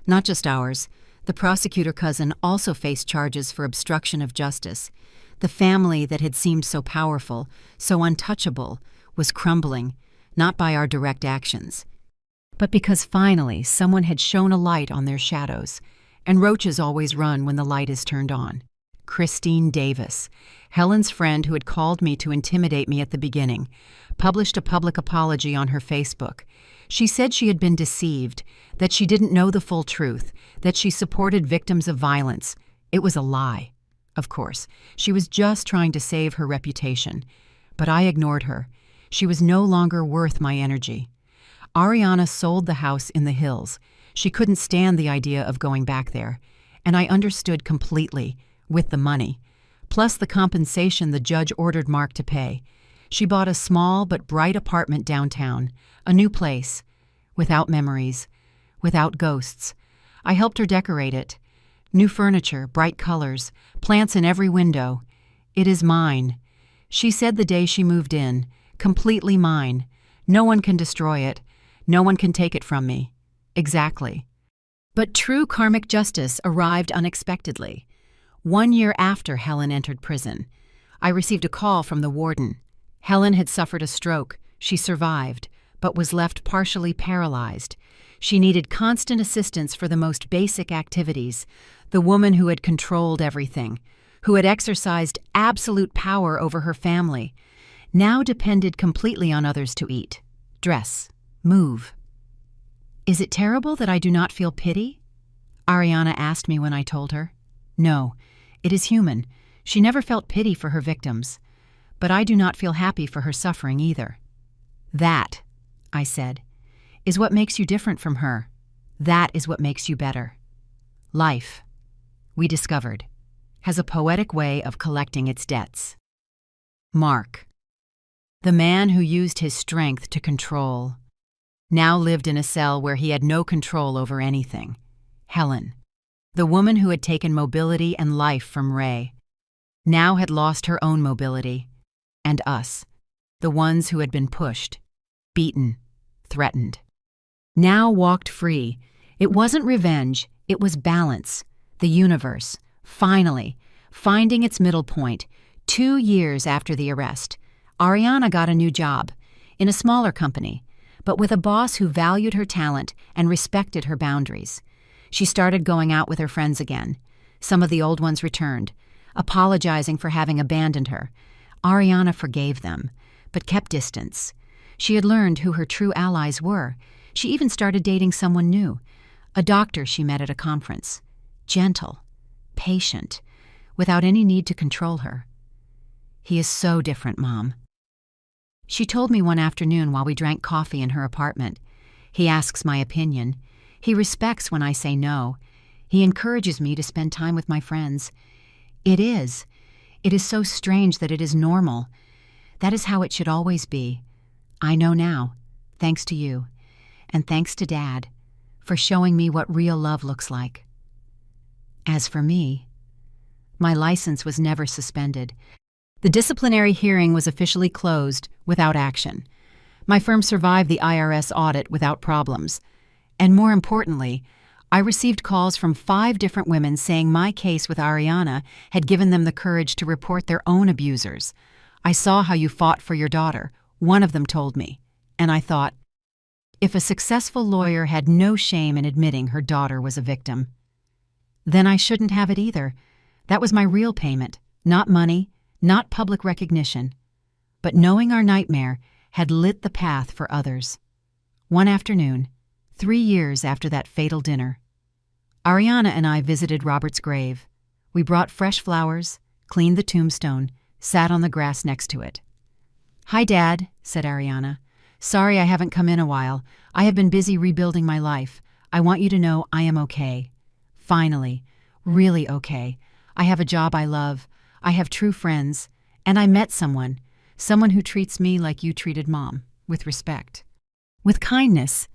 Not just ours. The prosecutor cousin also faced charges for obstruction of justice. The family that had seemed so powerful, so untouchable, was crumbling, not by our direct actions, but because finally someone had shone a light on their shadows, and roaches always run when the light is turned on. Christine Davis, Helen's friend who had called me to intimidate me at the beginning, published a public apology on her Facebook. She said she had been deceived, that she didn't know the full truth, that she supported victims of violence. It was a lie. Of course, she was just trying to save her reputation. But I ignored her. She was no longer worth my energy. Ariana sold the house in the hills. She couldn't stand the idea of going back there. And I understood completely, with the money, plus the compensation the judge ordered Mark to pay. She bought a small but bright apartment downtown, a new place, without memories, without ghosts. I helped her decorate it. New furniture, bright colors, plants in every window. It is mine. She said the day she moved in, completely mine. No one can destroy it. No one can take it from me. Exactly. But true karmic justice arrived unexpectedly. 1 year after Helen entered prison, I received a call from the warden. Helen had suffered a stroke. She survived, but was left partially paralyzed. She needed constant assistance for the most basic activities. The woman who had controlled everything, who had exercised absolute power over her family, now depended completely on others to eat, dress, move. "Is it terrible that I do not feel pity?" Ariana asked me when I told her. No, it is human. She never felt pity for her victims. But I do not feel happy for her suffering either. "That," I said, "is what makes you different from her. That is what makes you better." Life, we discovered, has a poetic way of collecting its debts. Mark, the man who used his strength to control, now lived in a cell where he had no control over anything. Helen, the woman who had taken mobility and life from Ray, now had lost her own mobility. And us, the ones who had been pushed, beaten, threatened, now walked free. It wasn't revenge, it was balance. The universe, finally, finding its middle point. 2 years after the arrest, Ariana got a new job, in a smaller company, but with a boss who valued her talent and respected her boundaries. She started going out with her friends again. Some of the old ones returned, apologizing for having abandoned her. Ariana forgave them, but kept distance. She had learned who her true allies were. She even started dating someone new, a doctor she met at a conference. Gentle, patient, without any need to control her. "He is so different, Mom." She told me one afternoon while we drank coffee in her apartment. "He asks my opinion. He respects when I say no. He encourages me to spend time with my friends. It is. It is so strange that it is normal. That is how it should always be. I know now, thanks to you, and thanks to Dad, for showing me what real love looks like. As for me, my license was never suspended. The disciplinary hearing was officially closed without action. My firm survived the IRS audit without problems. And more importantly, I received calls from 5 different women saying my case with Ariana had given them the courage to report their own abusers. I saw how you fought for your daughter, one of them told me. And I thought, if a successful lawyer had no shame in admitting her daughter was a victim, then I shouldn't have it either. That was my real payment, not money, not public recognition. But knowing our nightmare had lit the path for others. One afternoon, 3 years after that fatal dinner, Ariana and I visited Robert's grave. We brought fresh flowers, cleaned the tombstone, sat on the grass next to it. "Hi, Dad," said Ariana. "Sorry I haven't come in a while. I have been busy rebuilding my life. I want you to know I am okay. Finally, really okay. I have a job I love. I have true friends. And I met someone who treats me like you treated Mom, with respect. With kindness.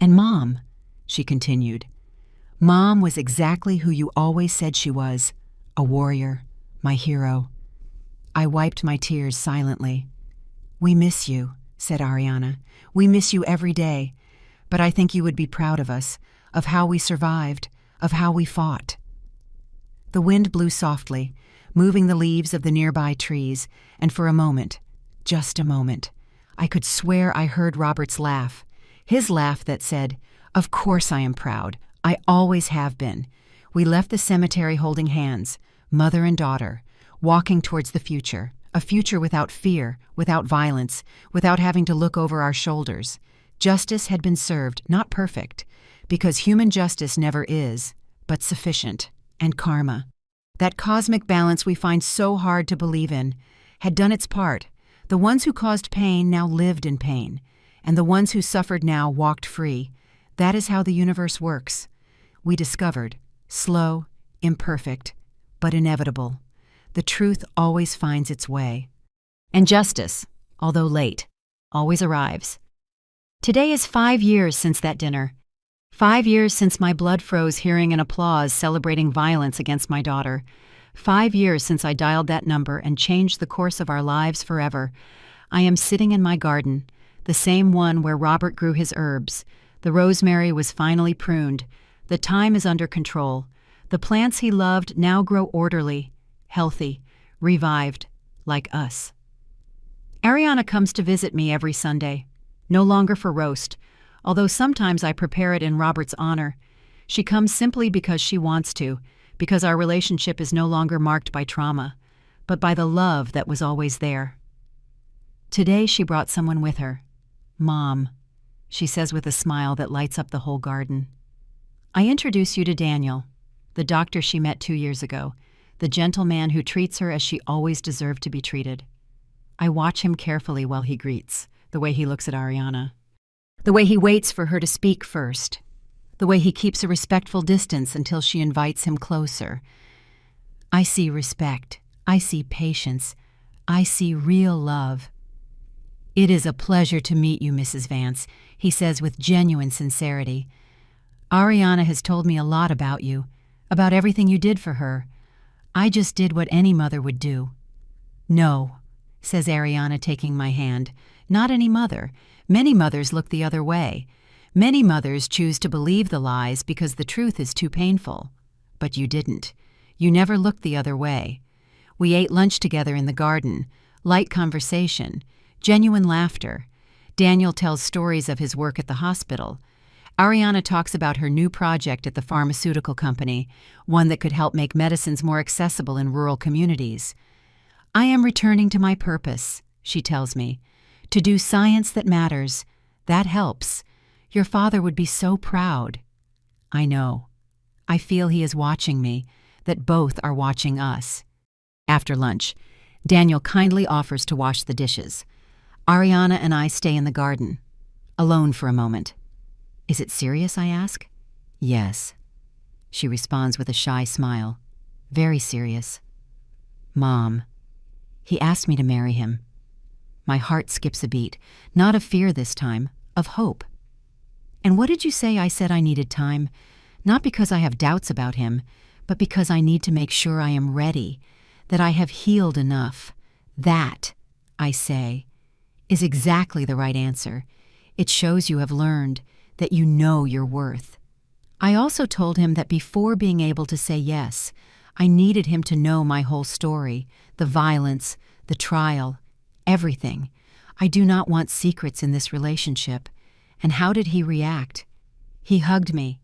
And Mom," she continued, "Mom was exactly who you always said she was, a warrior, my hero." I wiped my tears silently. "We miss you," said Ariana. "We miss you every day. But I think you would be proud of us, of how we survived, of how we fought." The wind blew softly, moving the leaves of the nearby trees, and for a moment, just a moment, I could swear I heard Robert's laugh. His laugh that said, "Of course I am proud. I always have been." We left the cemetery holding hands, mother and daughter, walking towards the future, a future without fear, without violence, without having to look over our shoulders. Justice had been served, not perfect, because human justice never is, but sufficient, and karma, that cosmic balance we find so hard to believe in, had done its part. The ones who caused pain now lived in pain, and the ones who suffered now walked free. That is how the universe works. We discovered, slow, imperfect, but inevitable. The truth always finds its way. And justice, although late, always arrives. Today is 5 years since that dinner. 5 years since my blood froze hearing an applause celebrating violence against my daughter. 5 years since I dialed that number and changed the course of our lives forever. I am sitting in my garden, the same one where Robert grew his herbs. The rosemary was finally pruned. The thyme is under control. The plants he loved now grow orderly, healthy, revived, like us. Ariana comes to visit me every Sunday, no longer for roast, although sometimes I prepare it in Robert's honor. She comes simply because she wants to, because our relationship is no longer marked by trauma, but by the love that was always there. Today she brought someone with her. "Mom," she says with a smile that lights up the whole garden. "I introduce you to Daniel, the doctor she met 2 years ago, the gentle man who treats her as she always deserved to be treated." I watch him carefully while he greets, the way he looks at Ariana, the way he waits for her to speak first, the way he keeps a respectful distance until she invites him closer. I see respect. I see patience. I see real love. "It is a pleasure to meet you, Mrs. Vance," he says with genuine sincerity. "Ariana has told me a lot about you, about everything you did for her. I just did what any mother would do." "No," says Ariana, taking my hand. "Not any mother. Many mothers look the other way. Many mothers choose to believe the lies because the truth is too painful. But you didn't. You never looked the other way. We ate lunch together in the garden, light conversation, genuine laughter. Daniel tells stories of his work at the hospital. Ariana talks about her new project at the pharmaceutical company, one that could help make medicines more accessible in rural communities. "I am returning to my purpose," she tells me, "to do science that matters. That helps. Your father would be so proud." I know. I feel he is watching me, that both are watching us. After lunch, Daniel kindly offers to wash the dishes. Ariana and I stay in the garden, alone for a moment. "Is it serious?" I ask. "Yes." She responds with a shy smile, very serious. Mom. He asked me to marry him. My heart skips a beat, not of fear this time, of hope. And what did you say I said I needed time? Not because I have doubts about him, but because I need to make sure I am ready, that I have healed enough. That, I say, is exactly the right answer. It shows you have learned, that you know your worth. I also told him that before being able to say yes, I needed him to know my whole story, the violence, the trial, everything. I do not want secrets in this relationship. And how did he react? He hugged me.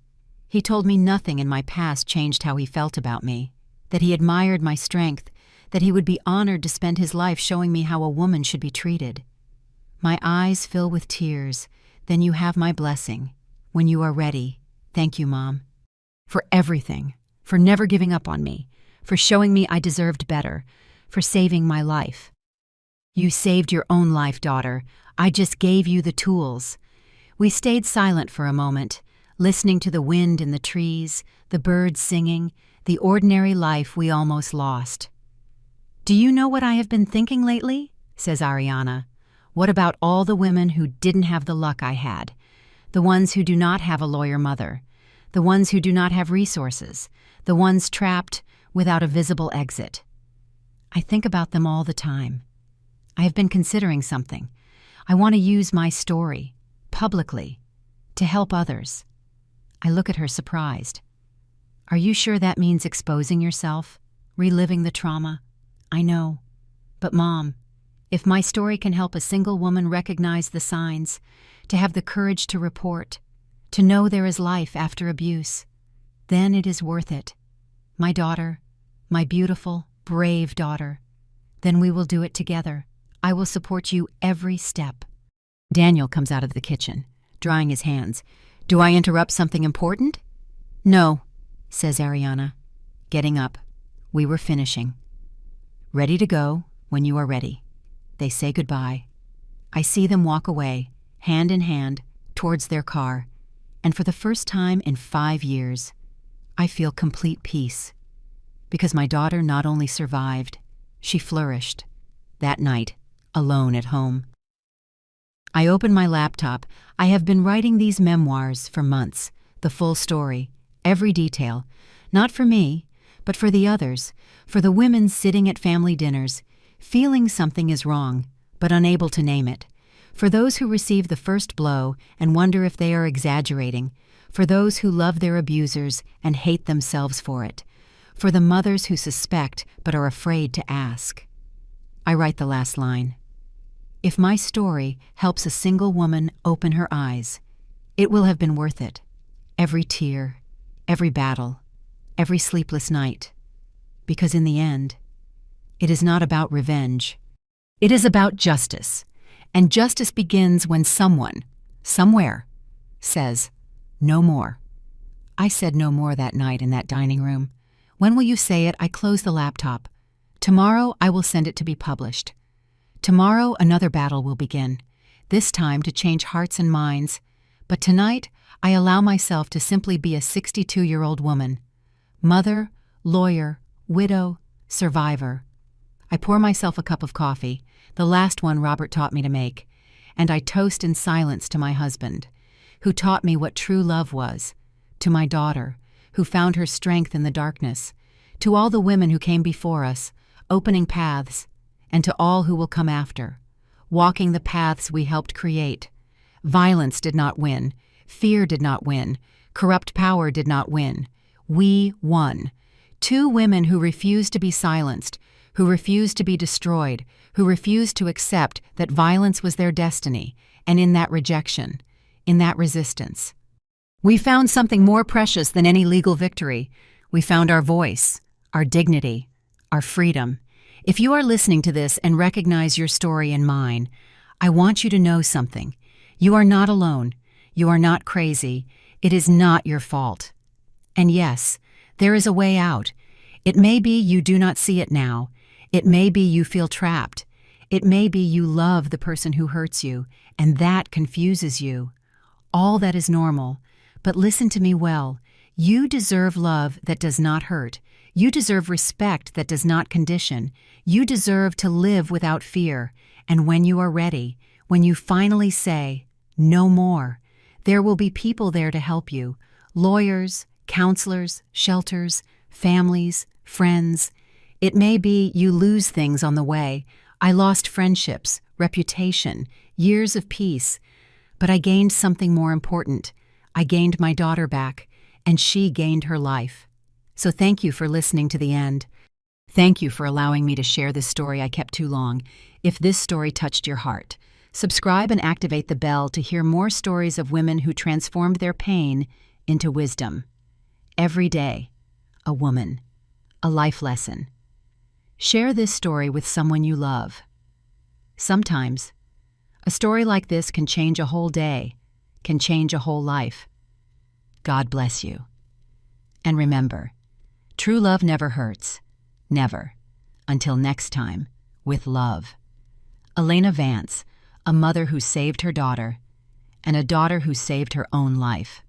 He told me nothing in my past changed how he felt about me, that he admired my strength, that he would be honored to spend his life showing me how a woman should be treated. My eyes fill with tears. Then you have my blessing. When you are ready, thank you, Mom. For everything, for never giving up on me, for showing me I deserved better, for saving my life. You saved your own life, daughter. I just gave you the tools. We stayed silent for a moment, listening to the wind in the trees, the birds singing, the ordinary life we almost lost. Do you know what I have been thinking lately? Says Ariana. What about all the women who didn't have the luck I had? The ones who do not have a lawyer mother, the ones who do not have resources, the ones trapped without a visible exit. I think about them all the time. I have been considering something. I want to use my story, publicly, to help others. I look at her surprised. Are you sure that means exposing yourself, reliving the trauma? I know. But Mom, if my story can help a single woman recognize the signs, to have the courage to report, to know there is life after abuse, then it is worth it. My daughter, my beautiful, brave daughter, then we will do it together. I will support you every step. Daniel comes out of the kitchen, drying his hands. Do I interrupt something important? No, says Ariana, getting up. We were finishing. Ready to go when you are ready. They say goodbye. I see them walk away, hand in hand, towards their car, and for the first time in 5 years, I feel complete peace. Because my daughter not only survived, she flourished. That night, alone at home. I open my laptop. I have been writing these memoirs for months, the full story, every detail, not for me, but for the others, for the women sitting at family dinners, feeling something is wrong, but unable to name it, for those who receive the first blow and wonder if they are exaggerating, for those who love their abusers and hate themselves for it, for the mothers who suspect but are afraid to ask. I write the last line. If my story helps a single woman open her eyes, it will have been worth it. Every tear, every battle, every sleepless night. Because in the end, it is not about revenge. It is about justice. And justice begins when someone, somewhere, says, no more. I said no more that night in that dining room. When will you say it? I close the laptop. Tomorrow I will send it to be published. Tomorrow another battle will begin, this time to change hearts and minds. But tonight I allow myself to simply be a 62-year-old woman. Mother, lawyer, widow, survivor. I pour myself a cup of coffee, the last one Robert taught me to make, and I toast in silence to my husband, who taught me what true love was, to my daughter, who found her strength in the darkness, to all the women who came before us, opening paths, and to all who will come after, walking the paths we helped create. Violence did not win, fear did not win, corrupt power did not win. We won. 2 women who refused to be silenced, who refused to be destroyed, who refused to accept that violence was their destiny, and in that rejection, in that resistance, we found something more precious than any legal victory. We found our voice, our dignity, our freedom. If you are listening to this and recognize your story and mine, I want you to know something. You are not alone. You are not crazy. It is not your fault. And yes, there is a way out. It may be you do not see it now. It may be you feel trapped. It may be you love the person who hurts you, and that confuses you. All that is normal. But listen to me well. You deserve love that does not hurt. You deserve respect that does not condition. You deserve to live without fear. And when you are ready, when you finally say, "No more," there will be people there to help you. Lawyers, counselors, shelters, families, friends. It may be you lose things on the way. I lost friendships, reputation, years of peace. But I gained something more important. I gained my daughter back, and she gained her life. So thank you for listening to the end. Thank you for allowing me to share this story I kept too long. If this story touched your heart, subscribe and activate the bell to hear more stories of women who transformed their pain into wisdom. Every day, a woman, a life lesson. Share this story with someone you love. Sometimes, a story like this can change a whole day, can change a whole life. God bless you. And remember, true love never hurts. Never. Until next time, with love. Elena Vance, a mother who saved her daughter, and a daughter who saved her own life.